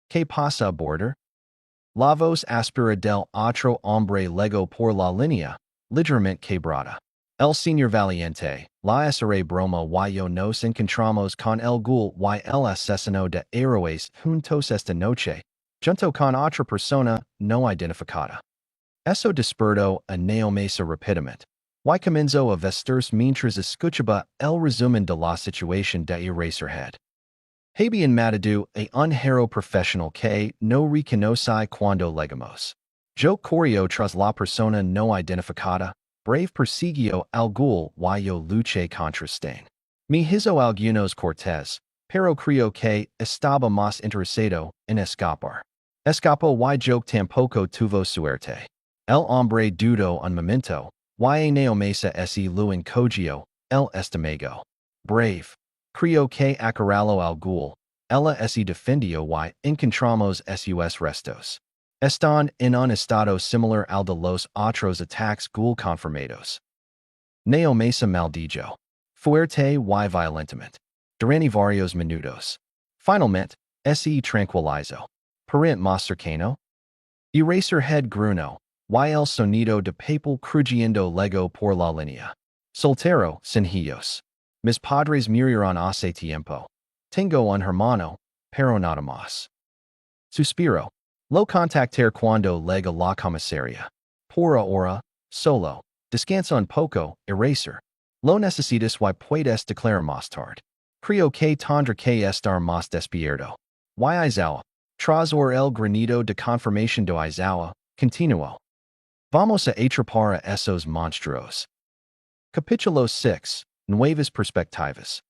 ¿Qué pasa, border? La voz áspera del otro hombre llegó por la línea, ligeramente quebrada. El señor Valiente, la SRA broma y yo nos encontramos con el Ghoul y el asesino de héroes juntos esta noche, junto con otra persona no identificada. Eso despertó a Neo Mesa rápidamente. Y comenzó a vestirse mientras escuchaba el resumen de la situación de Eraserhead. Habían matado a un hero profesional que no reconoce cuando llegamos. Yo corrió tras la persona no identificada, brave persiguió al Ghoul y yo luché contra Stain. Me hizo algunos cortes, pero creo que estaba más interesado en escapar. Escapó y yo tampoco tuvo suerte. El hombre dudó un momento, y Neo Mesa se lo encogió, el estómago. Brave. Creo que acorraló al Ghoul. Ella se defendió y encontramos sus restos. Están en un estado similar al de los otros ataques Ghoul confirmados. Neo Mesa maldijo. Fuerte y violentamente. Durante varios minutos. Finalmente, se tranquilizó. Parent más cercano. Eraserhead gruñó, y el sonido de papel crujiendo llegó por la línea. Soltero, sin hijos. Mis padres murieron hace tiempo. Tengo un hermano, pero nada más. Suspiro. Lo contactar cuando llega la comisaria. Por ahora, solo. Descansa un poco, Eraser. Lo necesitas y puedes declarar más tarde. Creo que tendré que estar más despierto. Y Aizawa. Tras el granido de confirmación de Aizawa, continuó. Vamos a atrapar a esos monstruos. Capítulo 6. Nuevas perspectivas.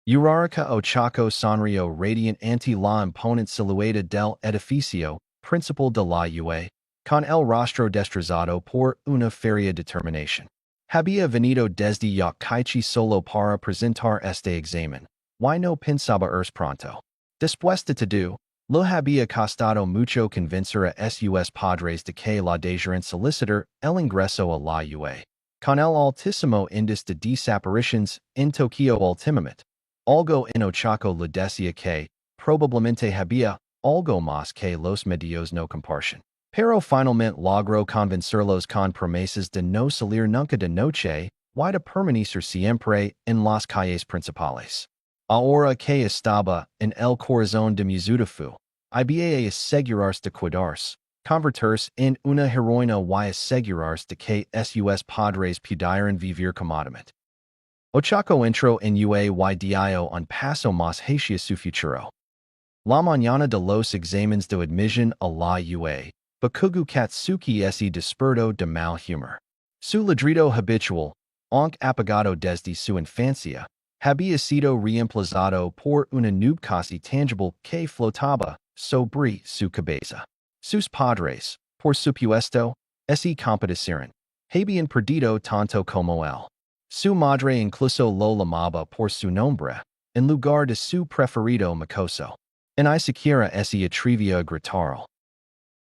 Urarica o Chaco sonrió radiant ante la imponente silueta del edificio principal de la UE, con el rostro destrozado por una feria determinación. Había venido desde Yokkaichi solo para presentar este examen, y no pensaba pronto. Después de todo, Lo había costado mucho convencer a sus padres de que la dejaran solicitar el ingreso a la UE. Con el altísimo índice de desapariciones en Tokio últimamente, algo en Ochako le decía que, probablemente había algo más que los medios no comparten. Pero finalmente logró convencerlos con promesas de no salir nunca de noche y de permanecer siempre en las calles principales. Ahora que estaba en el corazón de mi Zudafu, iba a asegurarse de cuidarse, convertirse en una heroína y asegurarse de que sus padres pudieran vivir cómodamente. Ochako entró en UA y dio un paso más hacia su futuro. La mañana de los exámenes de admisión a la UA, Bakugu Katsuki se despertó de mal humor. Su ladrido habitual, aunque apagado desde su infancia, había sido reemplazado por una nube casi tangible que flotaba sobre su cabeza. Sus padres, por supuesto, se compadecieron. Habían perdido tanto como él. Su madre incluso lo llamaba por su nombre, en lugar de su preferido mocoso. En ni siquiera se atrevía a gritarlo.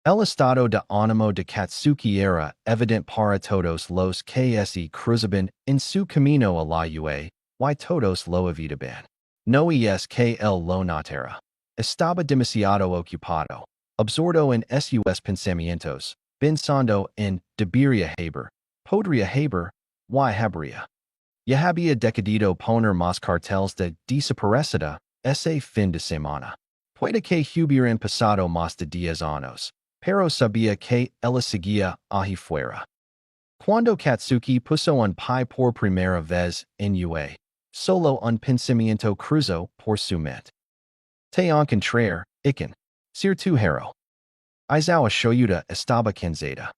El estado de ánimo de Katsuki era evidente para todos los que se cruzaban en su camino a la UE, y todos lo evitaban. No es que él lo notara. Estaba demasiado ocupado, absorto en sus pensamientos, pensando en debería haber, podría haber, y habría. Ya había decidido poner más carteles de desaparecida ese fin de semana. Puede que hubieran pasado más de 10 años, pero sabía que ella seguía ahí fuera. Cuando Katsuki puso un pie por primera vez en UA, solo un pensamiento cruzó por su mente. Te encontrar, iken, ser tu hero. Izawa Shoyuta estaba cansada.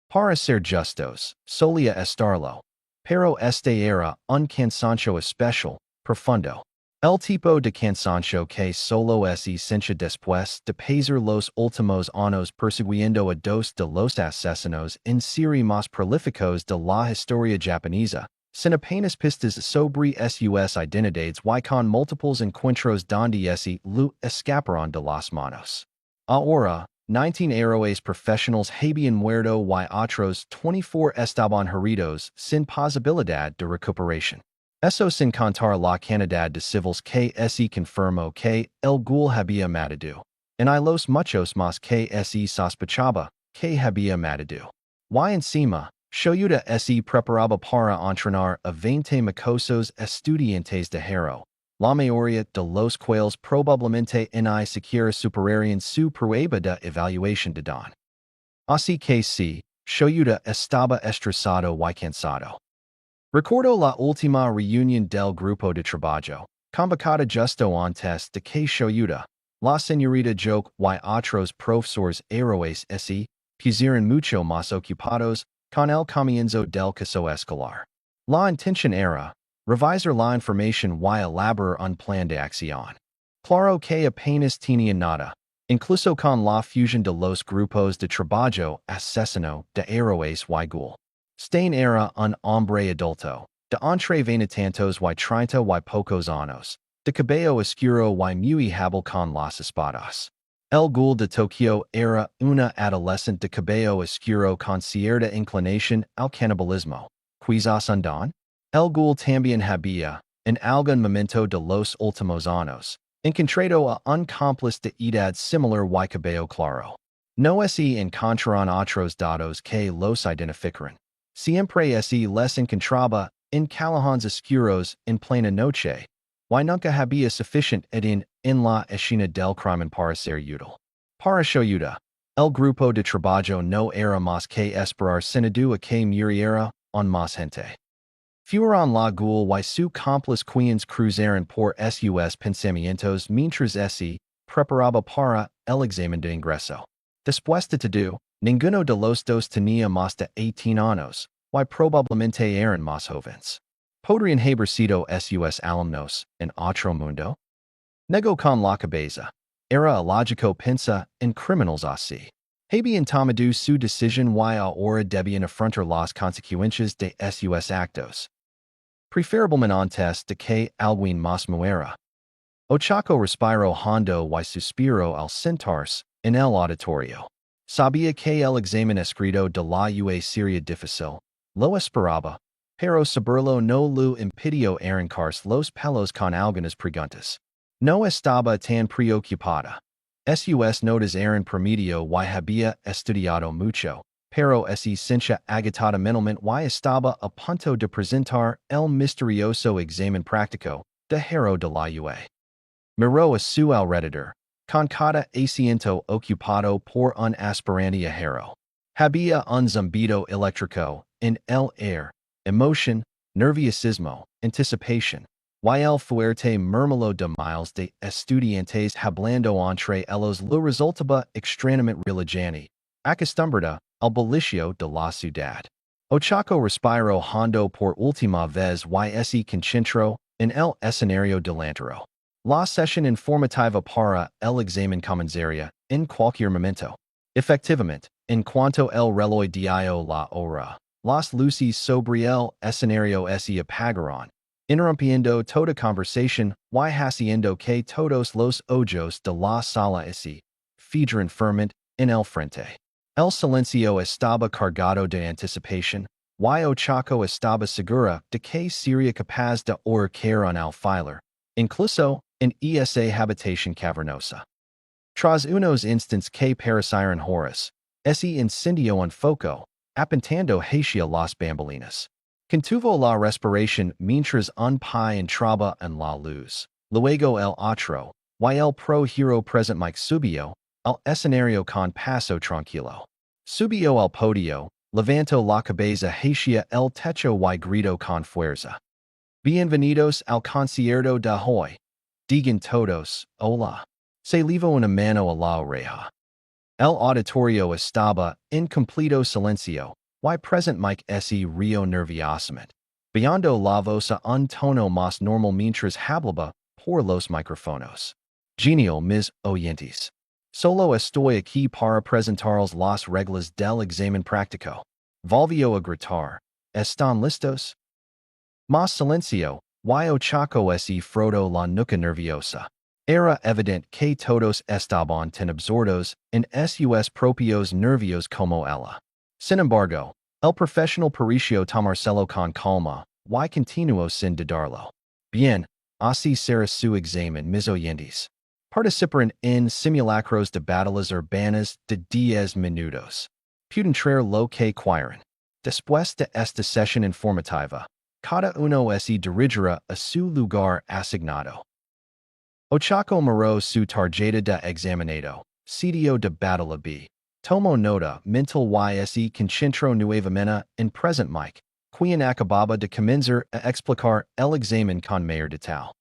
Para ser justos, solía estarlo, pero este era un cansancio especial, profundo. El tipo de cansancio que solo se siente después de pasar los últimos años persiguiendo a dos de los asesinos en serie más prolíficos de la historia japonesa, sin apenas pistas sobre sus identidades y con múltiples encuentros donde se lo escaparon de las manos. Ahora, 19 héroes profesionales habían muerto y otros 24 estaban heridos sin posibilidad de recuperación. Eso sin contar la cantidad de civiles que se confirmó que el Ghoul había matado. En hay los muchos más que se sospechaba que había matado. Y encima, Shoyuta se preparaba para entrenar a 20 mocosos estudiantes de hero. La mayoría de los cuales probablemente ni siquiera superarían su prueba de evaluación de don. Así que sí, Shoyuta estaba estresado y cansado. Recordó la última reunión del grupo de trabajo, convocada justo antes de que Shoyuta, la señorita Joke y otros profesores héroes se pusieran mucho más ocupados con el comienzo del caso escolar. La intención era revisar la información y elaborar un plan de acción. Claro que apenas tenía nada, incluso con la fusión de los grupos de trabajo asesino de héroes y Ghoul. Stain era un hombre adulto, de entre veintitantos y 30 y pocos años, de cabello oscuro y muy hábil con las espadas. El Ghoul de Tokio era una adolescente de cabello oscuro con cierta inclinación al canibalismo. Quizás un don? El Ghoul también había, en algún momento de los últimos años, encontrado a un cómplice de edad similar y cabello claro. No se encontraron otros datos que los identificaran. Siempre se les encontraba en callejones oscuros en plena noche, y nunca había suficient edad en la escena del crimen para ser útil. Para Shoyuta, el grupo de trabajo no era más que esperar senado a que muriera un más gente. Fueron la Ghoul y su cómplice quienes cruzaron por sus pensamientos mientras se preparaba para el examen de ingreso. Después de todo, ninguno de los dos tenía más de 18 años, y probablemente eran más jóvenes. ¿Podrían haber sido sus alumnos en otro mundo? Negó con la cabeza. Era ilógico pensar en criminals así. Habían tomado su decisión y ahora debían afrontar las consecuencias de sus actos. Preferiblemente antes de que alguien más muera. Ochaco respiro hondo y suspiro al sentarse en el auditorio. Sabía que el examen escrito de la ua seria difícil. Lo esperaba, pero saberlo no lo impidió arrancarse los pelos con algunas preguntas. No estaba tan preocupada. Sus notas eran promedio y había estudiado mucho, pero esa ciencia agitada mentalmente y estaba a punto de presentar el misterioso examen práctico de hero de la ua. Miró a su alrededor, con cada asiento ocupado por un aspirante a hero. Había un zumbido eléctrico en el air, emoción, nerviosismo, anticipación, y el fuerte murmullo de miles de estudiantes hablando entre ellos lo resultaba extrañamente relajante, acostumbrada al bullicio de la ciudad. Ochaco respiró hondo por última vez y se concentró en el escenario delantero. La sesión informativa para el examen comenzaría en cualquier momento. Efectivamente, en cuanto el reloj dio la hora, las luces sobre el escenario se apagaron, interrumpiendo toda conversación y haciendo que todos los ojos de la sala se fijaran firmemente en el frente. El silencio estaba cargado de anticipación, y Ochaco estaba segura de que sería capaz de ahorcar un alfiler, incluso en esa habitación cavernosa. Tras unos instants que parecieron horas, ese incendio un foco, apuntando hacia las bambalinas. Contuvo la respiración mientras un pie entraba en la luz. Luego el otro, y el pro hero present Mike subió al escenario con paso tranquilo. Subió al podio, levantó la cabeza hacia el techo y gritó con fuerza. Bienvenidos al concierto de hoy. Digan todos, hola. Se levo una mano a la oreja. El auditorio estaba en completo silencio, y present Mike se rio nerviosamente, viendo la voz a un tono más normal mientras hablaba por los micrófonos. Genial, mis oyentes. Solo estoy aquí para presentaros las reglas del examen práctico. Volvió a gritar. ¿Están listos? Más silencio, y Ochaco se frotó la nuca nerviosa. Era evidente que todos estaban tan absortos en sus propios nervios como ella. Sin embargo, el profesional pareció tomárselo con calma, y continuó sin dudarlo. Bien, así será su examen, mis oyentes. Participarán en simulacros de batallas urbanas de 10 minutos. Pueden traer lo que quieran. Después de esta sesión informativa, cada uno se dirigirá a su lugar asignado. Ochaco miró su tarjeta de examinado, sitio de batalla B. Tomó nota mental y se concentró nuevamente en present Mike, quien acababa de comenzar a explicar el examen con mayor detalle.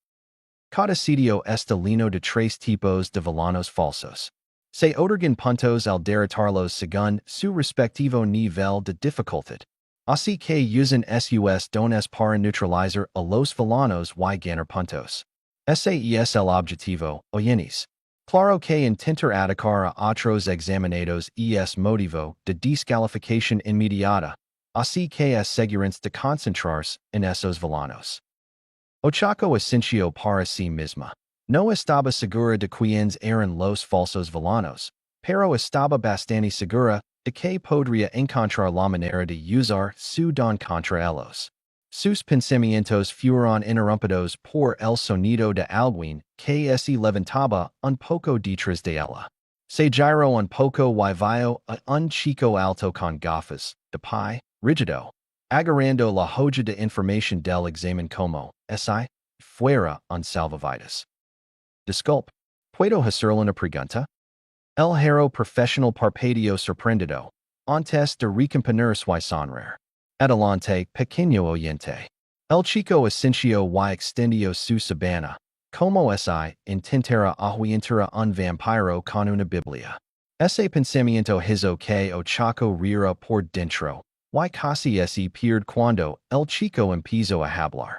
Cada sitio está lleno de tres tipos de villanos falsos. Se otorgan puntos al derrotarlos según su respectivo nivel de dificultad. Así que usan sus dones para neutralizar a los villanos y ganar puntos. Ese es el objetivo, oyentes. Claro que intentar atacar a otros examinados es motivo de descalificación inmediata, así que asegúrense de concentrarse en esos villanos. Ochaco asintió para sí misma. No estaba segura de quiénes eran los falsos villanos, pero estaba bastante segura de que podría encontrar la manera de usar su don contra ellos. Sus pensamientos fueron interrumpidos por el sonido de alguien que se levantaba un poco detrás de ella. Se giró un poco y vio a un chico alto con gafas de pie, rígido, agarrando la hoja de información del examen como, si fuera un salvavidas. Disculpe, ¿puedo hacerle una pregunta? El hero profesional parpadeó sorprendido, antes de recomponer su sonrisa. Adelante, pequeño oyente. El chico asintió y extendió su sabana, como si intentara ahuyentar a un vampiro con una biblia. Ese pensamiento hizo que Ochaco riera por dentro, y casi se pierde cuando el chico empezó a hablar.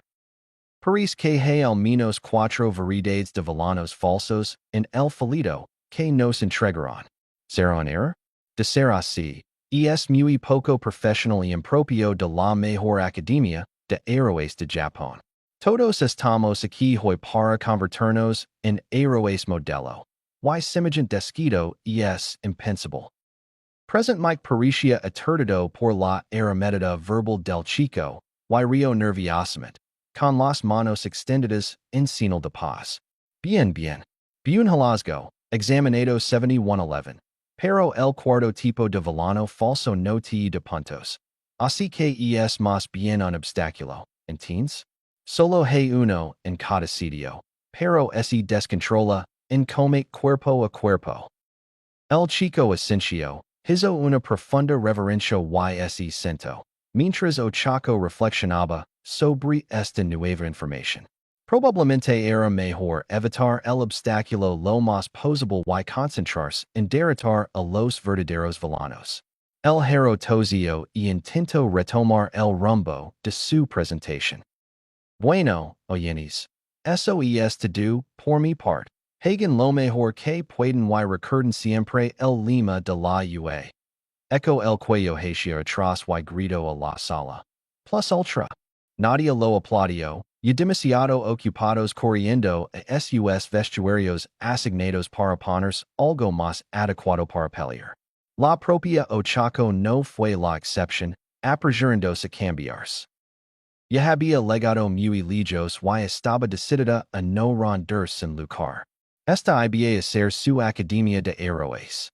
Parece que hay al menos 4 variedades de villanos falsos en el folleto que nos entregaron. ¿Será un error? De ser así, es muy poco profesional y impropio de la mejor academia de héroes de Japón. Todos estamos aquí hoy para convertirnos en héroes modelo. Y semejante desquito es impensable. Present Mike Pericia aturdido por la arométida verbal del chico, y rio nerviosamente, con las manos extendidas en señal de paz. Bien. Bien halazgo, examinado 7111. Pero el cuarto tipo de villano falso no te de puntos. Así que es más bien un obstáculo, ¿entiendes? Solo hay uno en cada sitio, pero ese descontrola, en come cuerpo a cuerpo. El chico Asensio, hizo una profunda reverencia y ese sento, mientras Ochaco reflexionaba sobre esta nueva información. Probablemente era mejor evitar el obstáculo lo más posible y concentrarse en derrotar a los verdaderos villanos. El hero tozio y intentó retomar el rumbo de su presentación. Bueno, oyenes, eso es todo por mi parte. Hagan lo mejor que pueden y recuerden siempre el lema de la UE. Echo el cuello hacia atrás y grito a la sala. Plus ultra. Nadia lo aplaudió, y demasiado ocupados corriendo a sus vestuarios asignados para ponerse algo más adecuado para pelear. La propia Ochaco no fue la excepción, apresurándose a cambiarse. Ya había legado muy lejos y estaba decidida a no rendirse sin luchar. Esta iba a ser su academia de héroes.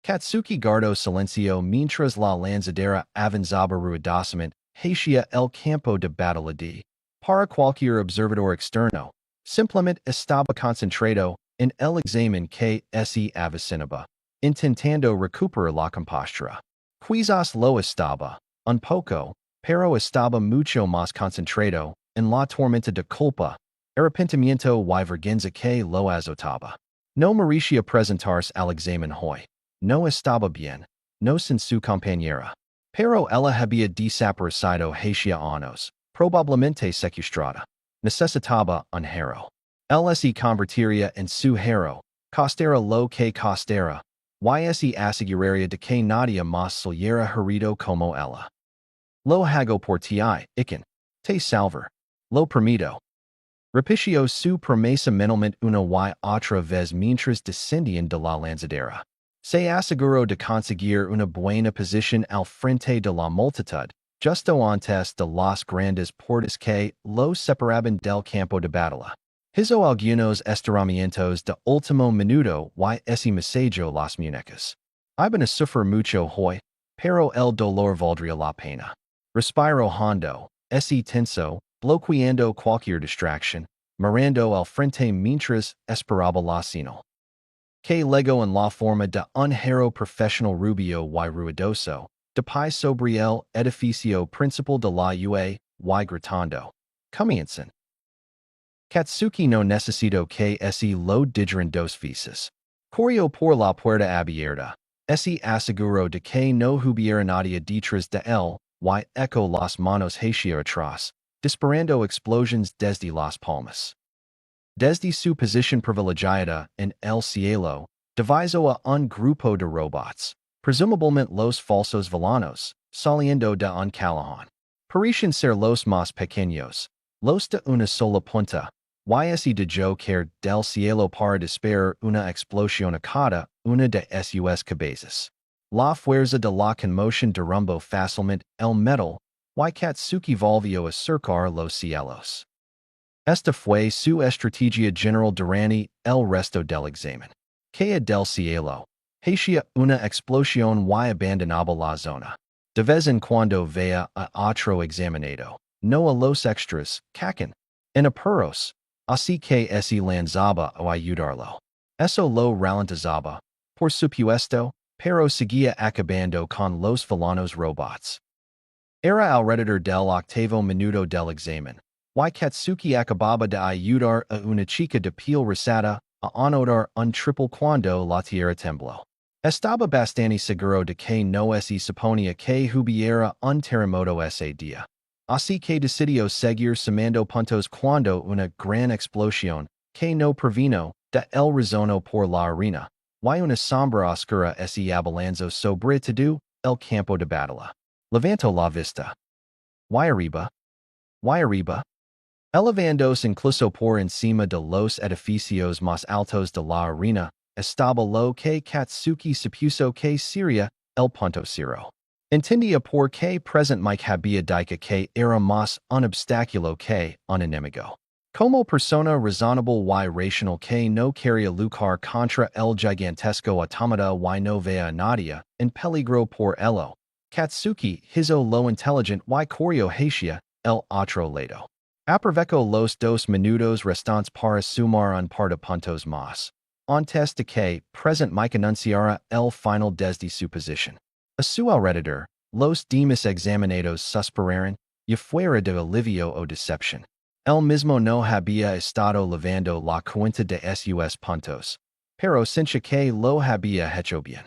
Katsuki guardó silencio mientras la lanzadera avanzaba ruidosamente hacia el campo de batalla de. Para cualquier observador externo, simplemente estaba concentrado en el examen que se avecinaba, intentando recuperar la compostura. Quizás lo estaba, un poco, pero estaba mucho más concentrado en la tormenta de culpa, arrepentimiento y vergüenza que lo azotaba. No merecía presentarse al examen hoy. No estaba bien, no sin su compañera. Pero ella había desaparecido hacia años, probablemente secuestrada. Necesitaba un hero. Él se convertiría en su hero, costera lo que costera, y se aseguraría de que nadie más saliera herido como ella. Lo hago por ti, iken. Te salvar. Lo permito. Repitió su promesa mentalmente una y otra vez mientras descendían de la lanzadera. Se aseguró de conseguir una buena posición al frente de la multitud, justo antes de las grandes puertas que los separaban del campo de batalla. Hizo algunos estiramientos de último minuto y ese masajeó las muñecas. Iban a sufrir mucho hoy, pero el dolor valdría la pena. Respiro hondo, ese tenso, bloqueando cualquier distracción, mirando al frente mientras esperaba la señal. Que lego en la forma de un hero profesional rubio y ruidoso, de pie sobre el edificio principal de la UE, y gritando. Comiencen. Katsuki no necesito que ese lo dijeran dos veces. Corrió por la puerta abierta. Ese aseguró de que no hubiera nadie detrás de él, y echo las manos hacia atrás, disparando explosions desde las palmas. Desde su posición privilegiada en el cielo, divisó a un grupo de robots, presumiblemente los falsos villanos, saliendo de un callejón. Parecen ser los más pequeños, los de una sola punta, y de yo caer del cielo para disparar una explosión a cada una de sus cabezas. La fuerza de la conmoción derrumbó fácilmente el metal, y Katsuki volvió a cercar los cielos. Esta fue su estrategia general durante el resto del examen. Caía del cielo, hacia una explosión y abandonaba la zona. De vez en cuando veía a otro examinado, no a los extras, cacan, en apuros, así que se lanzaba a ayudarlo. Eso lo ralentizaba, por supuesto, pero seguía acabando con los villanos robots. Era alrededor del octavo minuto del examen. Y Katsuki acababa de ayudar a una chica de piel rosada a anodar un triple cuando la tierra tembló. Estaba bastante seguro de que no se suponía que hubiera un terremoto ese día. Así que decidió seguir sumando puntos cuando una gran explosión, que no provino, de el rezono por la arena, y una sombra oscura se abalanzó sobre todo el campo de batalla. Levantó la vista. Y arriba. Elevandos incluso por encima de los edificios más altos de la arena, estaba lo que Katsuki supuso que sería el punto cero. Entendía por qué present Mike había dicho que era más un obstáculo que un enemigo. Como persona razonable y racional que no quería luchar contra el gigantesco automata y no vea a nadie en peligro por ello, Katsuki hizo lo inteligente y corrió hacia el otro lado. Aprovecho los 2 minutos restantes para sumar un par de puntos más. Antes de que present Mike anunciara el final desde su posición. A su alrededor, los demás examinados suspiraron, y fuera de alivio o decepción. El mismo no había estado lavando la cuenta de sus puntos, pero since que lo había hecho bien.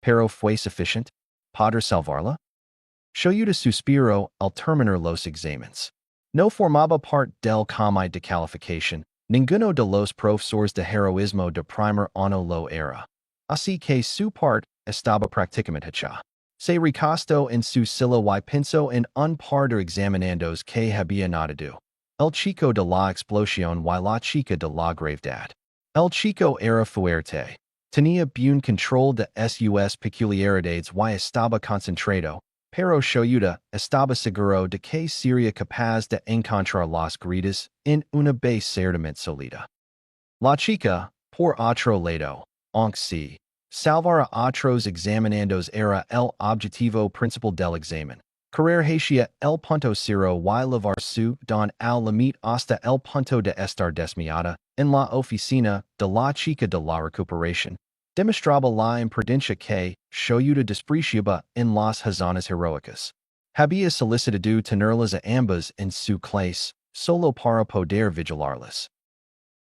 Pero fue suficiente para salvarla? Shoyuta suspiró al terminar los exámenes. No formaba parte del comité de calificación, ninguno de los profesores de heroísmo de primer año lo era. Así que su parte estaba prácticamente hecha. Se recostó en su silla y pensó en un par de examinandos que había notado. El chico de la explosión y la chica de la gravedad. El chico era fuerte. Tenía buen control de sus peculiaridades y estaba concentrado, pero Shoyuta estaba seguro de que sería capaz de encontrar las gritas en una base ciertamente sólida. La chica, por otro lado, aunque sí, salvar a otros examinandos era el objetivo principal del examen. Correr hacia el punto cero y llevar su don al límite hasta el punto de estar desmayada en la oficina de la chica de la recuperación. Demostraba la imprudencia que Shoyuta despreciaba en las razones heroicas. Había solicitado tenerlas a ambas en su clase, solo para poder vigilarlas.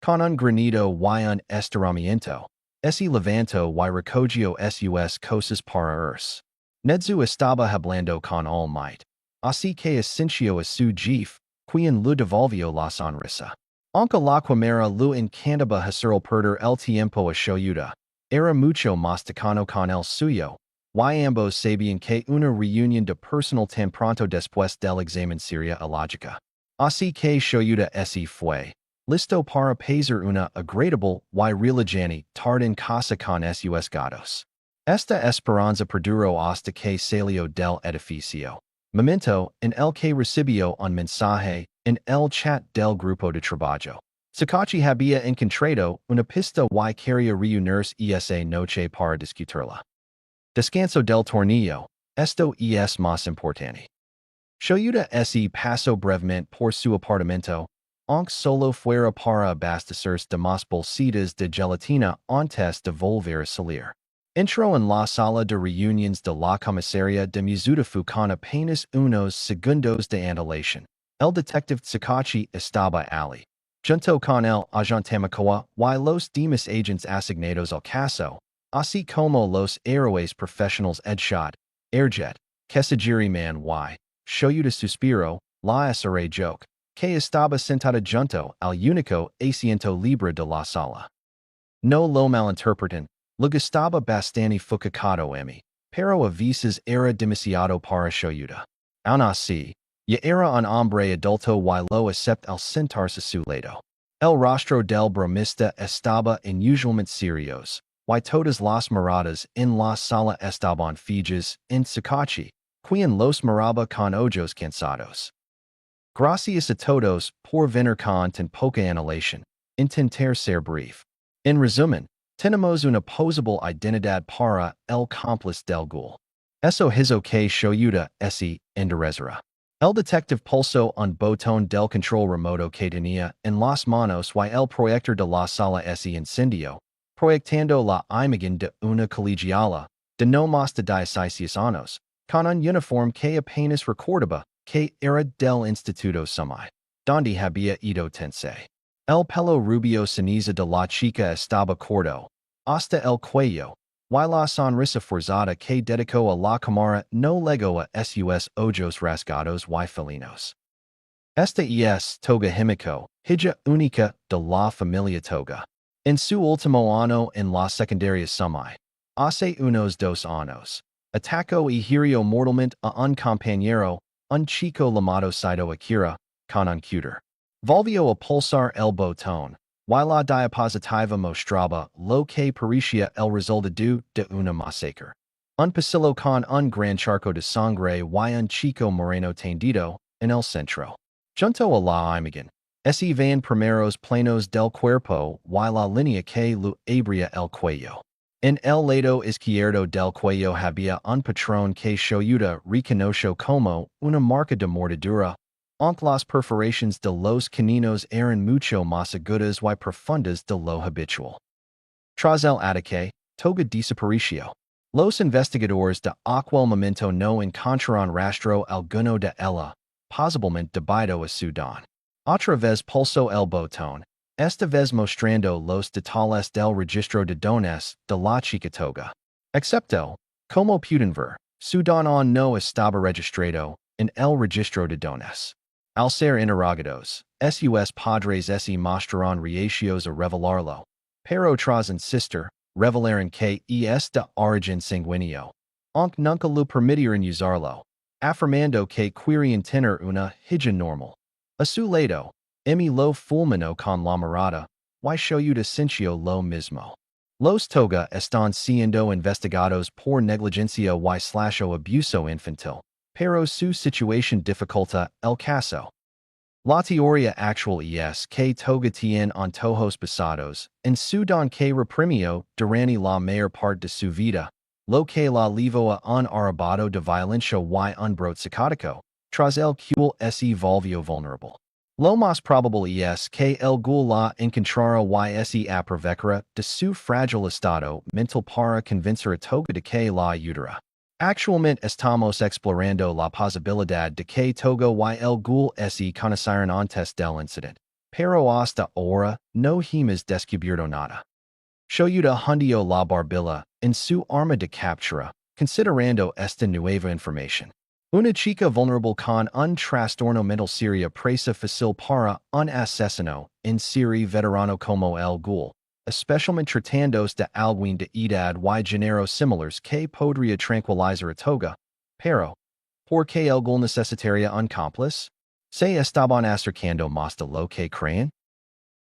Con un granido y un estiramiento, ese levanto y recogió sus cosas para irse. Nedzu estaba hablando con all might, así que asintió a su jefe, quien le devolvió la sonrisa. Aunque la quimera lo encantaba hacer perder el tiempo a Shoyuta, era mucho más tocano con el suyo, y ambos sabían que una reunión de personal tan pronto después del examen sería ilógica. Así que Shoyuta se fue. Listo para pasar una agradable y relajante tarde en casa con sus gatos. Esta esperanza perduró hasta que salió del edificio. Momento en el que recibió un mensaje en el chat del grupo de trabajo. Sakachi había encontrado una pista y quería reunirse esa noche para discutirla. Descanso del tornillo, esto es más importante. Shoyuta se pasó brevemente por su apartamento, aunque solo fuera para abastecerse de más bolsitas de gelatina antes de volver a salir. Entró en la sala de reuniones de la comisaría de Mizuta con apenas unos segundos de antelación. El detective Sakachi estaba allí, junto con el agente Makoa y los demás agents asignados al caso, así como los héroes profesionales Edshot, Airjet, Kesajiri Man y Shoyuta suspiró, la SRA joke, que estaba sentada junto al único asiento libre de la sala. No lo malinterpreten, lo estaba bastante focacado a mí, pero a veces era demasiado para Shoyuta. Aun así, ya era un hombre adulto y lo acepta al sentarse a su lado. El rostro del bromista estaba inusualmente serios, y todas las miradas en la sala estaban fijas en Sakachi, quien los miraba con ojos cansados. Gracias a todos por venir con tan poca antelación. Intentar ser brief. En resumen, tenemos una posible identidad para el cómplice del Ghoul. Eso hizo que Shoyuta se enderezara. El detective pulsó un botón del control remoto que tenía en las manos y el proyector de la sala se encendió, proyectando la imagen de una colegiala de no más de 16 años, con un uniforme que apenas recordaba que era del Instituto Sumai, donde había ido Tensei. El pelo rubio ceniza de la chica estaba corto, hasta el cuello, y la sonrisa forzada que dedicó a la cámara no legó a sus ojos rasgados y felinos. Esta es Toga Himiko, hija única de la familia Toga. En su último año en la secundaria Sumai, hace unos 2 años, atacó y hirió mortalmente a un compañero, un chico llamado Saito Akira, con un cutter. Volvio a pulsar elbow tone. Y la diapositiva mostraba lo que parecía el resultado de una masacre. Un pasillo con un gran charco de sangre y un chico moreno tendido en el centro. Junto a la imagen, se van primeros planos del cuerpo y la línea que lo abría el cuello. En el lado izquierdo del cuello había un patrón que Shoyuda reconoció como una marca de mordedura, aunque las perforaciones de los caninos eran mucho más agudas y profundas de lo habitual. Tras el ataque, Toga desapareció. Los investigadores de aquel momento no encontraron rastro alguno de ella, posiblemente debido a su don. Otra vez pulsó el botón, esta vez mostrando los detalles del registro de dones de la chica Toga. Excepto, como pueden ver, su don aún no estaba registrado en el registro de dones. Al ser interrogados, sus padres se mostraron reacios a revelarlo, pero tras insistir, revelaron que es de origen sanguíneo, aunque nunca lo permitieron usarlo, afirmando que querían tener una hija normal. A su lado, lo fulminó con la mirada, y Shoyuda sintió lo mismo. Los Toga están siendo investigados por negligencia y abuso infantil, pero su situación dificulta el caso. La teoría actual es que Toga tiene antojos pasados, en su don que reprimió durante la mayor parte de su vida, lo que la llevó a un arrebato de violencia y un brote psicótico, tras el cual se volvió vulnerable. Lo más probable es que el Ghoul la encontrara y se aprovecha de su frágil estado mental para convencer a Toga de que la ayudará. Actualmente estamos explorando la posibilidad de que Toga y el Ghoul se conocieran antes del incidente, pero hasta ahora no hemos descubierto nada. Shoyuda hundió la barbilla en su arma de captura, considerando esta nueva información. Una chica vulnerable con un trastorno mental sería presa fácil para un asesino en serie veterano como el Ghoul, especialmente tratándose de alguien de edad y género similares que podría tranquilizar a Toga, pero, ¿por qué el Ghoul necesitaría un cómplice? Se estaban acercando más de lo que creen.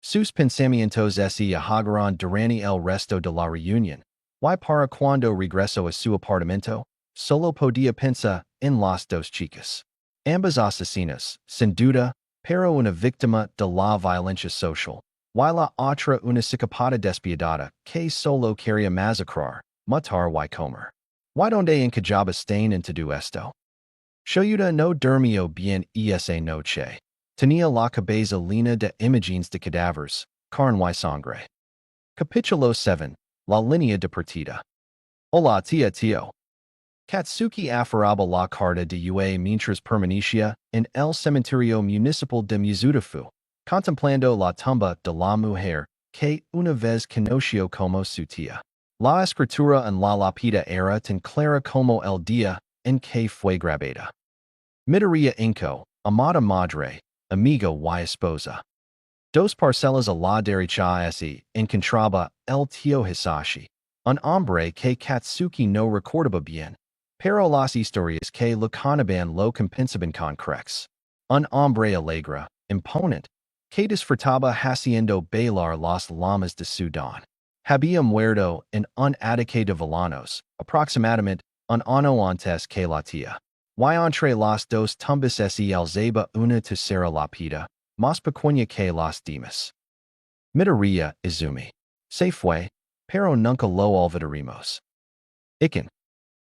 Sus pensamientos se ajugaron durante el resto de la reunión, y para cuando regresó a su apartamento, solo podía pensar en las dos chicas. Ambas asesinas, sin duda, pero una víctima de la violencia social, y la otra una psicópata despiadada que solo quería masacrar, matar y comer. ¿Y dónde encajaba Stain en todo esto? Shoyuda no durmió bien esa noche. Tenía la cabeza llena de imágenes de cadáveres, carne y sangre. Capítulo 7. La línea de partida. Hola tío. Katsuki aferraba la carta de Yue mientras permanecía en el cementerio municipal de Mizudafu, contemplando la tumba de la mujer que una vez conoció como su tía. La escritura en la lápida era tan clara como el día en que fue grabada. Midoriya Inko, amada madre, amiga y esposa. Dos parcelas a la derecha se encontraba el tío Hisashi, un hombre que Katsuki no recordaba bien, pero las historias que lo contaban lo compensaban con crex. Un hombre alegre, imponente, que disfrutaba haciendo bailar las llamas de su don. Había muerto en un ataque de villanos, aproximadamente un año antes que la tía. Y entre las dos tumbas se alzaba una tercera lápida, más pequeña que las demás. Midoriya Izumi. Se fue, pero nunca lo olvidaremos. Iken.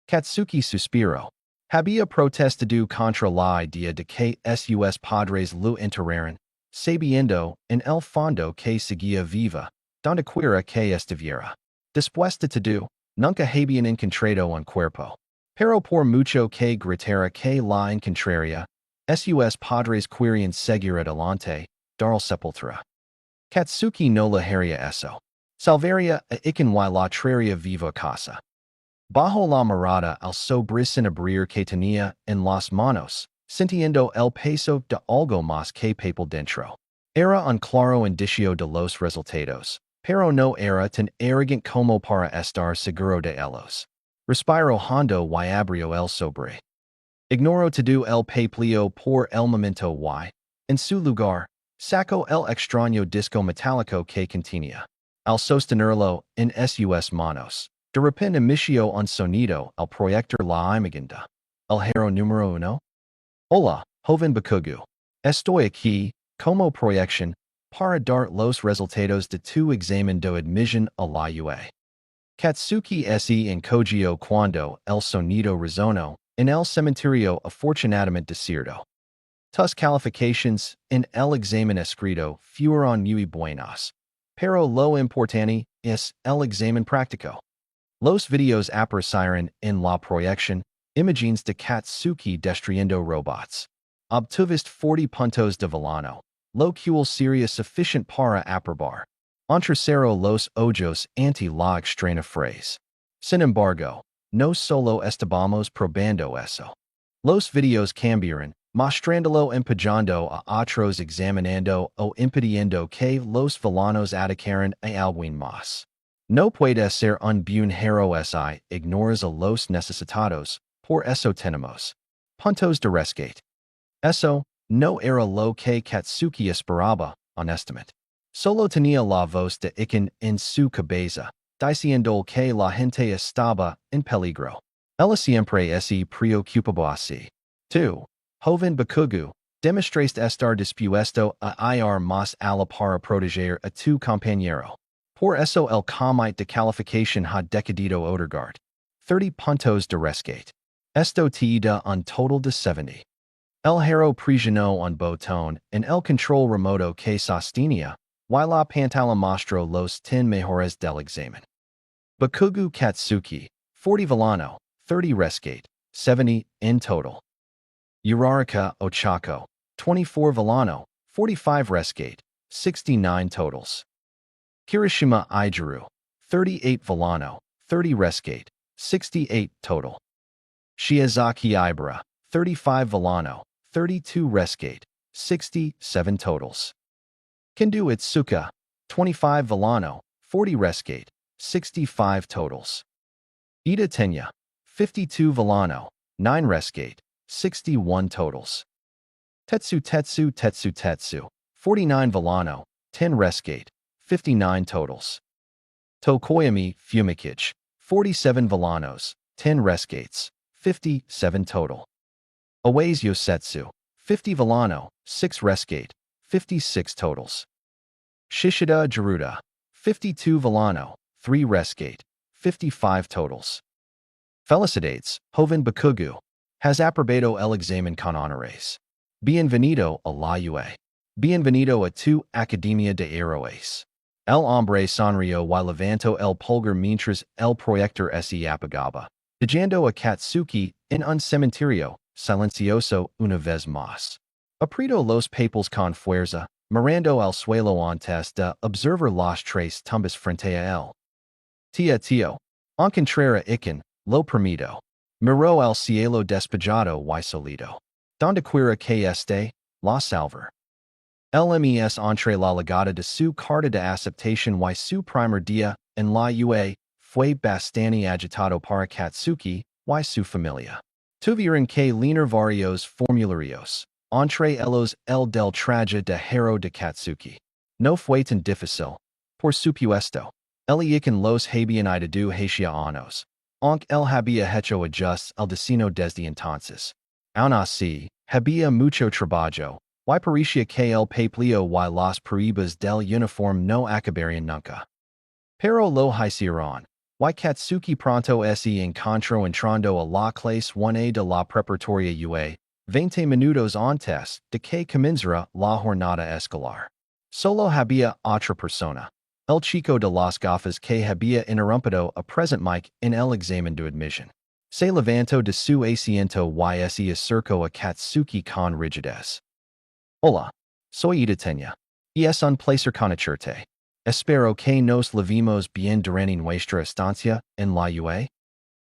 Katsuki suspiró. Había protestado contra la idea de que sus padres lo enterraran, sabiendo en el fondo que seguía viva, donde quiera que estuviera. Después de todo, nunca habían encontrado un cuerpo. Pero por mucho que gritara que la encontraría, sus padres querían seguir adelante, dar sepultura. Katsuki no la haría eso. Salvaría a Iken y la traería viva a casa. Bajo la mirada al sobre sin abrir que tenía en las manos, sintiendo el peso de algo más que papel dentro. Era un claro indicio de los resultados, pero no era tan arrogant como para estar seguro de ellos. Respiró hondo y abrió el sobre. Ignoró todo el papeleo por el momento y, en su lugar, Saco el extraño disco metálico que contenía. Al sostenerlo en sus manos. De repente inició un sonido al proyectar la imagen. El hero número uno. Hola, joven Bakugu. Estoy aquí, como proyección, para dar los resultados de tu examen de admisión a la UE. Katsuki se en Kogyo cuando el sonido resonó en el cementerio afortunadamente desierto. Tus califications en el examen escrito fueron muy buenas, pero lo importante es el examen práctico. Los videos aparecieron en la proyección, imágenes de Katsuki destruyendo robots. Obtuviste 40 puntos de Villano, lo cual sería suficiente para aprobar. Entrecero los ojos ante la extraña frase. Sin embargo, no solo estábamos probando eso. Los videos cambiaron, mostrándolo empujando a otros examinando o impidiendo que los villanos atacaran a alguien más. No puede ser un buen hero si ignoras a los necesitados, por eso tenemos puntos de rescate. Eso no era lo que Katsuki esperaba, honestamente. Solo tenía la voz de Iken en su cabeza, diciendo que la gente estaba en peligro. Ella siempre se preocupaba así. Tú, joven Bakugu, demostraste estar dispuesto a ir más allá para proteger a tu compañero. Por eso el comité de calificación ha decidido otorgar 30 puntos de rescate. Esto te da un total de 70. El hero presionó un botón en el control remoto que sostenía, y la pantalla mostró los 10 mejores del examen. Bakugu Katsuki, 40 Villano, 30 rescate, 70 in total. Uraraka Ochako, 24 Villano, 45 rescate, 69 totals. Kirishima Ijiru, 38 Villano, 30 rescate, 68 total. Shiozaki Ibara, 35 Villano, 32 rescate, 67 totals. Kendo Itsuka, 25 Villano, 40 rescate, 65 totals. Ida Tenya, 52 Villano, 9 rescate, 61 totals. Tetsu, 49 Villano, 10 rescate, 59 totals. Tokoyami Fumikage, 47 Villanos, 10 rescates, 57 total. Aways Yosetsu, 50 Villano, 6 rescate, 56 totals. Shishida Garuda, 52 Villano, 3 rescate, 55 totals. Felicidades, joven Bakugu, has aprobado el examen con honores. Bienvenido a la UE. Bienvenido a tu Academia de Héroes. El hombre sonrió y levantó el pulgar mientras el proyector se apagaba, dejando a Katsuki en un cementerio silencioso una vez más. Apretó los papeles con fuerza, mirando al suelo antes de observar las tres tumbas frente a él. Tío, encontrara Iken, lo permito. Miró al cielo despejado y solido. Donde quiera que esté, la salvar. LMES entre la llegada de su carta de aceptación y su primer día en la UE fue bastante agitado para Katsuki y su familia. Tuvieron que llenar varios formularios, entre ellos el del traje de hero de Katsuki. No fue tan difícil. Por supuesto, el Iken los habían ido hacia años, aunque él había hecho ajustes al destino desde entonces. Aún así, había mucho trabajo, y parecía que el papeleo y las pruebas del uniforme no acabarían nunca. Pero lo hicieron, y Katsuki pronto se encontró entrando a la clase 1A de la preparatoria UE, 20 minutos antes de que comenzara la jornada escolar. Solo había otra persona, el chico de las gafas que había interrumpido a present Mike en el examen de admisión. Se levantó de su asiento y se acercó a Katsuki con rigidez. Hola, soy Ida Tenya, y es un placer conocerte. Espero que nos levimos bien durante nuestra estancia en la UE.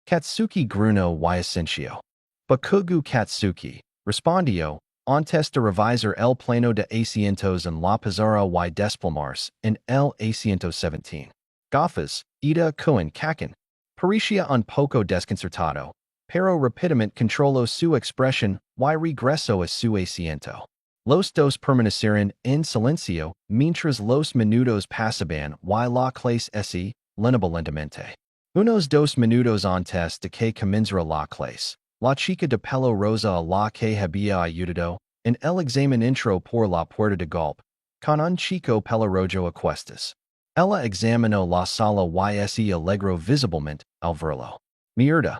Katsuki gruñó y asintió. Bakugu Katsuki, respondió, antes de revisar el plano de asientos en la pizarra y desplomarse en el asiento 17. Gafas, Ida Kuen Kaken. Parecía un poco desconcertado, pero rápidamente controló su expresión y regresó a su asiento. Los dos permanecerin en silencio mientras los minutos pasaban y la clase se lentamente. Unos dos minutos antes de que comenzara la clase, la chica de pelo rosa a la que había ayudado en el examen intro por la puerta de golpe, con un chico pelo rojo a cuestas. Ella examinó la sala y se alegró visiblemente al verlo. Mierda.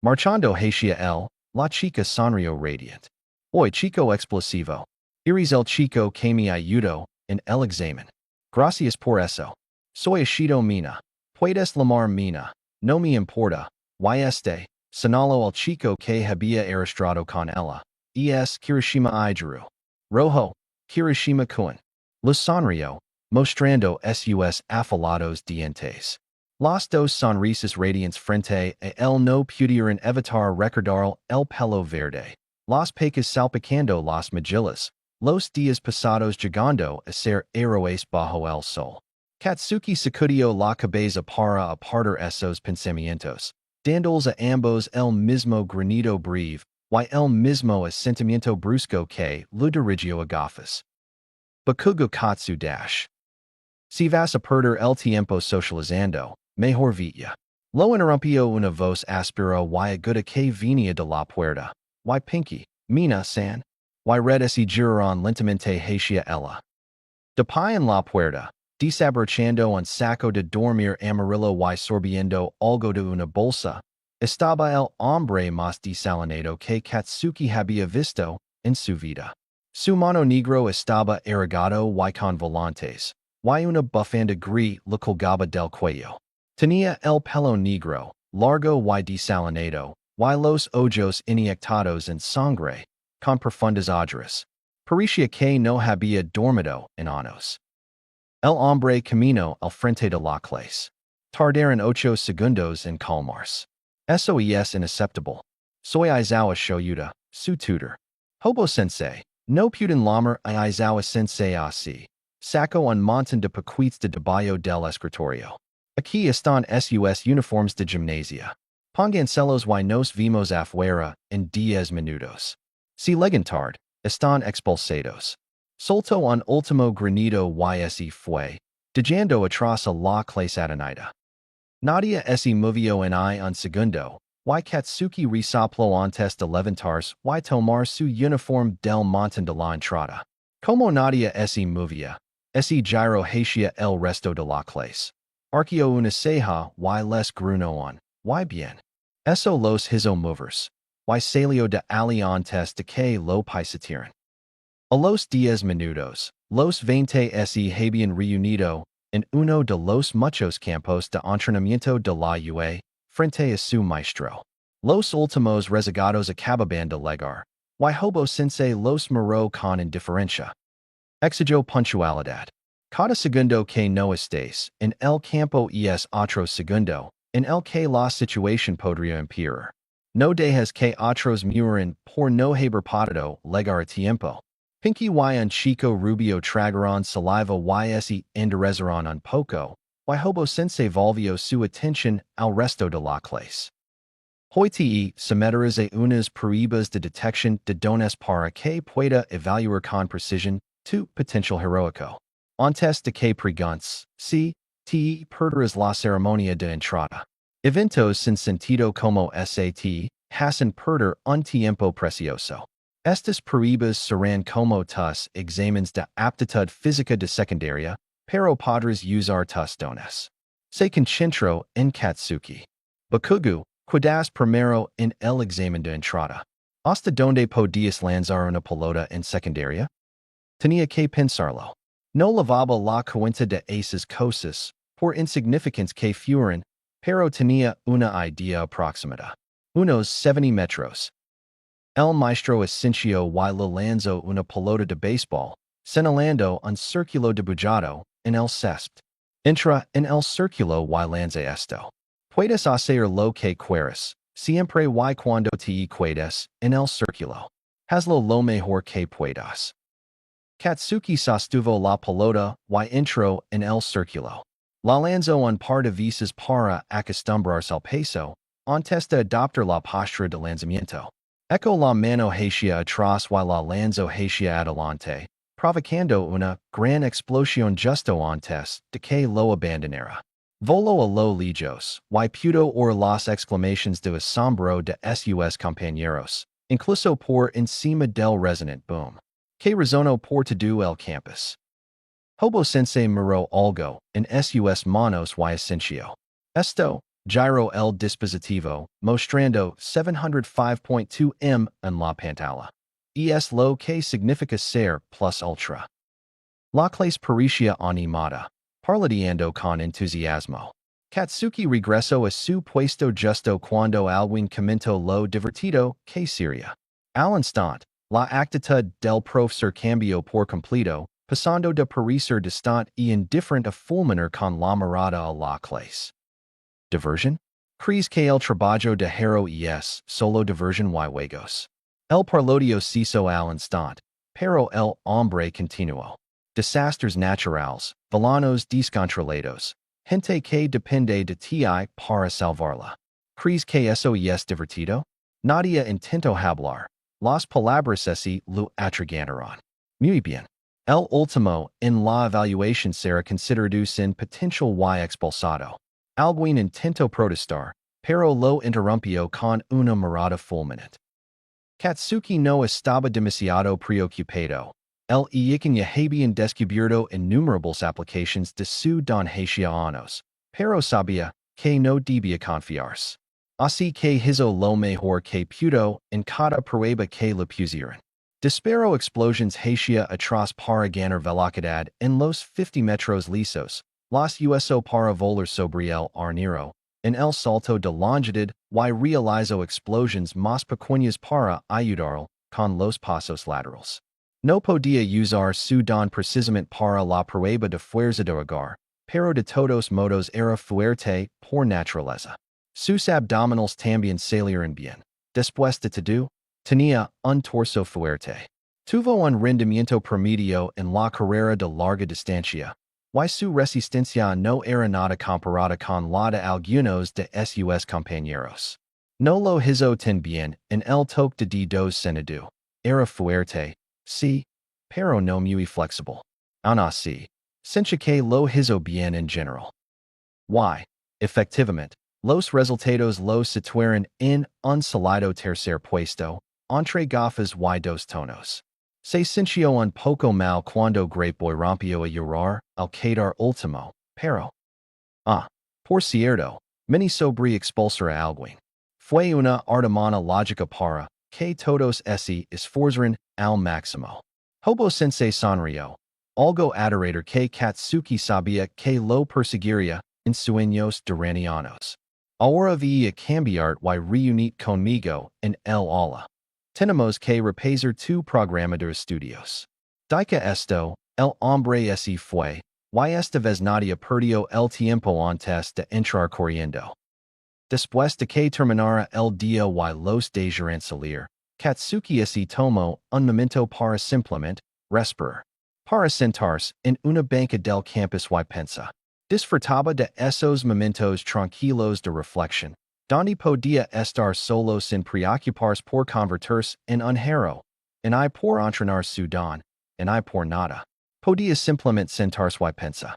Marchando hacia él, la chica sonrió radiant. Hoy chico explosivo. Eres el chico que me ayudó en el examen. Gracias por eso. Soy Ashido Mina. Puedes llamar Mina. No me importa. Y señaló al chico que había arrastrado con ella. Es Kirishima Ijiru. Rojo. Kirishima Kun. Los sonrió, mostrando sus afilados dientes. Los dos sonrisas radiantes frente a él no pudieron evitar recordar el pelo verde. Las pecas salpicando las mejillas. Los días pasados llegando a ser héroes bajo el sol. Katsuki sacudió la cabeza para apartar esos pensamientos, dándoles a ambos el mismo granido breve, y el mismo asentimiento brusco que lo dirigió a gafas. Bakugo Katsu dash. Si vas a perder el tiempo socializando, mejor vete. Lo interrumpió una voz áspera y aguda que venía de la puerta. Y Pinky, Mina-san. Y red se giraron lentamente hacia ella. De pie en la puerta, desabrochando un saco de dormir amarillo y sorbiendo algo de una bolsa, estaba el hombre más desalinado que Katsuki había visto en su vida. Su mano negro estaba erigado y con volantes, y una bufanda gris le colgaba del cuello. Tenía el pelo negro, largo y desalinado, y los ojos inyectados en sangre, con profundas ojeras. Parecía que no había dormido en años. El hombre caminó al frente de la clase. Tardaron 8 segundos en calmarse. Eso es inaceptable. Soy Aizawa Shoyuta, su tutor. Hobo-sensei, no pueden llamar a Aizawa-sensei así. Saco un montón de paquetes de debajo del escritorio. Aquí están sus uniformes de gimnasia. Pónganselos y nos vemos afuera en 10 minutos. Si llegan tarde, están expulsados. Soltó un último granido y se fue, dejando atrás a la clase atonida. Nadia se movió en un segundo, y Katsuki resopló antes de levantarse y tomar su uniforme del montón de la entrada. Como Nadia se movía, se giró hacia el resto de la clase. Arqueó una ceja y les gruñó y bien. Eso los hizo moverse, y salió de allí antes de que lo pisotearan. A los 10 minutos, los 20 se habían reunido en uno de los muchos campos de entrenamiento de la UE, frente a su maestro. Los últimos rezagados acababan de llegar, y Hobo-sensei los miró con indiferencia. Exigió puntualidad. Cada segundo que no estés en el campo es otro segundo, en el que la situación podría empeorar. No dejes que otros mueran por no haber podido llegar a tiempo. Pinky y un chico rubio tragaron saliva y se enderezaron un poco, y Hobo-sensei volvió su atención al resto de la clase. Hoy te someterás a unas pruebas de detección de dones para que pueda evaluar con precisión tu potencial heroico. Antes de que preguntes, si te perderás la ceremonia de entrada. Eventos sin sentido como SAT hacen perder un tiempo precioso. Estas pruebas serán como tus exámenes de aptitud física de secundaria, pero podrás usar tus dones. Se concentró en Katsuki. Bakugo, quedas primero en el examen de entrada. ¿Hasta donde podías lanzar una pelota en secundaria? Tenía que pensarlo. No lavaba la cuenta de esas cosas, por insignificants que fueran, pero tenía una idea aproximada. Unos 70 metros. El maestro asintió y le lanzó una pelota de béisbol, señalando un círculo dibujado en el césped. Entra en el círculo y lanza esto. Puedes hacer lo que quieras, siempre y cuando te quedes en el círculo. Hazlo lo mejor que puedas. Katsuki sostuvo la pelota y entró en el círculo. La lanzó un par de veces para acostumbrarse al peso, antes de adoptar la postura de lanzamiento. Eco la mano hacia atrás y la lanzo hacia adelante, provocando una gran explosión justo antes de que lo abandonara. Volo a lo lejos, y pudo oír las exclamaciones de asombro de sus compañeros, incluso por encima del resonant boom, que resonó por todo el campus. Hobo sensei miró algo en sus manos y asenció. Esto, giro el dispositivo, mostrando 705.2 m en la pantalla. Es lo que significa ser plus ultra. La clase parecía animada, parlando con entusiasmo. Katsuki regresó a su puesto justo cuando alguien comentó lo divertido que sería. Al instante, la actitud del profesor cambió por completo, pasando de parecer distante y indiferente a fulminar con la mirada a la clase. Diversion? ¿Crees que el trabajo de hero es solo diversión y juegos? El parlodio cesó al instante, pero el hombre continuó. Desastres naturales, villanos descontrolados, gente que depende de ti para salvarla. ¿Crees que eso es divertido? Nadie intentó hablar. Las palabras así lo atragaron. Muy bien. El último en la evaluación será considerado sin potencial y expulsado. Alguien intentó protestar, pero lo interrumpió con una mirada fulminante. Katsuki no estaba demasiado preocupado. El iiqueño habían descubierto innumerables aplicaciones de su don hacia años, pero sabía que no debía confiarse. Así que hizo lo mejor que pudo en cada prueba que le pusieron. Disparó explosions hacia atrás para ganar velocidad en los 50 metros lisos, los uso para volar sobre el arnero, en el salto de longitud y realizó explosions más pequeñas para ayudarlo con los pasos laterales. No podía usar su don precisamente para la prueba de fuerza de agar, pero de todos modos era fuerte por naturaleza. Sus abdominals también salieron bien. Después de todo, tenía un torso fuerte. Tuvo un rendimiento promedio en la carrera de larga distancia, y su resistencia no era nada comparada con la de algunos de sus compañeros. No lo hizo tan bien en el toque de dos senadu. Era fuerte, sí, pero no muy flexible. Aun así, sentía que lo hizo bien en general. Y, efectivamente, los resultados los situaron en un sólido tercer puesto, entre gafas y dos tonos. Se sintió un poco mal cuando Great Boy rompió a llorar al quedar último, pero... por cierto, mini sobre expulsar a alguien. Fue una ardemana lógica para que todos se esforzaran al máximo. Hobo sensei sonrió. Algo adorador que Katsuki sabía que lo perseguiría en sueños duranianos. Ahora veía cambiar y reunir conmigo en el aula. Tenemos que repasar tu programa de estudios. Dica esto, el hombre se fue, y esta vez nadie perdió el tiempo antes de entrar corriendo. Después de que terminara el día y los dejaran salir, Katsuki se tomó un momento para simplemente respirar. Para sentarse en una banca del campus y pensa. Disfrutaba de esos momentos tranquilos de reflexión, donde podía estar solo sin preocuparse por convertirse en un hero, en I por entrenar su don, en I por nada. Podía simplemente sentarse y pensa.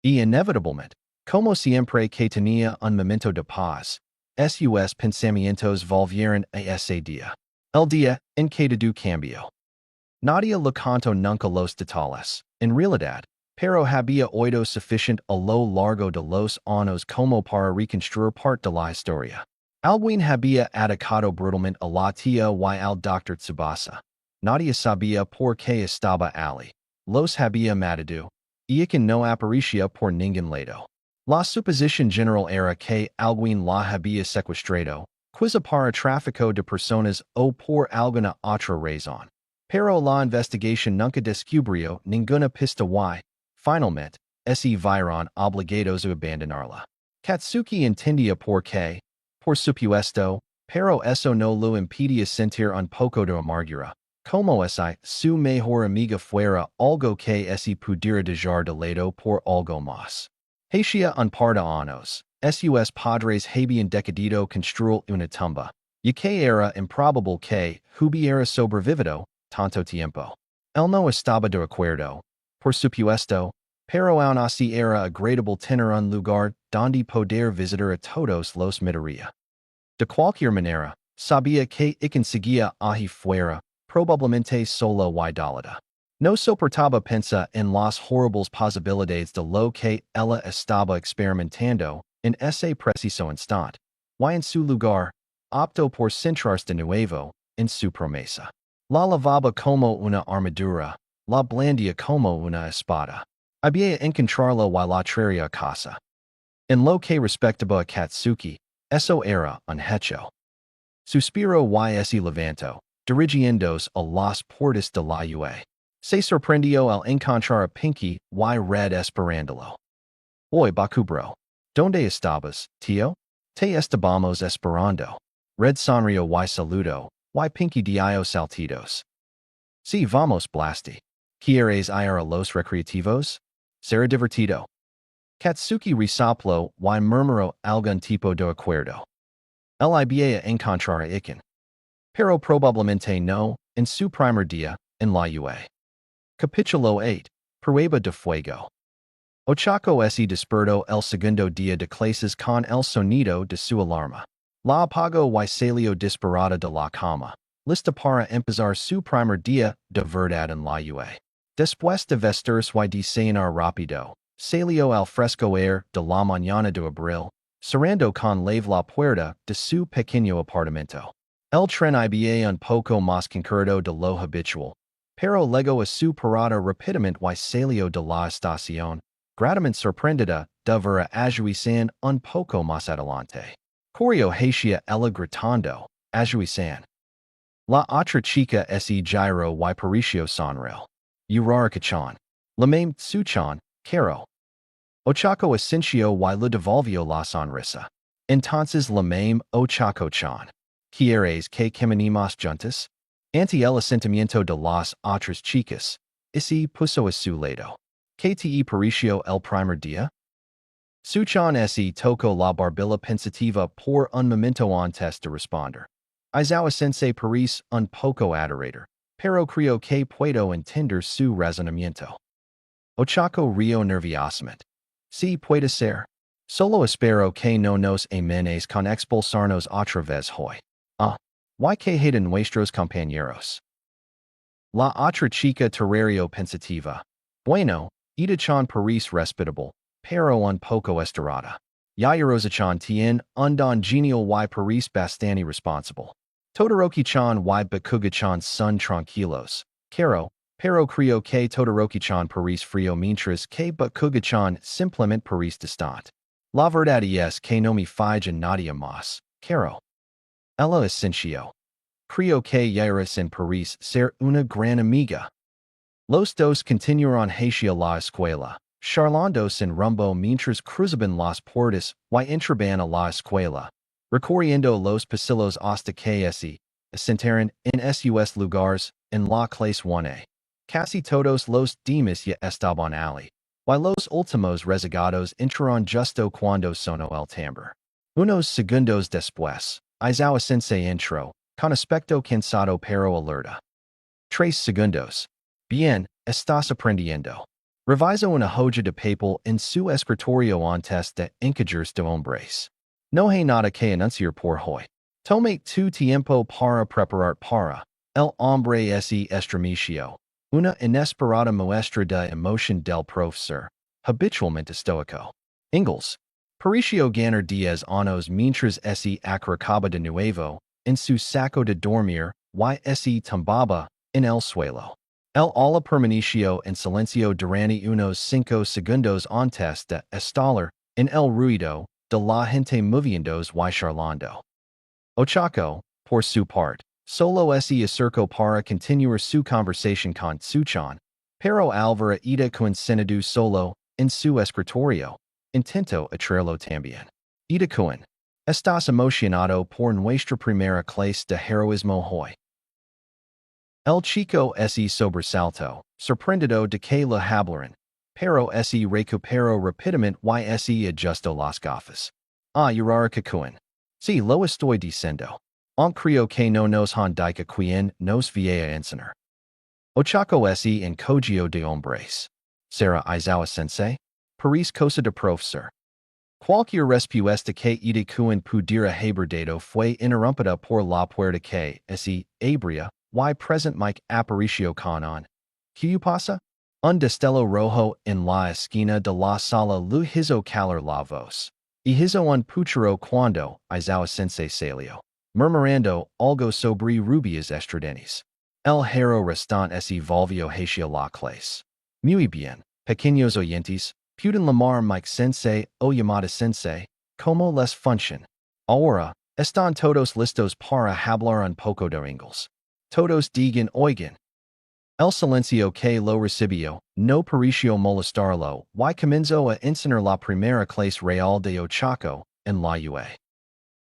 Y inevitablemente, como siempre que tenía un momento de paz, sus pensamientos volvieron a ese día. El día en que todo cambió. Nadie le contó nunca los detalles, en realidad, pero había oído suficiente a lo largo de los años como para reconstruir parte de la historia. Alguien había atacado brutalmente a la tía y al Dr. Tsubasa. Nadie sabía por qué estaba allí. Los había matado, y que no aparecía por ningún lado. La suposición general era que alguien la había secuestrado, quizá para tráfico de personas o por alguna otra razón. Pero la investigación nunca descubrió ninguna pista y, finalmente, se vieron obligados a abandonarla. Katsuki entendía por qué, por supuesto, pero eso no lo impedía sentir un poco de amargura, como si su mejor amiga fuera algo que se pudiera dejar de lado por algo más. Hacia un par de años, sus padres habían decidido construir una tumba, que era improbable que hubiera sobrevivido tanto tiempo. Él no estaba de acuerdo, por supuesto, pero aún así era agradable tener un lugar donde poder visitar a todos los mediodía. De cualquier manera, sabía que conseguía allí fuera, probablemente solo y dolida. No soportaba pensar en las horribles posibilidades de lo que ella estaba experimentando en ese preciso instante, y en su lugar, optó por centrarse de nuevo en su promesa. La lavaba como una armadura, la blandía como una espada. Había encontrarlo y la traería a casa. En lo que respectaba a Katsuki, eso era un hecho. Suspiro y se levantó, dirigiéndose a las puertas de la UE. Se sorprendió al encontrar a Pinky y Red esperándolo. Hoy Bakubro. ¿Dónde estabas, tío? Te estábamos esperando. Red sonrió y saludó, y Pinky dio saltitos. Sí, vamos, Blasty. ¿Quieres ir a los recreativos? Será divertido. Katsuki resopló y murmuró algún tipo de acuerdo. El iba a encontrar a Iken. Pero probablemente no, en su primer día, en la UE. Capítulo 8. Prueba de Fuego. Ochako se despertó el segundo día de clases con el sonido de su alarma. La apagó y salió disparada de la cama, lista para empezar su primer día de verdad en la UE. Después de vestirse y de cenar rápido, salió al fresco air de la mañana de abril, cerrando con la puerta de su pequeño apartamento. El tren iba un poco más concurrido de lo habitual, pero luego a su parada rápidamente y salió de la estación, gratamente sorprendida de ver a Ajui-san un poco más adelante. Corrió hacia ella gritando, Ajui-san. La otra chica se giró y pareció sonreír. Uraraka-chan. La même Tsu-chan, Caro. Ochako asintió y le devolvió la sonrisa. Entonces la même Ochako-chan. ¿Quieres que caminemos juntos? Ante el asentimiento de las otras chicas, se puso a su lado. ¿Qué te pareció el primer día? Su-chan se tocó la barbilla pensativa por un momento antes de responder. Izawa-sensei parece un poco adorador, pero creo que puedo entender su razonamiento. Ochako rió nerviosamente. Sí, puede ser. Solo espero que no nos amenes con expulsarnos otra vez hoy. ¿Y que hay de nuestros compañeros? La otra chica terrario pensativa. Bueno, Ida-chan parece respetable, pero un poco estirada. Yayarosa-chan tiene un don genial y parece bastante responsable. Todoroki-chan y Bakuga-chan son tranquilos. Caro, pero creo que Todoroki-chan parece frío mientras que Bakuga-chan simplemente parece distante. La verdad es que no me falla nadie más, Caro. Ella asintió. Creo que Yaira-san parece ser una gran amiga. Los dos continuaron hacia la escuela, charlando sin rumbo mientras cruzaban las puertas y entraban a la escuela, recorriendo los pasillos hasta que se asentaron en sus lugares en la clase 1A. Casi todos los demás ya estaban allí, y los últimos rezagados entraron justo cuando sonó el timbre. Unos segundos después, Izawa-sensei entró, con aspecto cansado pero alerta. 3 segundos. Bien, estás aprendiendo. Reviso una hoja de papel en su escritorio antes de encajar de hombres. No hay nada que anunciar por hoy. Tome tu tiempo para preparar para el hombre se estremeció. Una inesperada muestra de emoción del profesor, habitualmente estoico. Ingalls. Pareció ganar 10 años mientras se acercaba de nuevo en su saco de dormir y se tumbaba en el suelo. El ala permaneció en silencio durante unos 5 segundos antes de estallar en el ruido de la gente moviéndose y charlando. Ochako, por su parte, solo se acercó para continuar su conversación con Tsu-chan, pero Alvara ida coincidiendo solo en su escritorio. Intento atraerlo también. Ida-kun. Estás emocionado por nuestra primera clase de heroísmo hoy. El chico se sobresaltó, sorprendido de que la hablaran, pero se recuperó rápidamente y se ajustó las gafas. Uraraka-kun. Sí, lo estoy diciendo. On creo que no nos han dica quien nos vea enseñar. Ochako se en Kogyo de hombres. Sarah Izawa sensei. Paris cosa de professor. Cualquier respuesta que Ideku pudiera haber dado fue interrumpida por la puerta que se abría y present Mike Aparicio con on. ¿Qué pasa? Un destello rojo en la esquina de la sala lo hizo calar la voz. Y hizo un puchero cuando Izawa sensei salió, murmurando algo sobre rubias estradenis. El hero restante se volvió hacia la clase. Muy bien, pequeños oyentes, pueden llamar Mike sensei o Yamada sensei, como les funcione. Ahora, están todos listos para hablar un poco de Inglés. Todos digan oigan. El silencio que lo recibió no pareció molestarlo y comenzó a enseñar la primera clase real de Ochako en la UE.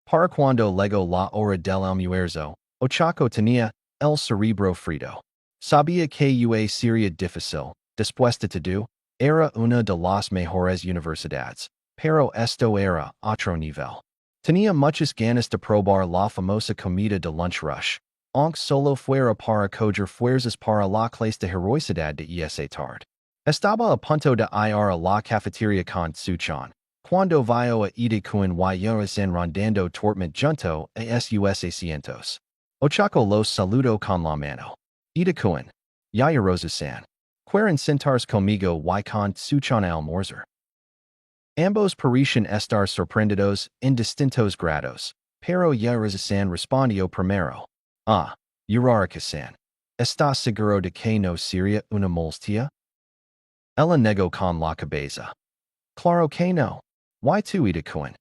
Para cuando llegó la hora del almuerzo, Ochako tenía el cerebro frito. Sabía que UE sería difícil, después de todo, era una de las mejores universidades, pero esto era otro nivel. Tenía muchas ganas de probar la famosa comida de lunch rush, aunque solo fuera para coger fuerzas para la clase de heroicidad de esa tarde. Estaba a punto de ir a la cafeteria con Suchan, cuando vio a Ideku y Yoro-san rondando tortment junto a sus asientos. Ochako los saludó con la mano. Ideku, Yayorosa-san, ¿quieren sentarse conmigo y con Suchan a almorzar? Ambos parecían estar sorprendidos en distintos grados, pero Yayorosa-san respondió primero. Ah, Uraraka-san, ¿estás seguro de que no sería una molestia? Ella negó con la cabeza. Claro que no. ¿Y tú, Ideku?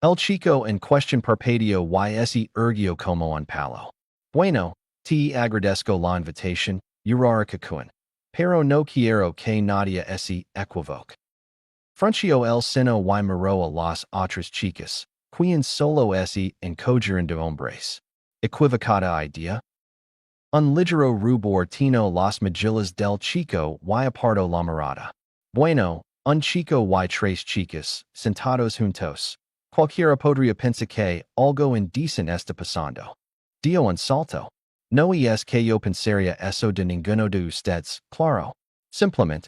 El chico en cuestión parpadeó y se erguió como un palo. Bueno, te agradezco la invitación, Uraraka-kun, pero no quiero que nadie se equivoque. Frunció el seno y miró a las otras chicas, quien solo se encogeran de hombres. Equivocada idea. Un ligero rubor tino las mejillas del chico y apartó la mirada. Bueno, un chico y tres chicas, sentados juntos. Cualquiera podría pensar que algo indecent está pasando. Dio un salto. No es que yo pensaría eso de ninguno de ustedes, claro. Simplemente,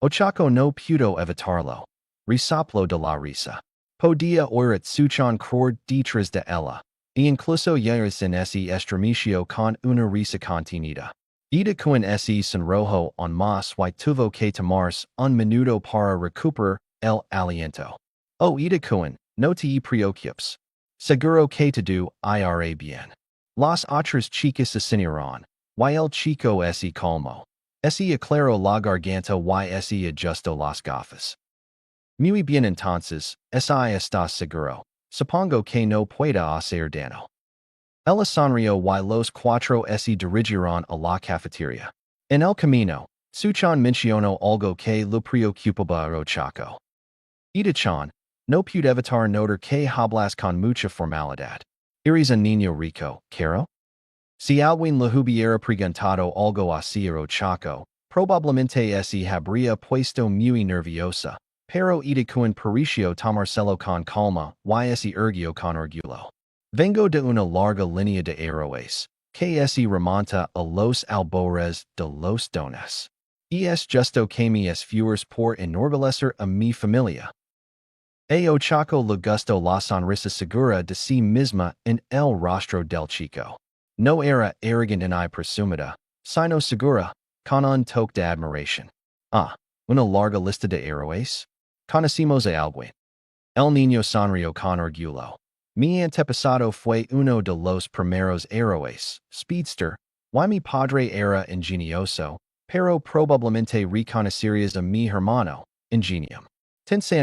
Ochako no pudo evitarlo. Resoplo de la risa. Podía oír Suchan cror detrás de ella. E incluso Yayorosa se estremeció con una risa contenida. Ideku se sonrojó aún más y tuvo que tomarse un minuto para recuperar el aliento. Oh, Ideku, no te preocupes. Seguro que todo irá bien. Las otras chicas se sinaron, y el chico se calmó. Se aclaró la garganta y se ajustó las gafas. Muy bien entonces, estás seguro. Supongo que no pueda hacer daño. Ella sonrió y los cuatro se dirigieron a la cafeteria. En el camino, Suchan mencionó algo que lo preocupaba a Ochako. Ida-chan, no pude evitar notar que hablas con mucha formalidad. ¿Eres un niño rico, Caro? Si alguien le hubiera preguntado algo así a Ochako, probablemente se habría puesto muy nerviosa, pero Ideku pareció tomárselo con calma y se erguió con orgullo. Vengo de una larga línea de héroes, que se remonta a los albores de los dones. Y es justo que me esfuerzo por enorgullecer a mi familia. A Ochako le gustó la sonrisa segura de sí misma en el rostro del chico. No era arrogante ni presumida, sino segura, con un toque de admiración. Ah, una larga lista de héroes. Conocimos a alguien. El niño sonrió con orgullo. Mi antepasado fue uno de los primeros héroes, speedster, y mi padre era ingenioso, pero probablemente reconocerías a mi hermano, ingenium. Tensei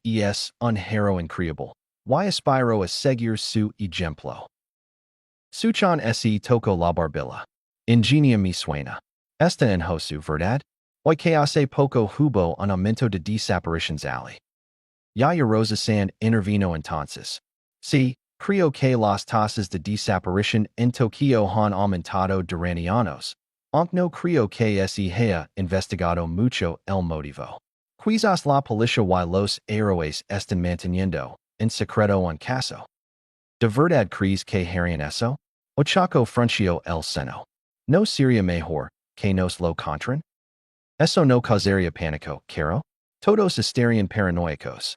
es un héroe increíble, y aspiro a seguir su ejemplo. Suchan se tocó la barbilla. Ingenium me suena. Esta en Hosu, ¿verdad? Hoy que hace poco hubo un aumento de desapariciones allí. Yayorosa-san intervino entonces. Sí, creo que las tasas de desaparición en Tokio han aumentado durante años, aunque no creo que se haya investigado mucho el motivo. Quizás la policía y los héroes están manteniendo en secreto un caso. De verdad crees que harían eso? Ochaco frunció el seno. No sería mejor que nos lo contran? Eso no causaría pánico, caro? Todos estarían paranoicos.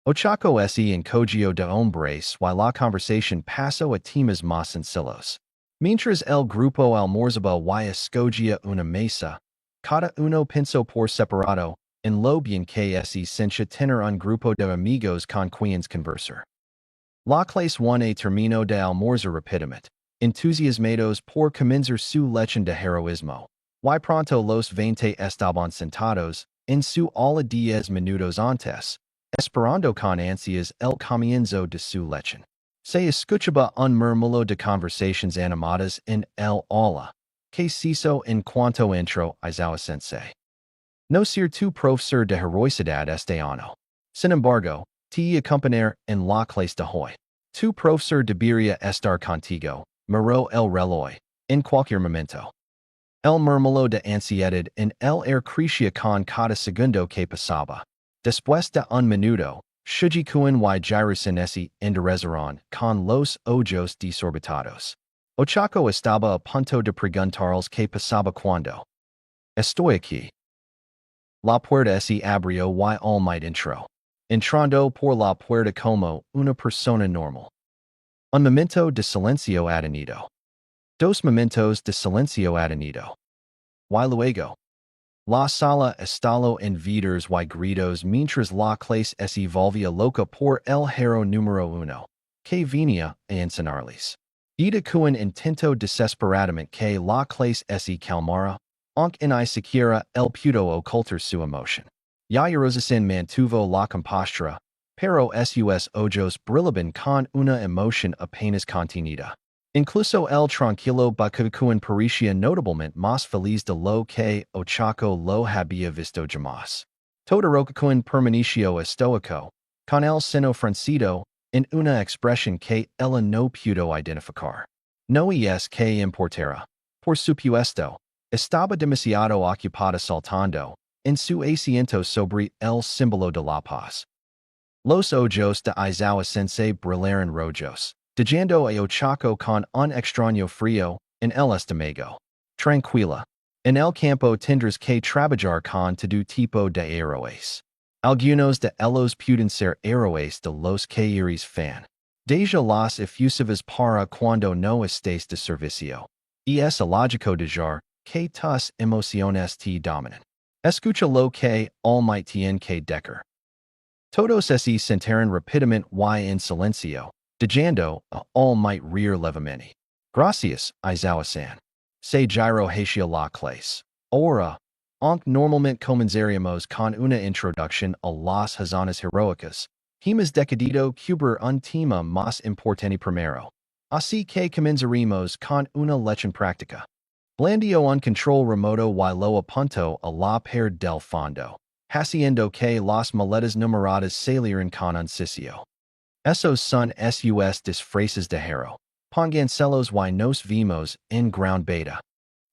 Ochaco se encogio de hombres y la conversación pasó a temas más sencillos. Mientras el grupo almorzaba y escogía una mesa, cada uno pensó por separado en lo bien que se sentía tener un grupo de amigos con quienes conversar. La clase one terminó de almorzar rápidamente, entusiasmados por comenzar su lechen de heroísmo. Y pronto los 20 estaban sentados en su ala 10 minutos antes, esperando con ansias el comienzo de su lechen. Se escuchaba un murmullo de conversaciones animadas en el aula, que hizo en cuanto entró Izawa Sensei. No ser tu profesor de heroicidad este año. Sin embargo, te acompañar en la clase de hoy. Tu profesor debería estar contigo, miró el reloj, en cualquier momento. El murmullo de ansiedad en el air crecía con cada segundo que pasaba. Después de un minuto, Shujikuen y Gyrusen se enderezaron con los ojos desorbitados. Ochako estaba a punto de preguntarles que pasaba cuando. Estoy aquí. La puerta se abrió y All entró. Entrando por la puerta como una persona normal. Un momento de silencio adenido. Dos momentos de silencio adenido. Y luego. La sala estalló en viders y gritos mientras la clase se volvía loca por el hero número uno, que venía a enseñarles. Deku intentó desesperadamente que la clase se calmara, aunque ni siquiera el pudo ocultar su emoción. Yairose-san mantuvo la compostura, pero sus ojos brillaban con una emoción apenas contenida. Incluso el tranquilo Bakukuen parecía notablemente más feliz de lo que Ochako lo había visto jamás. Todorokakuen permaneció estoico, con el seno fruncido, en una expresión que ella no pudo identificar. No es que importara. Por supuesto, estaba demasiado ocupada saltando en su asiento sobre el símbolo de la paz. Los ojos de Izawa Sensei brillaron rojos, dejando a Ochako con un extraño frío en el estómago. Tranquila. En el campo tendrás que trabajar con todo tipo de héroes. Algunos de ellos pueden ser héroes de los que eres fan. Deja las efusivas para cuando no estés de servicio. Es ilógico dejar que tus emociones te dominen. Escucha lo que All Might tiene que decir. Todos se sentaron rápidamente y en silencio, dejando a All Might reír levemente. Gracias, Izawa-san. Se giró hacia la clase. Ahora, aunque normalmente comenzaríamos con una introducción a las hazañas heroicas, hemos decidido cubrir un tema más importante primero. Así que comenzaremos con una lección práctica. Blandió un control remoto y lo apuntó a la pared del fondo, haciendo que las maletas numeradas salieran con un sitio. Esos son sus disfraces de hero. Pónganselos y nos vimos en ground beta.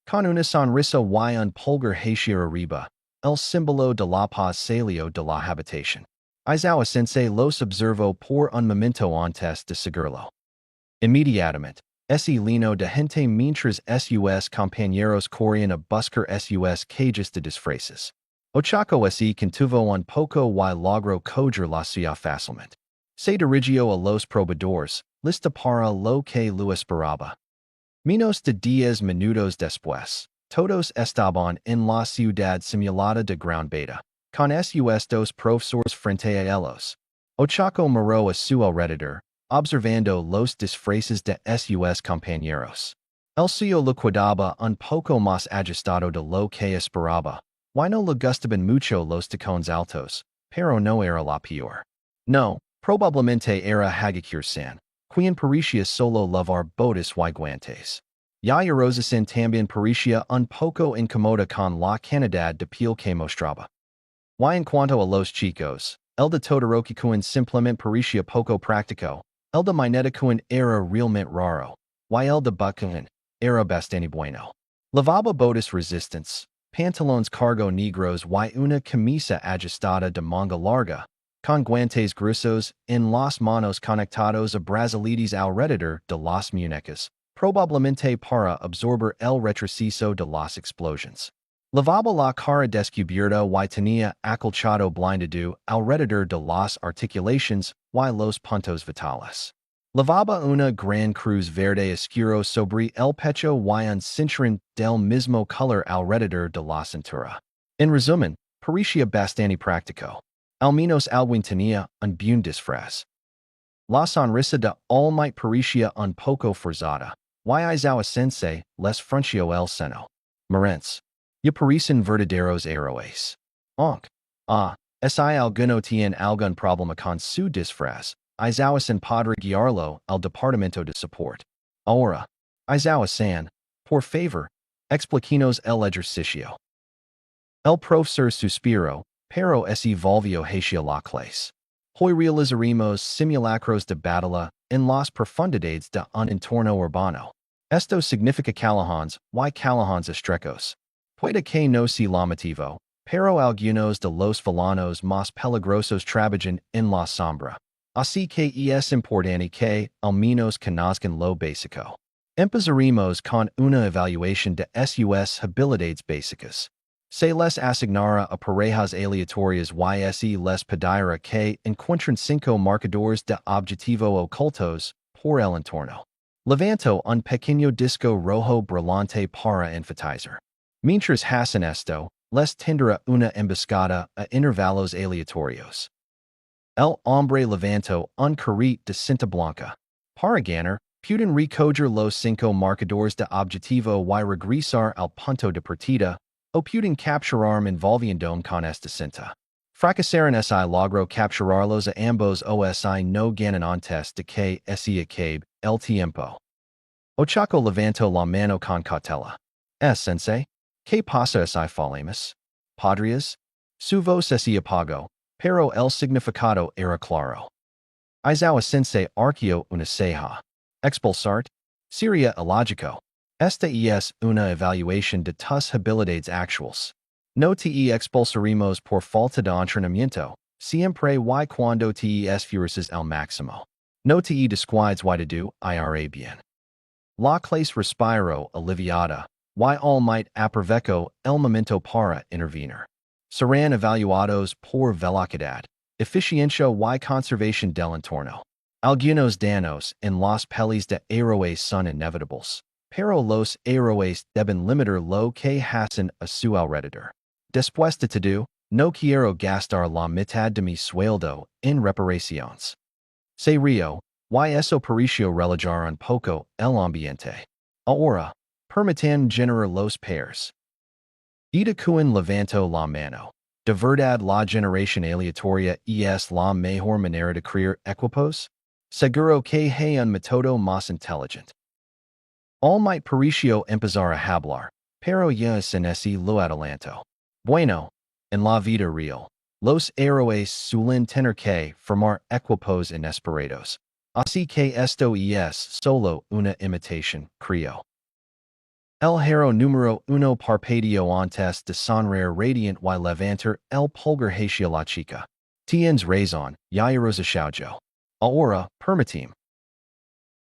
Con una sonrisa y un pulgar hacia arriba, el símbolo de la paz salió de la habitación. Izawa Sensei los observó por un momento antes de seguirlo. Inmediatamente, ese lino de gente mientras sus compañeros corrían a buscar sus cajas de disfraces. Ochako se contuvo un poco y logró coger la suya fácilmente. Se dirigió a los probadores, lista para lo que lo esperaba. Menos de 10 minutos después, todos estaban en la ciudad simulada de ground beta, con sus dos profesores frente a ellos. Ochako miró a su alrededor, observando los disfraces de sus compañeros. El suyo lo quedaba un poco más ajustado de lo que esperaba. Y no le gustaban mucho los tacones altos, pero no era la peor. No, probablemente era Hagakure-san, quien parecía solo llevar botas y guantes. Yairose-san también parecía un poco incómoda con la cantidad de piel que mostraba. Y en cuanto a los chicos, el de Todoroki-kun simplemente parecía poco práctico, el de Mineta-kun era realmente raro, y el de Bakun era bastante bueno. Lavaba botas resistentes, pantalones cargo negros y una camisa ajustada de manga larga, con guantes gruesos en las manos conectados a brazaletes alrededor de las muñecas, probablemente para absorber el retroceso de las explosiones. Lavaba la cara descubierta y tenía acolchado blindado alrededor de las articulaciones y los puntos vitales. Lavaba una gran cruz verde oscuro sobre el pecho y un cinturón del mismo color alrededor de la cintura. En resumen, parecía bastante práctico. Al menos alguien tenía un buen disfraz. La sonrisa de All-Might parecía un poco forzada. Y Izawa sensei les frunció el seno. Marents. Y parecen verdaderos héroes. Onk. Si alguno tiene algún problema con su disfraz, Izawa-san podrá guiarlo al departamento de support. Ahora, Izawa-san, por favor, explíquenos el ejercicio. El profesor suspiró, pero se volvió hacia la clase. Hoy realizaremos simulacros de batalla en las profundidades de un entorno urbano. Esto significa callejones y callejones estrechos. Puede que no sea lo motivo, pero algunos de los villanos más peligrosos trabajan en la sombra. Así que es importante que, al menos conozcan lo básico. Empezaremos con una evaluación de sus habilidades básicas. Se les asignará a parejas aleatorias y se les pedirá que encuentren 5 marcadores de objetivo ocultos por el entorno. Levanto un pequeño disco rojo brillante para enfatizar. Mientras hacen esto, les tendrá una emboscada a intervalos aleatorios. El hombre levantó un carrete de cinta blanca. Para ganar, pueden recoger los 5 marcadores de objetivo y regresar al punto de partida, o pueden capturar envolviendo con esta cinta. Fracasaron si logro capturarlos a ambos o si no ganan antes de que se acabe el tiempo. Ochako levantó la mano con cautela. Sensei, ¿qué pasa si fallamos? Podrías? Su voz se apagó, pero el significado era claro. Izawa sensei arqueó una ceja. Expulsart? Sería ilógico. Esta es una evaluación de tus habilidades actuales. No te expulsaremos por falta de entrenamiento, siempre y cuando te esfuerces al máximo. No te descuides y de irá bien. La clase respiró aliviada, y All Might aprovechó el momento para intervenir. Serán evaluados por velocidad, eficiencia y conservación del entorno. Algunos daños en las pelis de héroes son inevitables, pero los héroes deben limitar lo que hacen a su alrededor. Después de todo, no quiero gastar la mitad de mi sueldo en reparaciones. Se río, y eso pareció relajar un poco el ambiente. Ahora, permitan generar los pairs. Deku levantó la mano. De verdad la generación aleatoria es la mejor manera de crear equipos? Seguro que hay un método más inteligente. All Might pareció empezar a hablar, pero ya sin ese lo adelanto. Bueno, en la vida real, los héroes suelen tener que formar equipos inesperados. Así que esto es solo una imitación, creo. El héroe número 1 parpadeó antes de sonreír radiant y levantar el pulgar hacia la chica. Tienes razón, Yairo shoujo. Ahora, permitime.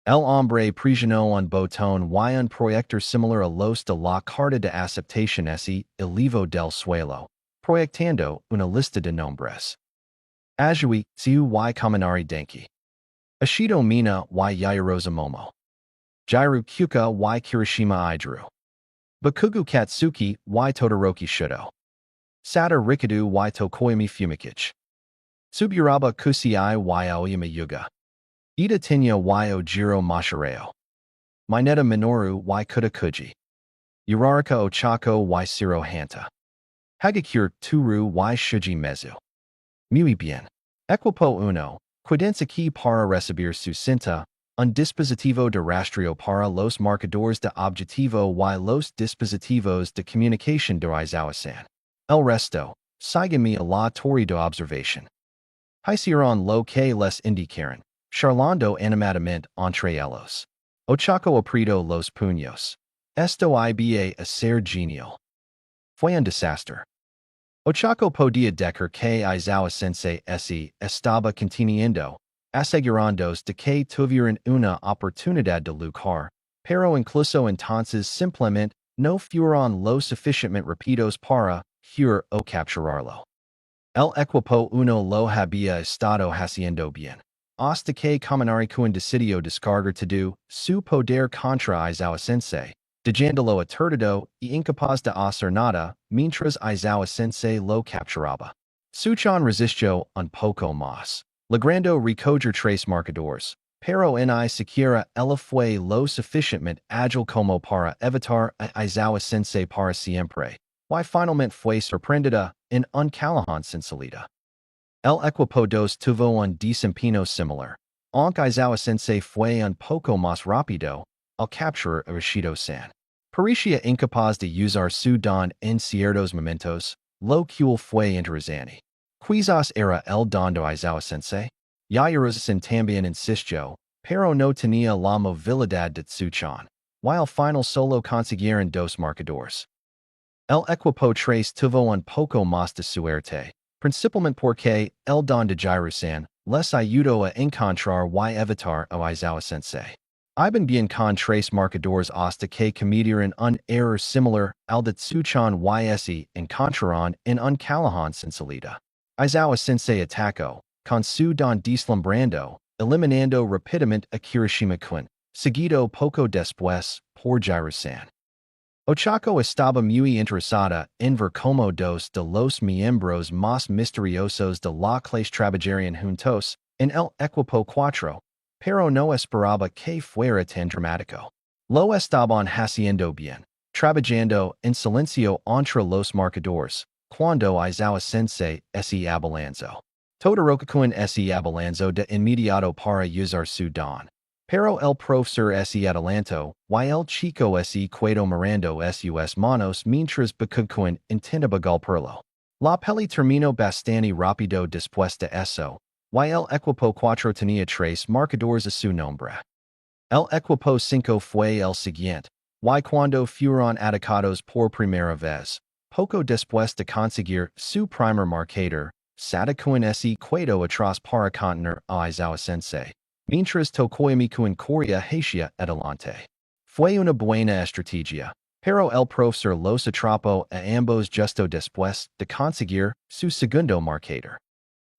El hombre presionó un botón y un proyector similar a los de la carta de aceptación se elevó del suelo, proyectando una lista de nombres. Ajui, Tsiu y Kaminari Denki. Ashido Mina y Yairo Momo. Jiru Kyuka y Kirishima Idru. Bakugu Katsuki y Todoroki Shudo. Sata Rikadu y Tokoyami Fumikich. Tsuburaba Kusei y Aoyama Yuga. Ida Tinya y Ojiro Mashareo. Mineta Minoru y Kudakuji. Uraraka Ochako y Siro Hanta. Hagakure Turu y Shuji Mezu. Muy bien. Equipo uno. Cuidense que para recibir su cinta, un dispositivo de rastreo para los marcadores de objetivo y los dispositivos de comunicación de Izawa-san. El resto, sígueme a la torre de observación. Hicieron lo que les indicaron, charlando animadamente entre ellos. Ochako apretó los puños. Esto iba a ser genial. Fue un desastre. Ochako podia decker que Izawa sensei se estaba continuando, asegurandos de que tuvieran una oportunidad de luchar, pero incluso entonces simplemente no fueron lo suficientemente rápidos para huir o capturarlo. El equipo uno lo había estado haciendo bien. Hasta que Kaminari-kun decidió descargar todo su poder contra Izawa sensei, dejándolo aturdido y incapaz de hacer nada mientras Izawa sensei lo capturaba. Suchan resistió un poco más, logrando recoger tres marcadores, pero ni siquiera ella fue lo suficientemente ágil como para evitar a Izawa sensei para siempre. Y finalmente fue sorprendida en un callejón sin salida. El equipo dos tuvo un desempeño similar, aunque Izawa sensei fue un poco más rápido al capturar a Rishido-san. Parecía incapaz de usar su don en ciertos momentos, lo cual fue interesante. Quizás era el don de Izawa sensei. Yayarusa-san también insistió, pero no tenía la movilidad de Tsuchan, while final solo consiguieron dos marcadores. El equipo tres tuvo un poco más de suerte, principalmente porque el don de Jiru-san les ayudó a encontrar y evitar a Izawa sensei. Iban bien con tres marcadores hasta que cometieron un error similar al de Tsuchan y se encontraron en un callejón sin salida. Izawa sensei atacó, con su don deslumbrando, eliminando rápidamente a Kirishima-kun, seguido poco después por Jiru-san. Ochako estaba muy interesada en ver como dos de los miembros más misteriosos de la clase trabajarían juntos en el equipo cuatro, pero no esperaba que fuera tan dramático. Lo estaban haciendo bien, trabajando en silencio entre los marcadores, cuando Izawa sensei se abalanzó. Todoroki-kun se abalanzó de inmediato para usar su don. Pero el profesor se adelantó, y el chico se quedó mirando sus manos mientras Bakugkun intentaba golpearlo. La peli terminó bastante rápido después de eso, y el equipo 4 tenía tres marcadores a su nombre. El equipo 5 fue el siguiente, y cuando fueron atacados por primera vez, poco después de conseguir su primer marcador, Satakun se quedó atrás para contener a Izawa sensei. Mientras Tokoyami-kun corría hacia adelante. Fue una buena estrategia, pero el profesor los atrapó a ambos justo después de conseguir su segundo marcador.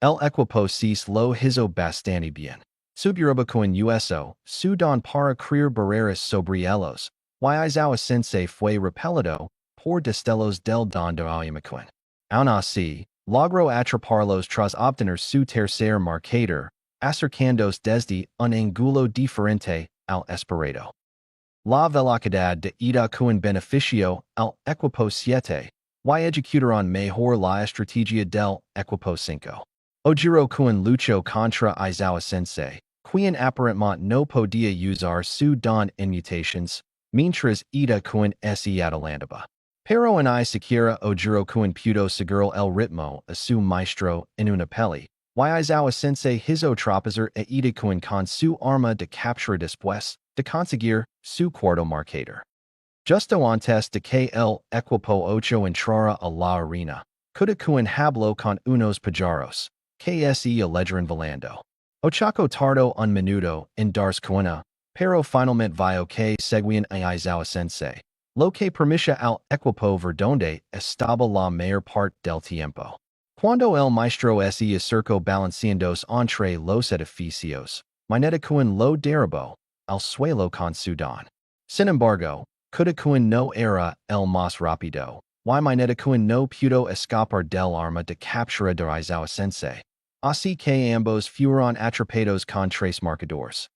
El equipo 6 lo hizo bastante bien. Subiroba-kun uso su don para crear barreras sobre ellos, y Izawa sensei fue repelido por destellos del don de Aoyama-kun. Aun así, logró atraparlos tras obtener su tercer marcador, acercándose desde un ángulo diferente al esperado. La velocidad de Ida-kun benefició al equipo 7, y ejecutaron mejor la estrategia del equipo 5. Ojiro-kun luchó contra Izawa sensei, quien aparentemente no podía usar su don en mutations, mientras Ida-kun se adelantaba. Pero ni siquiera Ojiro-kun pudo seguir el ritmo a su maestro en una peli. Izawa sensei hizo tropezar a Ida-kun con su arma de captura después de conseguir su cuarto marcador. Justo antes de que el equipo 8 entrara a la arena, Kuda-kun habló con unos pajaros, que se alegraron volando. Ochako tardó un minuto en darse cuenta, pero finalmente vio que seguían a Izawa sensei, lo que permitía al equipo ver donde estaba la mayor parte del tiempo. Cuando el maestro se acercó balanceándose entre los edificios, Mineta-kun lo derribó al suelo con su don. Sin embargo, Kuda-kun no era el más rápido, y Mineta-kun no pudo escapar del arma de captura de Izawa sensei, así que ambos fueron atrapados con tres marcadores.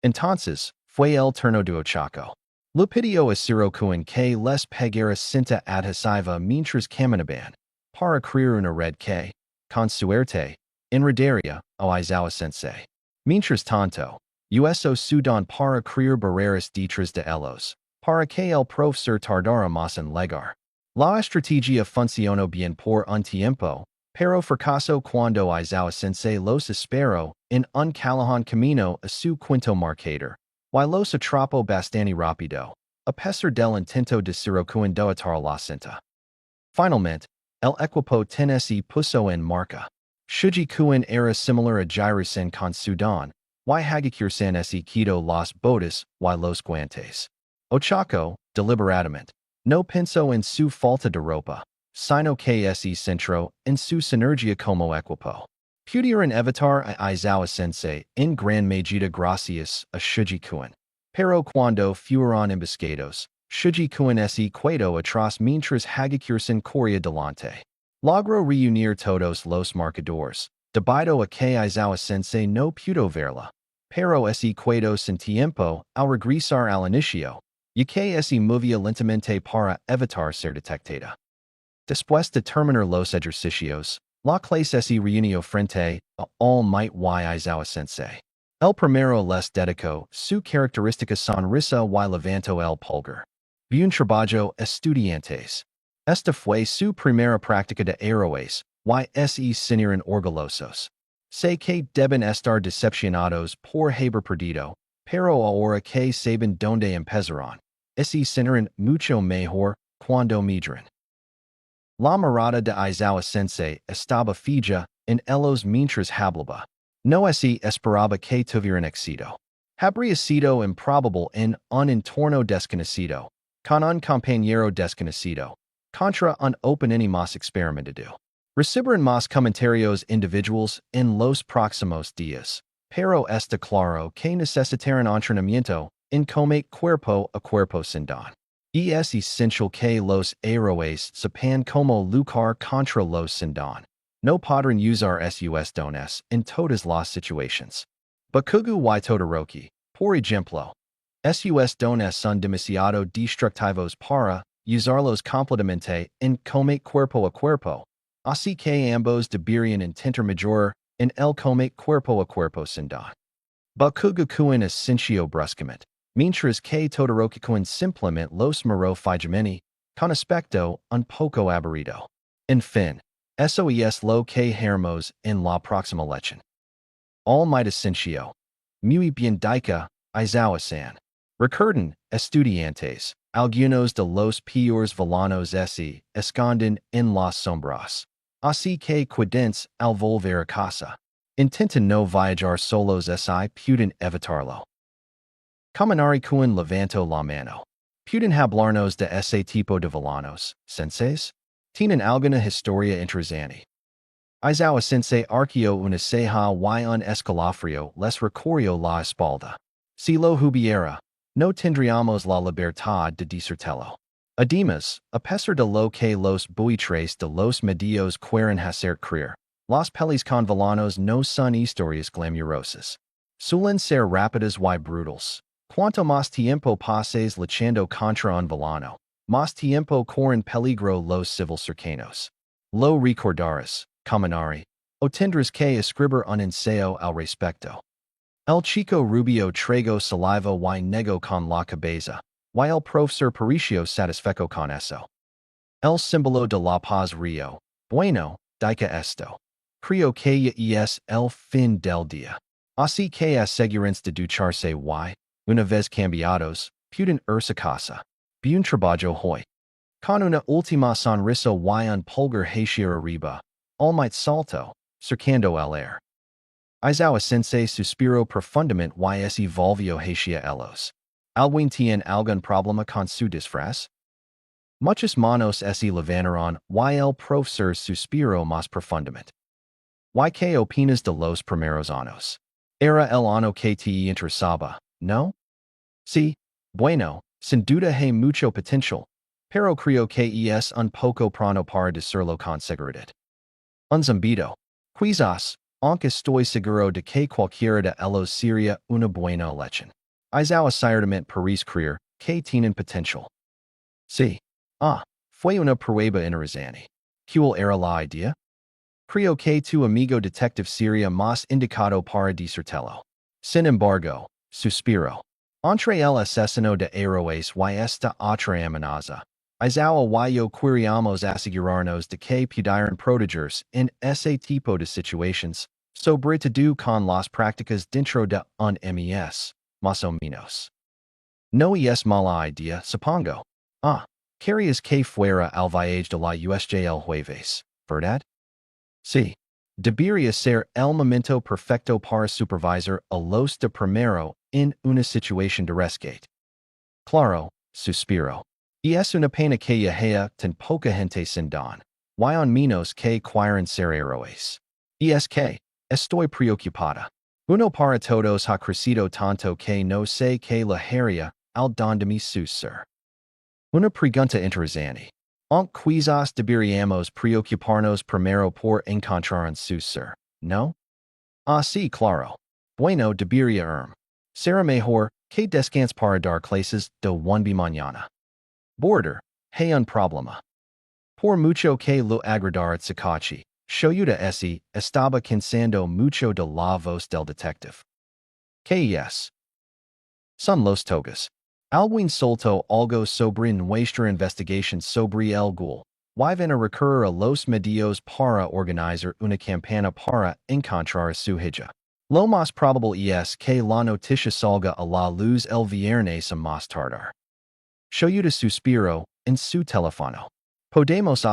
Entonces, fue el turno de Ochako. Lo pidió a Shiro-kun que les pegara cinta adhesiva mientras caminaban, para crear una red que, con suerte, enredaría a Izawa sensei. Mientras tanto, usó su don para crear barreras detrás de ellos, para que el profesor tardara más en llegar. La estrategia funcionó bien por un tiempo, pero fracasó cuando Izawa sensei los esperó en un callejón camino a su quinto marcador, y los atrapó bastante rápido, a pesar del intento de Shiro-kun de atar la cinta. Finalmente, El equipo tenesi puso en marca. Shuji kuen era similar a gyrusen con Sudan, y hagicursan esi quito los botes y los guantes. Ochaco, deliberadamente. No penso en su falta de ropa, sino que esi centro en su sinergia como equipo. Pudieran evitar a Izawa sensei en gran medida gracias a Shuji kuen. Pero cuando fueron emboscados, Shuji kuen esi quedo atrás mientras hagicursan corría delante. Logro reunir todos los marcadores, debido a que Izawa sensei no pudo verla. Pero ese quedo sin tiempo al regresar al inicio, y que ese movía lentamente para evitar ser detectada. Después de terminar los ejercicios, la clase se reunió frente a All Might y Izawa sensei. El primero les dedicó su característica sonrisa y levantó el pulgar. Bien trabajo, estudiantes. Esta fue su primera práctica de héroes, y se sintieron orgullosos. Sé que deben estar decepcionados por haber perdido, pero ahora que saben dónde empezaron, se sintieron mucho mejor cuando midran. La mirada de Izawa sensei estaba fija en ellos mientras hablaba. No se esperaba que tuvieran éxito. Habría sido improbable en un entorno desconocido, con un compañero desconocido, contra un opening más experimentado. Recibirán más comentarios individuals en los próximos días, pero está claro que necesitarán entrenamiento en comer cuerpo a cuerpo sin don. Es essential que los héroes sepan cómo luchar contra los sin don. No podrán usar sus dones en todas las situaciones. Bakugu y Todoroki, por ejemplo. Sus dones son demasiado destructivos para usarlos completamente en combate cuerpo a cuerpo, así que ambos deberían intentar mejorar en el combate cuerpo a cuerpo sin don. Bakugu kuen ascensió bruscamente, mientras que Todoroki kuen simplemente los miró fijamente, con aspecto un poco aburrido. En fin, eso es lo que haremos en la próxima lección. All Might ascensió. Muy bien dicha, Izawa-san. Recuerden, estudiantes, algunos de los peores villanos se esconden en las sombras. Así que cuidens al volver a casa. Intenten no viajar solos si pueden evitarlo. Kaminari kuen levanto la mano. Pueden hablarnos de ese tipo de villanos, senseis? Tienen alguna historia interesante. Izawa sensei arqueo una ceja y un escalofrío les recorrió la espalda. Si lo hubiera, no tendríamos la libertad de disfrutarlo. Además, a pesar de lo que los buitres de los medios quieren hacer creer, las pelis con villanos no son historias glamurosas. Suelen ser rápidas y brutales. Cuanto más tiempo pases luchando contra un villano, más tiempo corren peligro los civil cercanos. Lo recordarás, Kaminari, o tendrás que escribir un ensayo al respecto. El chico rubio trago saliva y negó con la cabeza, y el profesor Paricio satisfecho con eso. El símbolo de la paz río. Bueno, dica esto. Creo que ya es el fin del día. Así que asegúrense de ducharse y, una vez cambiados, pueden irse a casa. Bien trabajo hoy. Con una última sonrisa y un pulgar hacia arriba, All Might salto, cercando el air. Izawa sensei suspiró profundamente y se volvió hacia ellos. ¿Alguien tiene algún problema con su disfraz? Muchas manos se levantaron y el profesor suspiró más profundamente. ¿Y qué opinas de los primeros años? Era el año que te interesaba, ¿no? Sí, bueno, sin duda hay mucho potencial, pero creo que es un poco pronto para decirlo con seguridad. Un zumbido. Quizás, aunque estoy seguro de que cualquiera de ellos sería una buena elección. Izawa ciertamente parece creer que tienen potencial. Sí. Fue una prueba interesante. ¿Cuál era la idea? Creo que tu amigo detective sería más indicado para disfrutarlo. Sin embargo, suspiro. Entre el asesino de héroes y esta otra amenaza, Izawa y yo queríamos asegurarnos de que pudieran protegerse en ese tipo de situaciones, sobre todo con las prácticas dentro de un mes, más o menos. No es mala idea, supongo. Querias que fuera al viaje de la USJ el jueves, ¿verdad? Sí. Debería ser el momento perfecto para supervisar a los de primero en una situación de rescate. Claro, suspiro. Y es una pena que haya tan poca gente sin don. Y on menos que quieren ser héroes. Y es que, estoy preocupada. Uno para todos ha crecido tanto que no sé que la haría al don de mi ser. Una pregunta interesante. Aunque quizás deberíamos preocuparnos primero por encontrar un ser, ¿no? Ah, sí, claro. Bueno, debería será mejor que descanse para dar clases de 1b mañana. Border, hay un problema. Por mucho que lo agradar Sakachi, Shoyuta ese estaba cansando mucho de la voz del detective. Yes. Son los togas. Alwin soltó algo sobre nuestra investigación sobre el Ghoul. Y van a recurrir a los medios para organizar una campana para encontrar a su hija. Lo más probable es que la noticia salga a la luz el viernes a más tardar. Shoyuta suspiro en su teléfono. Podemos